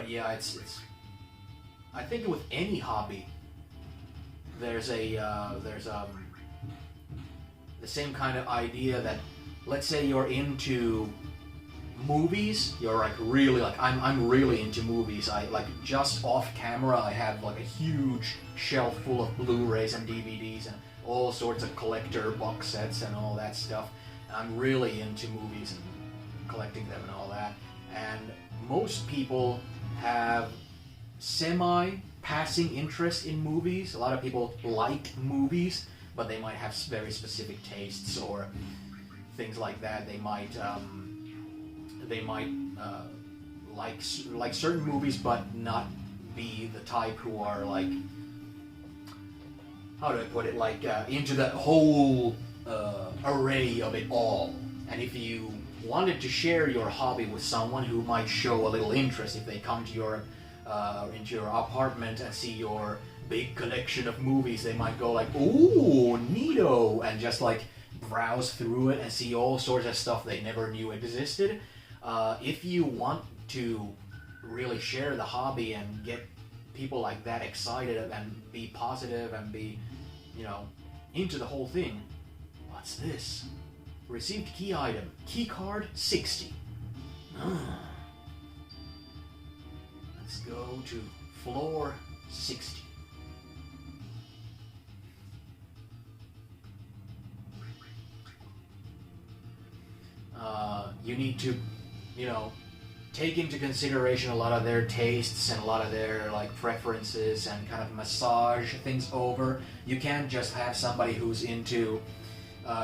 yeah, it's I think with any hobby, there's the same kind of idea that, let's say you're into movies, you're like really like I'm really into movies. I like just off camera I have like a huge shelf full of Blu-rays and DVDs and all sorts of collector box sets and all that stuff. I'm really into movies and collecting them and all that. And most people have semi-passing interest in movies. A lot of people like movies, but they might have very specific tastes or things like that. They might like certain movies, but not be the type who are like, how do I put it, like into the whole array of it all. And if you wanted to share your hobby with someone who might show a little interest, if they come to your into your apartment and see your big collection of movies, they might go like, "Ooh, neato," and just like browse through it and see all sorts of stuff they never knew existed. If you want to really share the hobby and get people like that excited and be positive and be, into the whole thing, what's this? Received key item, key card 60. Let's go to floor 60. You need to, take into consideration a lot of their tastes and a lot of their preferences and kind of massage things over. You can't just have somebody who's into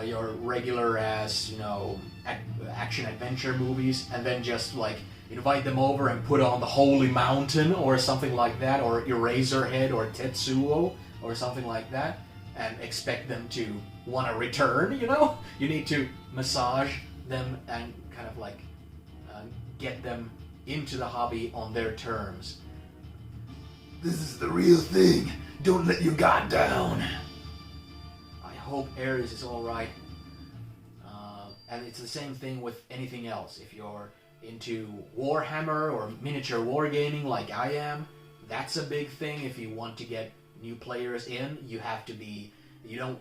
your regular ass, action adventure movies and then just invite them over and put on the Holy Mountain or something like that, or Eraserhead or Tetsuo or something like that, and expect them to want to return. You need to massage them and kind of get them into the hobby on their terms. This is the real thing. Don't let your guard down. I hope Ares is alright. And it's the same thing with anything else. If you're into Warhammer or miniature wargaming like I am, that's a big thing. If you want to get new players in, you have to be... You don't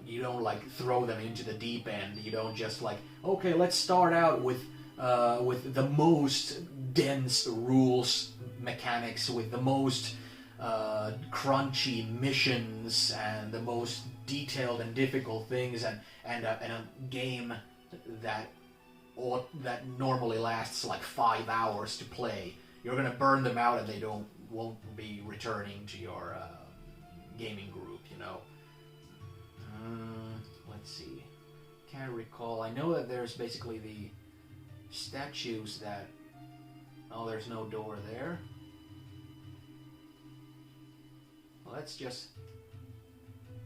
throw them into the deep end. You don't just okay, let's start out with the most dense rules mechanics, with the most crunchy missions and the most detailed and difficult things, and a game that normally lasts 5 hours to play. You're gonna burn them out, and they won't be returning to your gaming group. Let's see. Can't recall. I know that there's basically the statues that... Oh, there's no door there. Well, that's just...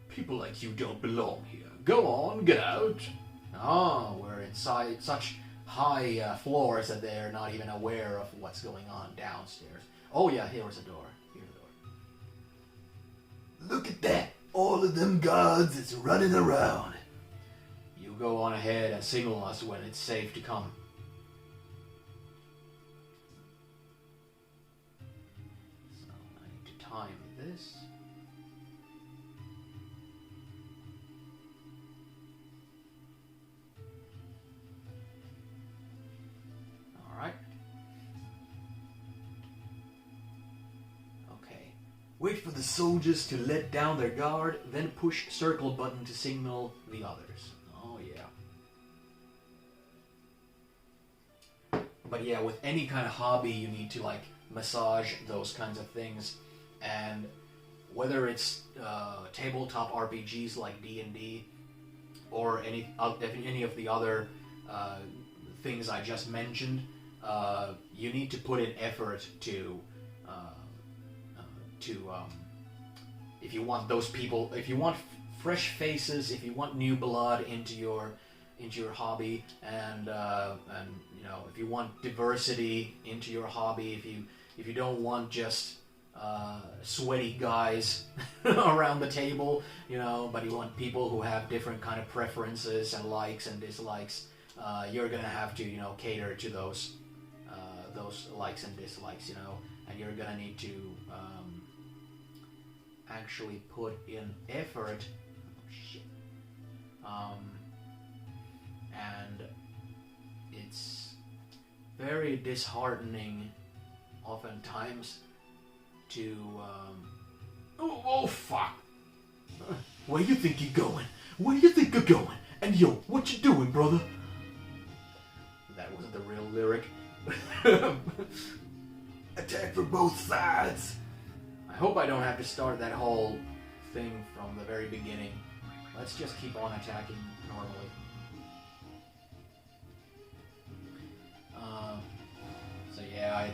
People like you don't belong here. Go on, get out. Oh, we're inside such high floors that they're not even aware of what's going on downstairs. Oh yeah, here's a door. Here's a door. Look at that. All of them guards is running around. You go on ahead and signal us when it's safe to come. So I need to time this. Alright. Okay. Wait for the soldiers to let down their guard, then push circle button to signal the others. Oh yeah. But yeah, with any kind of hobby, you need to massage those kinds of things, and whether it's tabletop RPGs like D&D or any of the other things I just mentioned, you need to put in effort to if you want those people, if you want fresh faces, if you want new blood into your hobby, and you know, if you want diversity into your hobby, if you don't want just sweaty guys around the table, you know, but you want people who have different kind of preferences and likes and dislikes, you're gonna have to, you know, cater to those likes and dislikes, you know, and you're gonna need to actually put in effort. And it's very disheartening oftentimes to Oh, fuck. where you think you're going? Where you think you're going? And yo, what you doing, brother? That wasn't the real lyric. Attack from both sides. I hope I don't have to start that whole thing from the very beginning. Let's just keep on attacking normally. So yeah,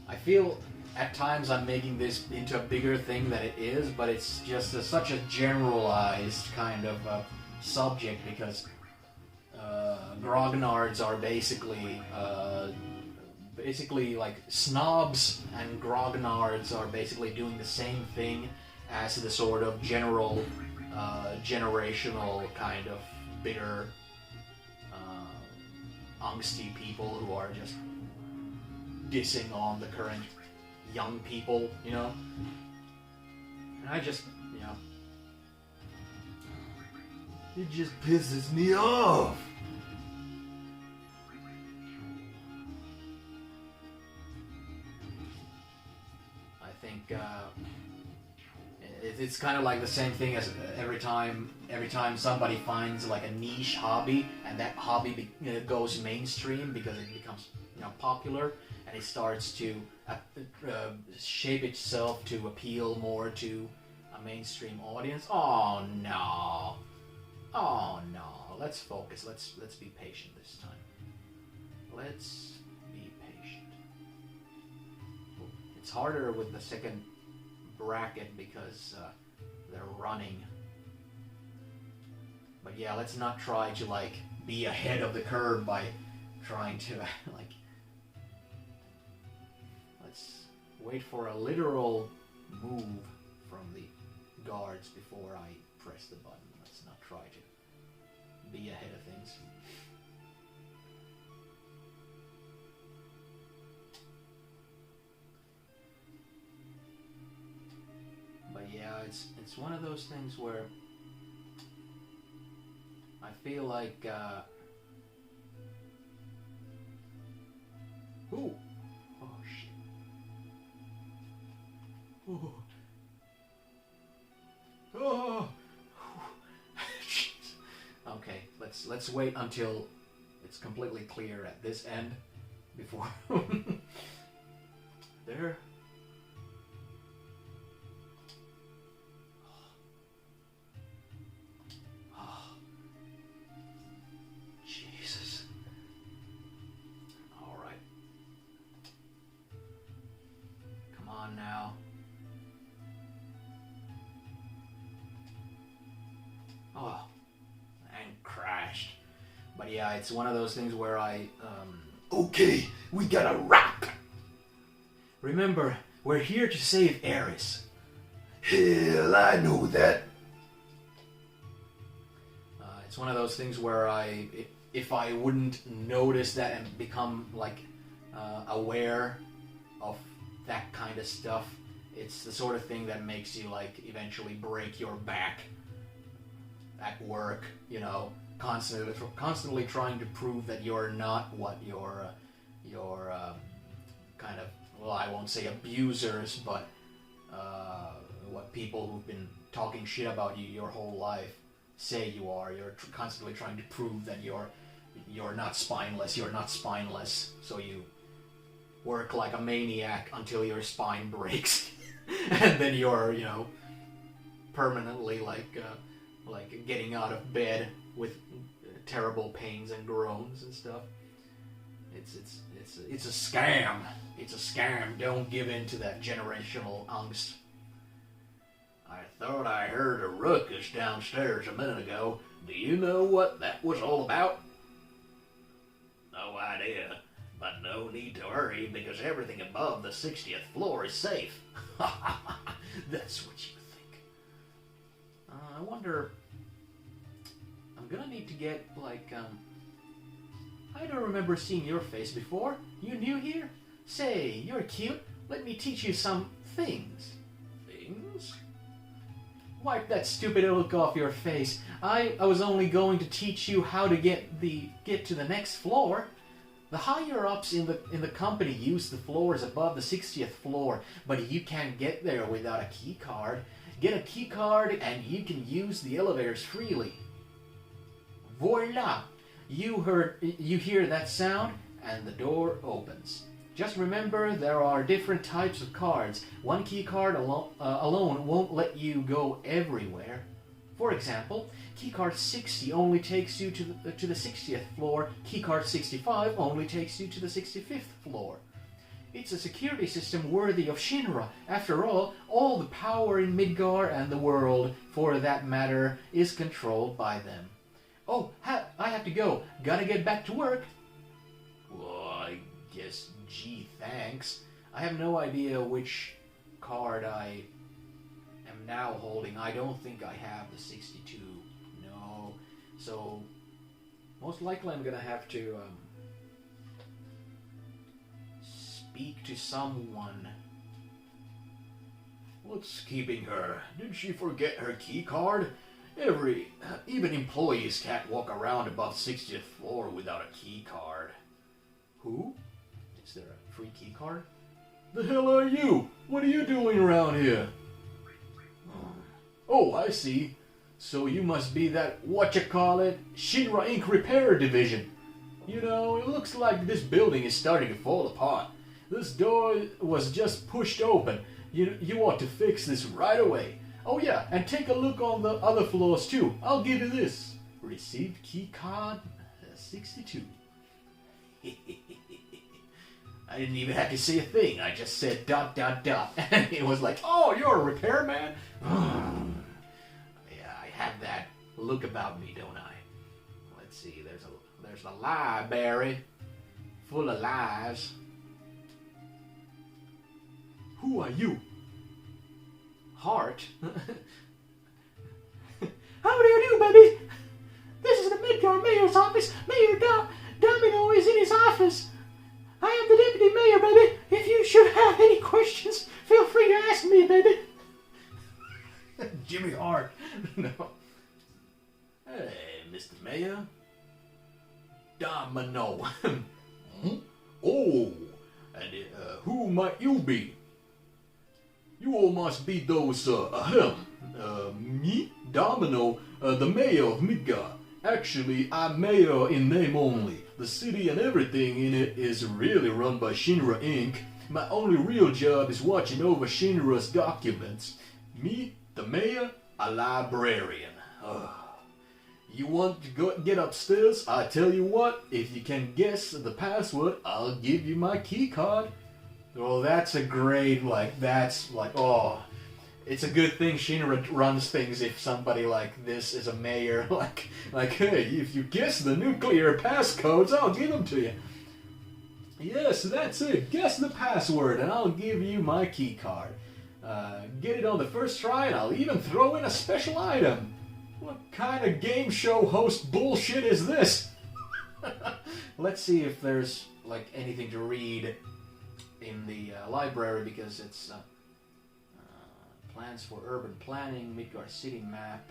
I feel at times I'm making this into a bigger thing than it is, but it's just such a generalized kind of subject because grognards are basically like snobs, and grognards are basically doing the same thing as the sort of general generational kind of bitter angsty people who are just dissing on the current young people, you know? And I just, you know... It just pisses me off. I think it's kind of like the same thing as every time somebody finds like a niche hobby and that hobby goes mainstream because it becomes, you know, popular, and it starts to shape itself to appeal more to a mainstream audience. Oh no, let's focus, let's be patient this time. Let's be patient. It's harder with the second bracket because they're running. But yeah, let's not try to like be ahead of the curve by trying to like... Let's wait for a literal move from the guards before I press the button. Let's not try to be ahead of things. But yeah, it's one of those things where I feel like ooh. Oh shit. Ooh. Oh. Okay, let's wait until it's completely clear at this end before there. Jesus. All right. Come on now. Oh, and crashed. But yeah, it's one of those things where I Okay, we gotta rock. remember, we're here to save Eris. Hell, I know that. It's one of those things where if I wouldn't notice that and become like aware of that kind of stuff, it's the sort of thing that makes you like eventually break your back at work, you know, constantly trying to prove that you're not what your kind of, well, I won't say abusers, but what people who've been talking shit about you your whole life say you are. You're constantly trying to prove that you're not spineless. You're not spineless. So you work like a maniac until your spine breaks, and then you're, you know, permanently like getting out of bed with terrible pains and groans and stuff. It's a scam. It's a scam. Don't give in to that generational angst. I thought I heard a ruckus downstairs a minute ago. Do you know what that was all about? No idea, but no need to hurry because everything above the 60th floor is safe. That's what you think. I wonder... I'm gonna need to get, like, I don't remember seeing your face before. You new here? Say, you're cute. Let me teach you some things. Things? Wipe that stupid look off your face. I was only going to teach you how to get to the next floor. The higher ups in the company use the floors above the 60th floor, but you can't get there without a key card. Get a key card and you can use the elevators freely. Voila! You hear that sound and the door opens. Just remember there are different types of cards. One key card alone won't let you go everywhere. For example, keycard 60 only takes you to the 60th floor. Keycard 65 only takes you to the 65th floor. It's a security system worthy of Shinra. After all the power in Midgar and the world, for that matter, is controlled by them. Oh, I have to go. Gotta get back to work. Well, I guess, gee, thanks. I have no idea which card I am now holding. I don't think I have the 62. No. So, most likely I'm gonna have to speak to someone. What's keeping her? Did she forget her key card? Even employees can't walk around above 60th floor without a key card. Who? Is there a free key card? The hell are you? What are you doing around here? Oh, I see. So you must be that, whatchamacallit, Shinra Inc. Repair Division. You know, it looks like this building is starting to fall apart. This door was just pushed open. You ought to fix this right away. Oh yeah, and take a look on the other floors too. I'll give you this. Received key card 62. I didn't even have to say a thing. I just said ... And it was like, oh, you're a repairman? Yeah, I have that look about me, don't I? Let's see, there's a library full of lies. Who are you? Heart? How do you do, baby? This is the Midgar Mayor's office. Mayor Domino is in his office. I am the deputy mayor, baby. If you should have any questions, feel free to ask me, baby. Jimmy Hart. No. Hey, Mr. Mayor. Domino. Oh, and who might you be? You all must be those, me, Domino, the mayor of Midgar. Actually, I'm mayor in name only. The city and everything in it is really run by Shinra Inc. My only real job is watching over Shinra's documents. Me, the mayor, a librarian. You want to get upstairs? I tell you what, if you can guess the password, I'll give you my key card. Oh, that's a great, oh, it's a good thing Shinra runs things if somebody like this is a mayor. Like, hey, if you guess the nuclear passcodes, I'll give them to you. Yes, that's it. Guess the password, and I'll give you my key card. Get it on the first try, and I'll even throw in a special item. What kind of game show host bullshit is this? Let's see if there's, anything to read in the library, because it's plans for urban planning, Midgar city map,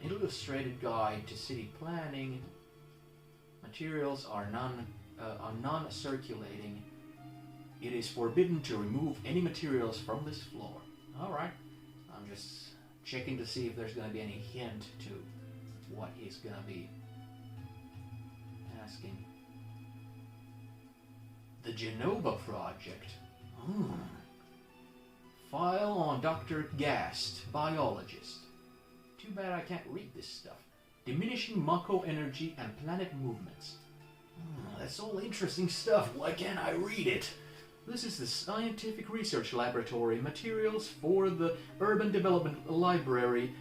illustrated guide to city planning. Materials are non-circulating. It is forbidden to remove any materials from this floor. All right, I'm just checking to see if there's going to be any hint to what he's going to be asking. The Genova Project. File on Dr. Gast, biologist. Too bad I can't read this stuff. Diminishing Mako energy and planet movements. That's all interesting stuff. Why can't I read it? This is the Scientific Research Laboratory. Materials for the Urban Development Library,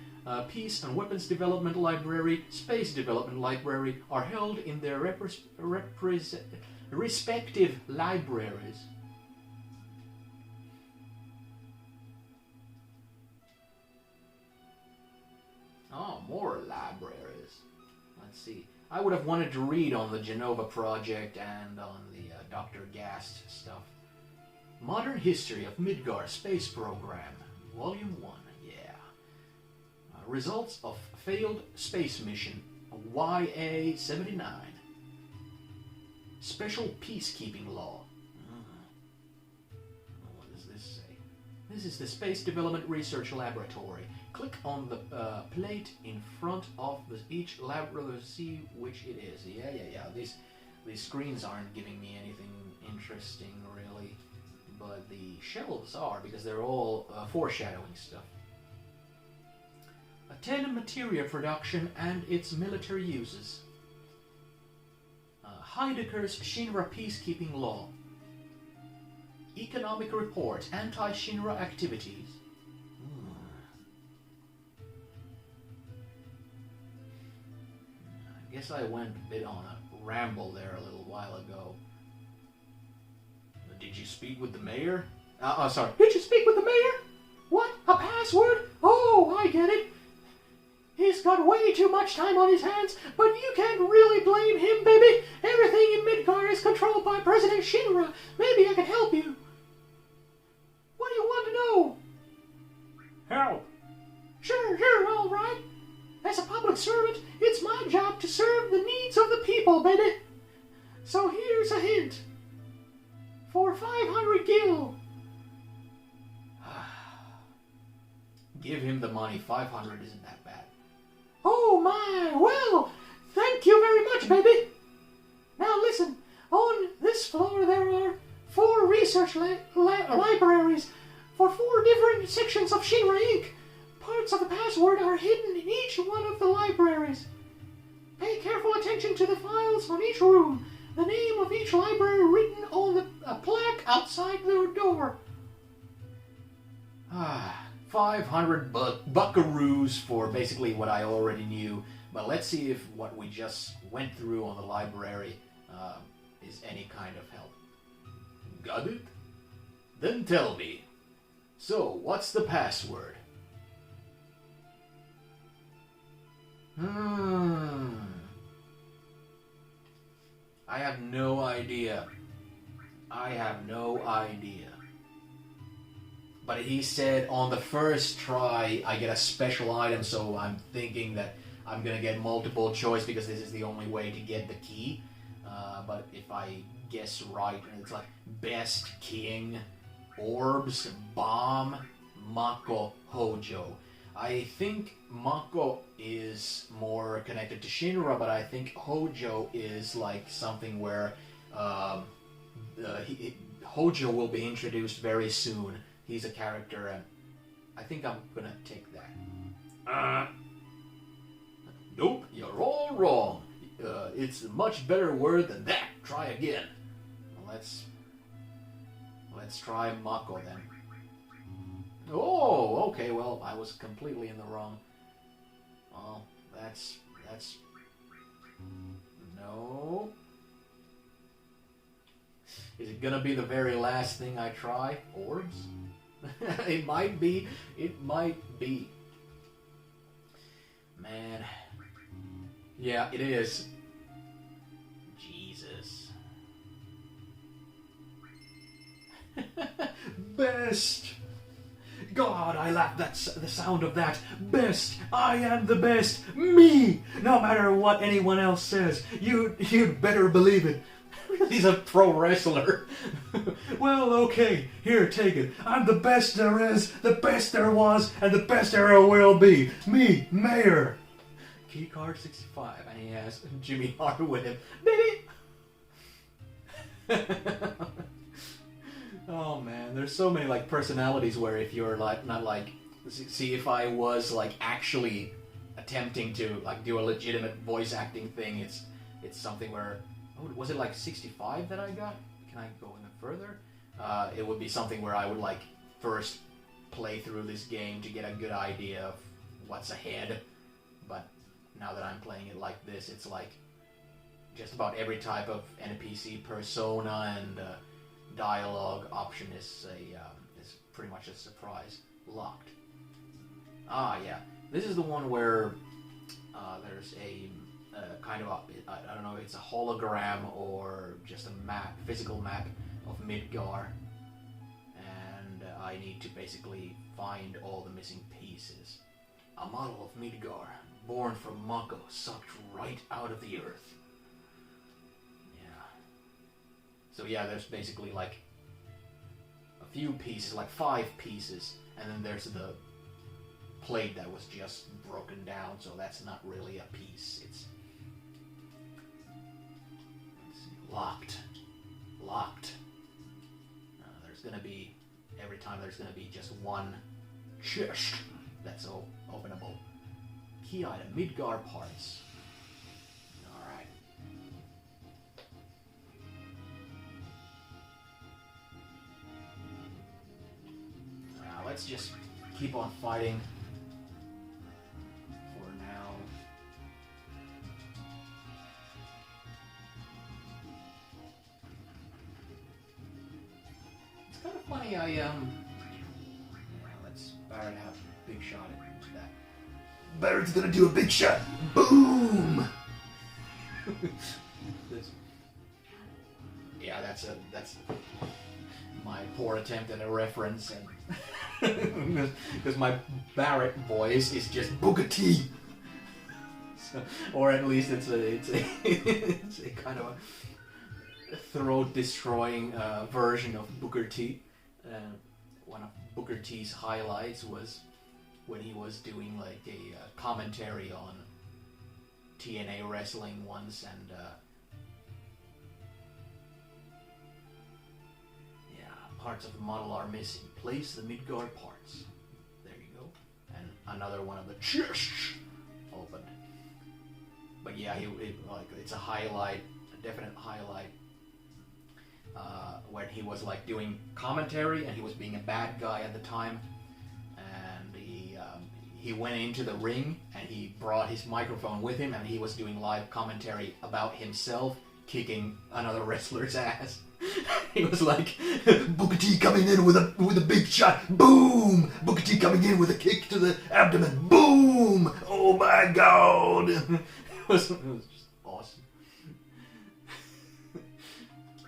Peace and Weapons Development Library, Space Development Library are held in their respective libraries. Oh, more libraries. Let's see. I would have wanted to read on the Genova Project and on the Dr. Gast stuff. Modern History of Midgar Space Program, Volume 1, yeah. Results of Failed Space Mission, YA-79. Special Peacekeeping Law. What does this say? This is the Space Development Research Laboratory. Click on the plate in front of each laboratory to see which it is. Yeah. These screens aren't giving me anything interesting, really. But the shelves are, because they're all foreshadowing stuff. Attend materia production and its military uses. Heidecker's Shinra Peacekeeping Law. Economic Report, Anti-Shinra Activities. I guess I went a bit on a ramble there a little while ago. Did you speak with the mayor? Sorry. Did you speak with the mayor? What? A password? Oh, I get it. He's got way too much time on his hands, but you can't really blame him, baby. Everything in Midgar is controlled by President Shinra. Maybe I can help you. What do you want to know? Help. Sure, all right. As a public servant, it's my job to serve the needs of the people, baby. So here's a hint. For 500 gil. Give him the money. 500 isn't that bad. Oh my, well, thank you very much, baby. Now listen, on this floor there are 4 research libraries for 4 different sections of Shinra Inc. Parts of the password are hidden in each one of the libraries. Pay careful attention to the files on each room. The name of each library written on the plaque outside the door. 500 buckaroos for basically what I already knew. But let's see if what we just went through on the library is any kind of help. Got it? Then tell me. So, what's the password? I have no idea. But he said on the first try I get a special item, so I'm thinking that I'm gonna get multiple choice because this is the only way to get the key. But if I guess right, it's like best king, orbs, bomb, Mako, Hojo. I think Mako is more connected to Shinra, but I think Hojo is like something where Hojo will be introduced very soon. He's a character, and I think I'm gonna take that. Nope, you're all wrong. It's a much better word than that. Try again. Let's try Mako then. Oh, okay, well, I was completely in the wrong. Well, that's... No. Is it gonna be the very last thing I try? Orbs? It might be. Man. Yeah, it is. Jesus. Best! God, I laugh the sound of that. Best! I am the best! Me! No matter what anyone else says, you'd better believe it. He's a pro wrestler. Well, okay, here, take it. I'm the best there is, the best there was, and the best there ever will be. Me, Mayor. Keycard 65, and he has Jimmy Hart with him. Baby! Oh man, there's so many like personalities where if you're like not like, see if I was like actually attempting to like do a legitimate voice acting thing, it's something where, oh, was it like 65 that I got? Can I go even further? it would be something where I would like first play through this game to get a good idea of what's ahead. But now that I'm playing it like this, it's like just about every type of NPC persona and dialogue option is pretty much a surprise. Locked. Ah, yeah. This is the one where there's a kind of I don't know, it's a hologram or just a map, physical map of Midgar, and I need to basically find all the missing pieces. A model of Midgar, born from Mako, sucked right out of the earth. Yeah. So yeah, there's basically like a few pieces, like 5 pieces, and then there's the plate that was just broken down, so that's not really a piece. It's locked. There's gonna be, every time there's gonna be just one chest that's openable. Key item, Midgar parts. Alright. Now let's just keep on fighting for now. It's kind of funny, let's Barrett have a big shot at that. Barrett's gonna do a big shot. Boom! Yeah, that's my poor attempt at a reference, and because my Barrett voice is just Booker T. So, or at least it's a kind of a throat-destroying version of Booker T. One of Booker T's highlights was when he was doing like a commentary on TNA wrestling once, and parts of the model are missing. Place the Midgar parts. There you go. And another one of the chests opened. But yeah, it's a highlight, a definite highlight, when he was like doing commentary and he was being a bad guy at the time, and he went into the ring and he brought his microphone with him and he was doing live commentary about himself kicking another wrestler's ass. He was like, Booker T coming in with a big shot. Boom! Booker T coming in with a kick to the abdomen. Boom! Oh my God! it was just awesome.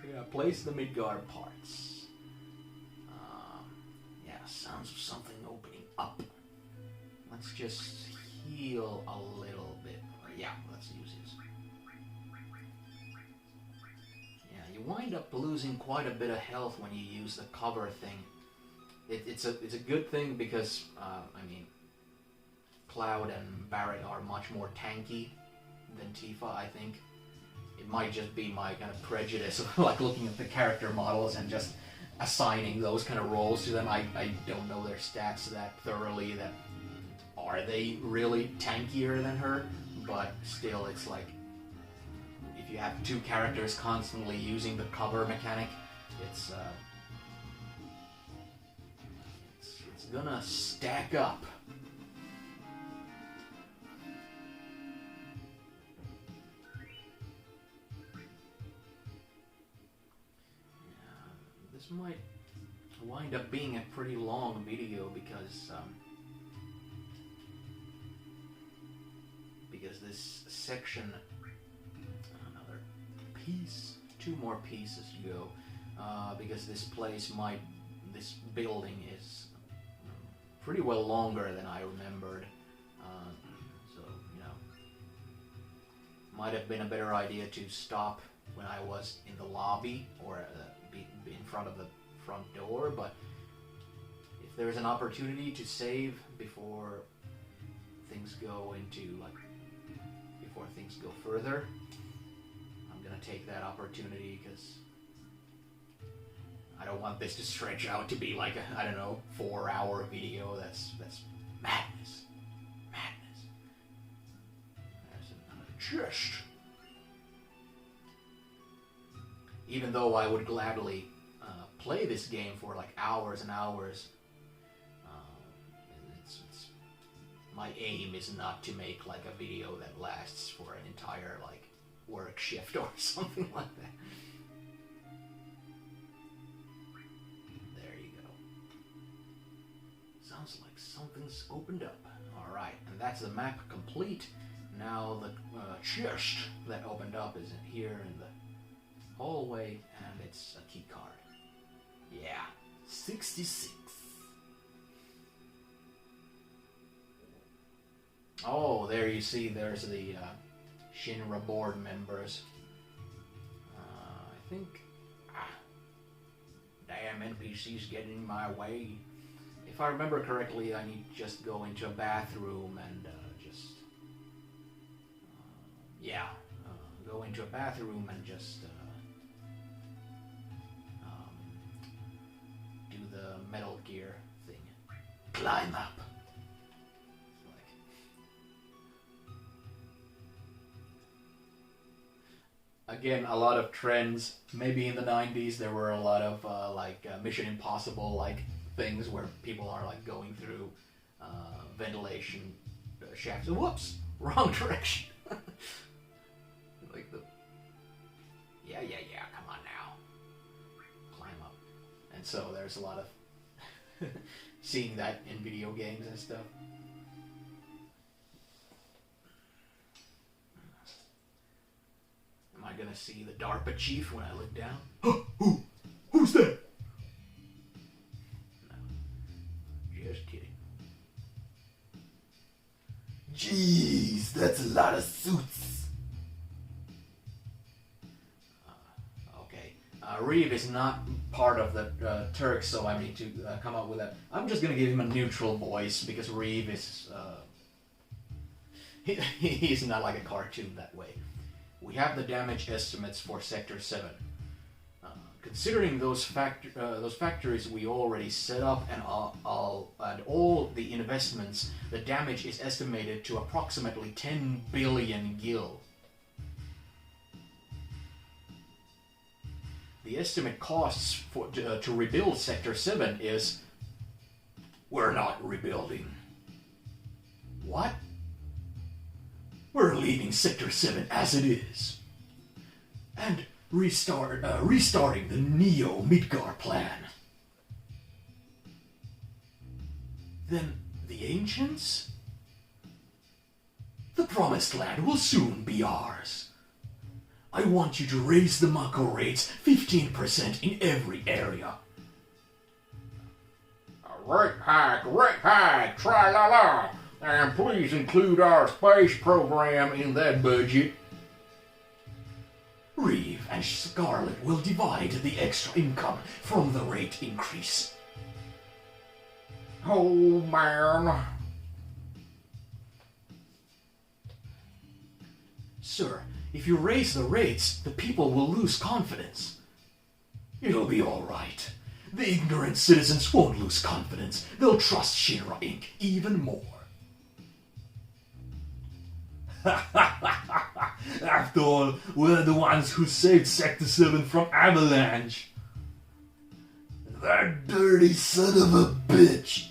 Yeah, place the Midgar parts. Yeah, sounds of something opening up. Let's just heal a little bit. Yeah, let's use his. Yeah, you wind up losing quite a bit of health when you use the cover thing. It's a good thing because, I mean, Cloud and Barrett are much more tanky than Tifa, I think. It might just be my kind of prejudice of like looking at the character models and just assigning those kind of roles to them. I don't know their stats that thoroughly. That are they really tankier than her? But still, it's like if you have 2 characters constantly using the cover mechanic, it's gonna stack up. This might wind up being a pretty long video because this section, another piece, 2 more pieces to go, because this building is pretty well longer than I remembered, so, you know, might have been a better idea to stop when I was in the lobby or be in front of the front door, but if there's an opportunity to save before things go further, I'm gonna take that opportunity because I don't want this to stretch out to be like a, I don't know, 4-hour video. That's madness. There's another chest. Even though I would gladly play this game for like hours and hours. My aim is not to make like a video that lasts for an entire like work shift or something like that. There you go. Sounds like something's opened up. Alright, and that's the map complete. Now the chest that opened up is in here in the hallway, and it's a key card. Yeah, 66. Oh, there you see, there's the Shinra board members. I think... damn NPCs getting in my way. If I remember correctly, I need to just go into a bathroom and go into a bathroom and just do the Metal Gear thing. Climb up. Again, a lot of trends. Maybe in the 90s there were a lot of Mission Impossible like things where people are like going through ventilation shafts. Whoops, wrong direction. Like the yeah, come on now, climb up. And so there's a lot of seeing that in video games and stuff. Am I gonna see the DARPA chief when I look down? Who's that? No. Just kidding. Jeez, that's a lot of suits. Okay. Reeve is not part of the Turks, so I need to come up with that. I'm just gonna give him a neutral voice because Reeve is... he's not like a cartoon that way. We have the damage estimates for Sector 7. Considering those factories we already set up and all the investments, the damage is estimated to approximately 10 billion gil. The estimate costs to rebuild Sector 7 is... We're not rebuilding. What? We're leaving Sector 7 as it is. And restarting the Neo Midgar plan. Then the Ancients? The Promised Land will soon be ours. I want you to raise the Mako rates 15% in every area. Rate hike, tra-la-la. And please include our space program in that budget. Reeve and Scarlet will divide the extra income from the rate increase. Oh, man. Sir, if you raise the rates, the people will lose confidence. It'll be all right. The ignorant citizens won't lose confidence. They'll trust Shinra Inc. even more. After all, we're the ones who saved Sector 7 from Avalanche. That dirty son of a bitch.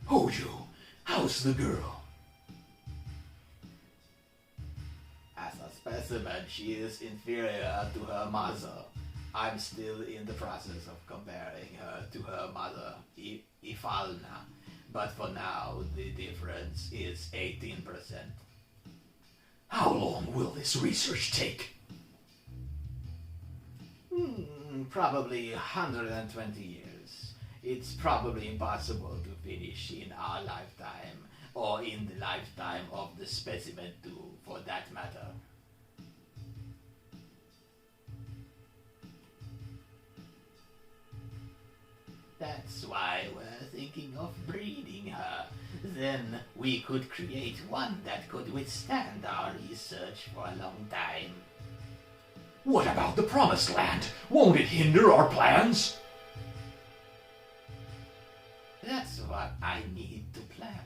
Hojo, how's the girl? As a specimen, she is inferior to her mother. I'm still in the process of comparing her to her mother, Ifalna. But for now, the difference is 18%. How long will this research take? Probably 120 years. It's probably impossible to finish in our lifetime, or in the lifetime of the specimen too, for that matter. That's why we're thinking of breeding her. Then we could create one that could withstand our research for a long time. What about the Promised Land? Won't it hinder our plans? That's what I need to plan.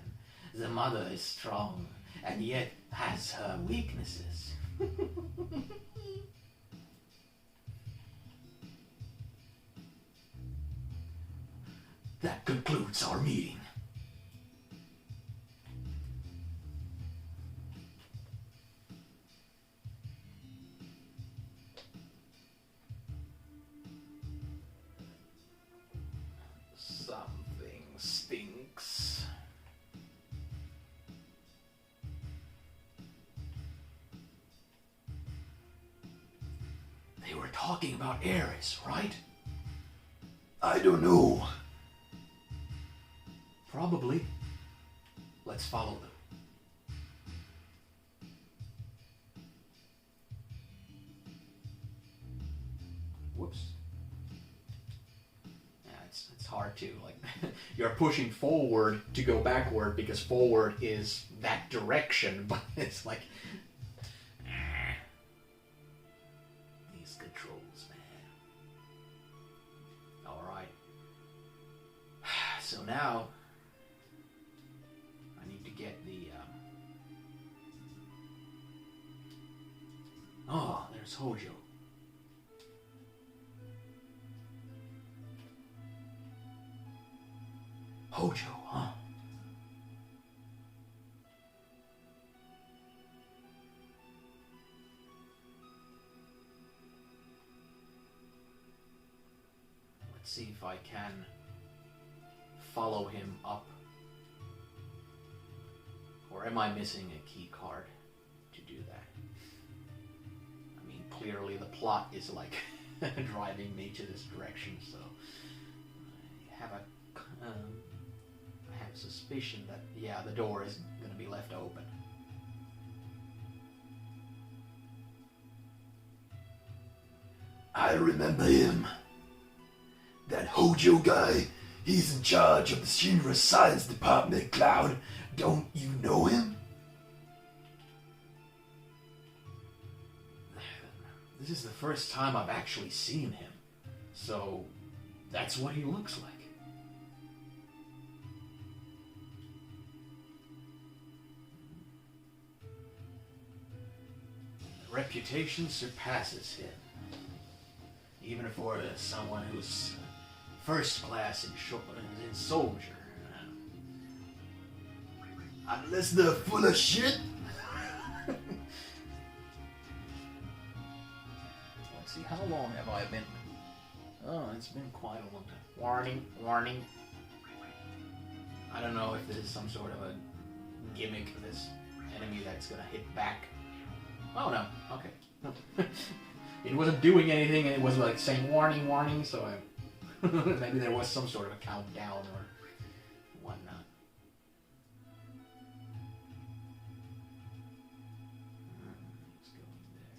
The mother is strong, and yet has her weaknesses. That concludes our meeting. Something stinks. They were talking about Ares, right? I don't know. Probably. Let's follow them. Whoops. Yeah, it's hard to, like, you're pushing forward to go backward because forward is that direction, but it's like, these controls, man. Alright. So now, I need to get the, oh, there's Hojo. Hojo, huh? Let's see if I can follow him up. Or am I missing a key card to do that? I mean, clearly the plot is like driving me to this direction, so I have a suspicion that, yeah, the door is going to be left open. I remember him. That Hojo guy, he's in charge of the Shinra Science Department, Cloud. Don't you know him? This is the first time I've actually seen him, so that's what he looks like. Reputation surpasses him, even for someone who's first class in soldier. Unless they're full of shit. Let's see, how long have I been? Oh, it's been quite a long time. Warning, warning. I don't know if this is some sort of a gimmick for this enemy that's gonna hit back. Oh no, okay. It wasn't doing anything and it was like saying warning, warning, so I maybe there was some sort of a countdown or whatnot. Let's go in there.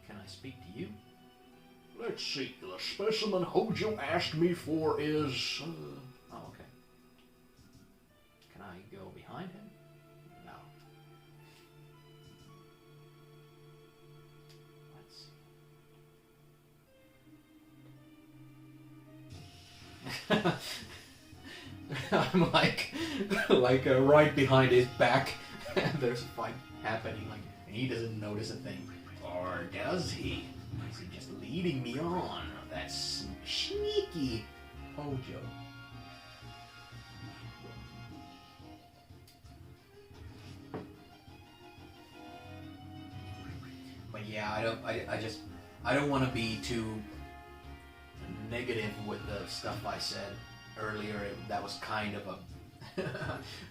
Can I speak to you? Let's see, the specimen Hojo asked me for is... Oh, okay. Can I go behind him? No. I'm like right behind his back. There's a fight happening, like, and he doesn't notice a thing. Or does he? Is he just leading me on? That's sneaky Hojo. But yeah, I don't want to be too negative with the stuff I said earlier. That was kind of a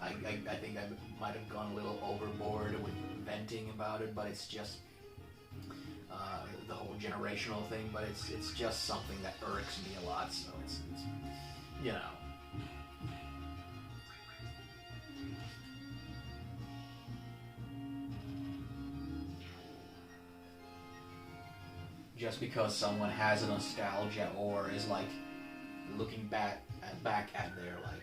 I think I might have gone a little overboard with venting about it, but it's just the whole generational thing. But it's just something that irks me a lot. So it's you know. Just because someone has a nostalgia or is like looking back at their like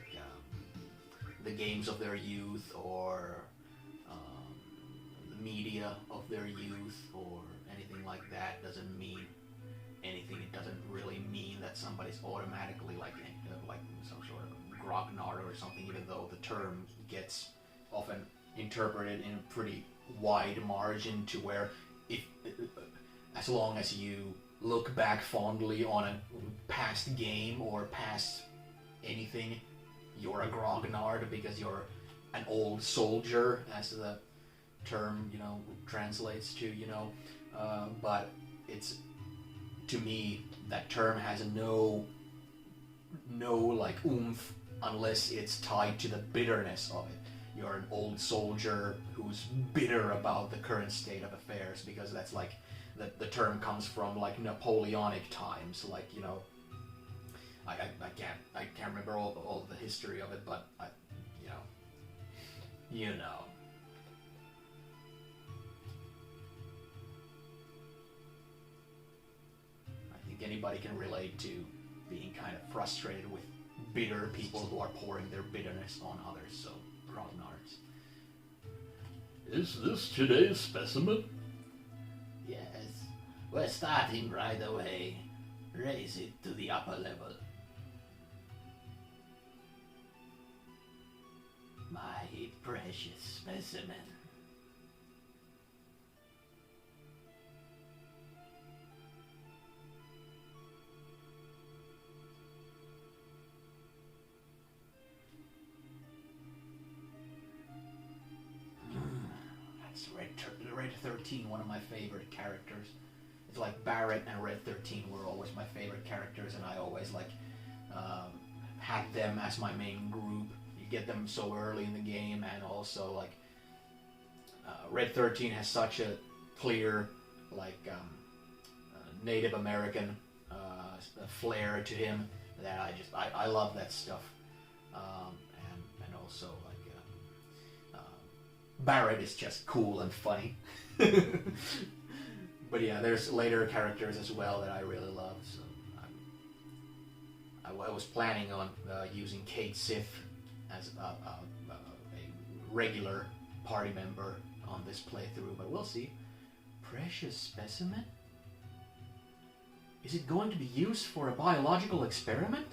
the games of their youth or the media of their youth or anything like that doesn't mean anything. It doesn't really mean that somebody's automatically like some sort of grognard or something, even though the term gets interpreted in a pretty wide margin to where if as long as you look back fondly on a past game or past anything, you're a grognard because you're an old soldier, as the term, translates to, but it's, to me, that term has no like oomph unless it's tied to the bitterness of it. You're an old soldier who's bitter about the current state of affairs, because that's like the term comes from like Napoleonic times, like I can't remember all the history of it, but you know. I think anybody can relate to being kind of frustrated with bitter people who are pouring their bitterness on others, so grognards. Is this today's specimen? Yes, we're starting right away. Raise it to the upper level. My precious specimen. That's Red 13, one of my favorite characters. It's like Barret and Red 13 were always my favorite characters, and I always had them as my main group. You get them so early in the game, and also like Red 13 has such a clear Native American flair to him that I love that stuff, and also Barret is just cool and funny. But yeah, there's later characters as well that I really love. So I was planning on using Kate Sith as a regular party member on this playthrough, but we'll see. Precious specimen? Is it going to be used for a biological experiment?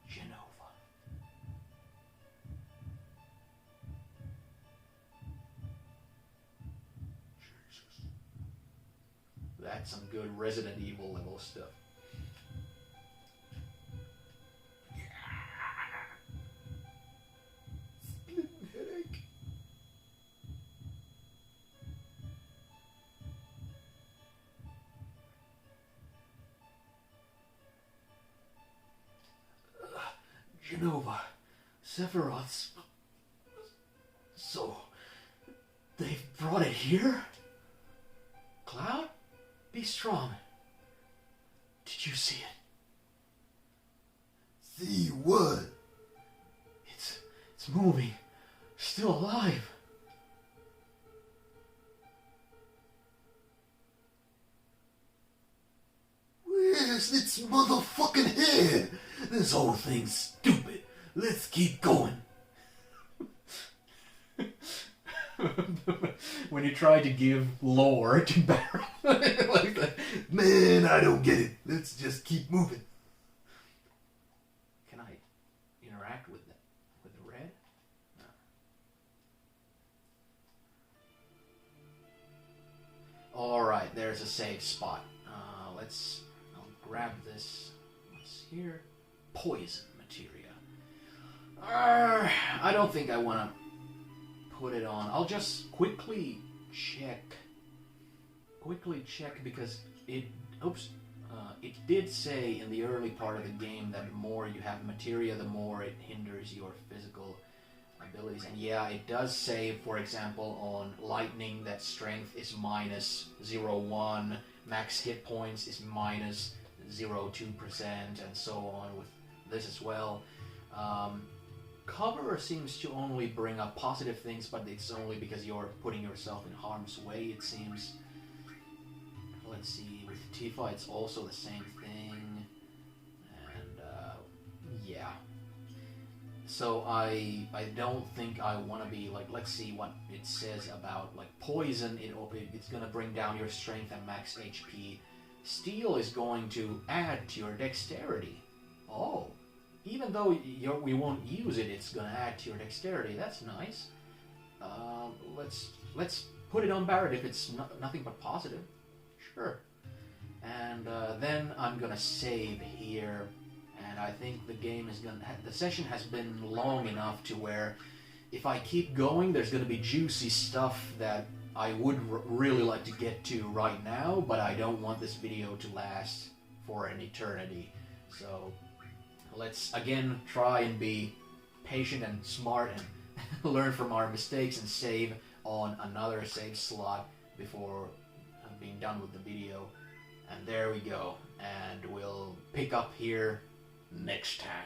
Genova. Jesus. That's some good Resident Evil level stuff. Splitting headache. Genova. Sephiroth's... So... they've brought it here? Cloud? Be strong. Did you see it? See what? It's moving. Still alive. Where's its motherfucking head? This whole thing's stupid. Let's keep going. When you try to give lore to Barret like that. Man, I don't get it. Let's just keep moving. Can I interact with the red? No. Alright, there's a safe spot. I'll grab this. What's here? Poison materia. I don't think I want to put it on. I'll just quickly check because it did say in the early part of the game that the more you have materia, the more it hinders your physical abilities. And yeah, it does say, for example, on lightning that strength is minus 0.1, max hit points is minus 0.2%, and so on with this as well. Cover seems to only bring up positive things, but it's only because you're putting yourself in harm's way, it seems. Let's see, with Tifa it's also the same thing. And, yeah. So I don't think I want to be like, let's see what it says about like poison. It's gonna bring down your strength and max HP. Steel is going to add to your dexterity. Oh, even though we won't use it, it's gonna add to your dexterity. That's nice. Let's put it on Barrett if it's nothing but positive. Sure. And then I'm gonna save here. And I think the session has been long enough to where if I keep going, there's going to be juicy stuff that I would really like to get to right now, but I don't want this video to last for an eternity. So let's again try and be patient and smart and learn from our mistakes and save on another save slot before being done with the video. And there we go. And we'll pick up here next time.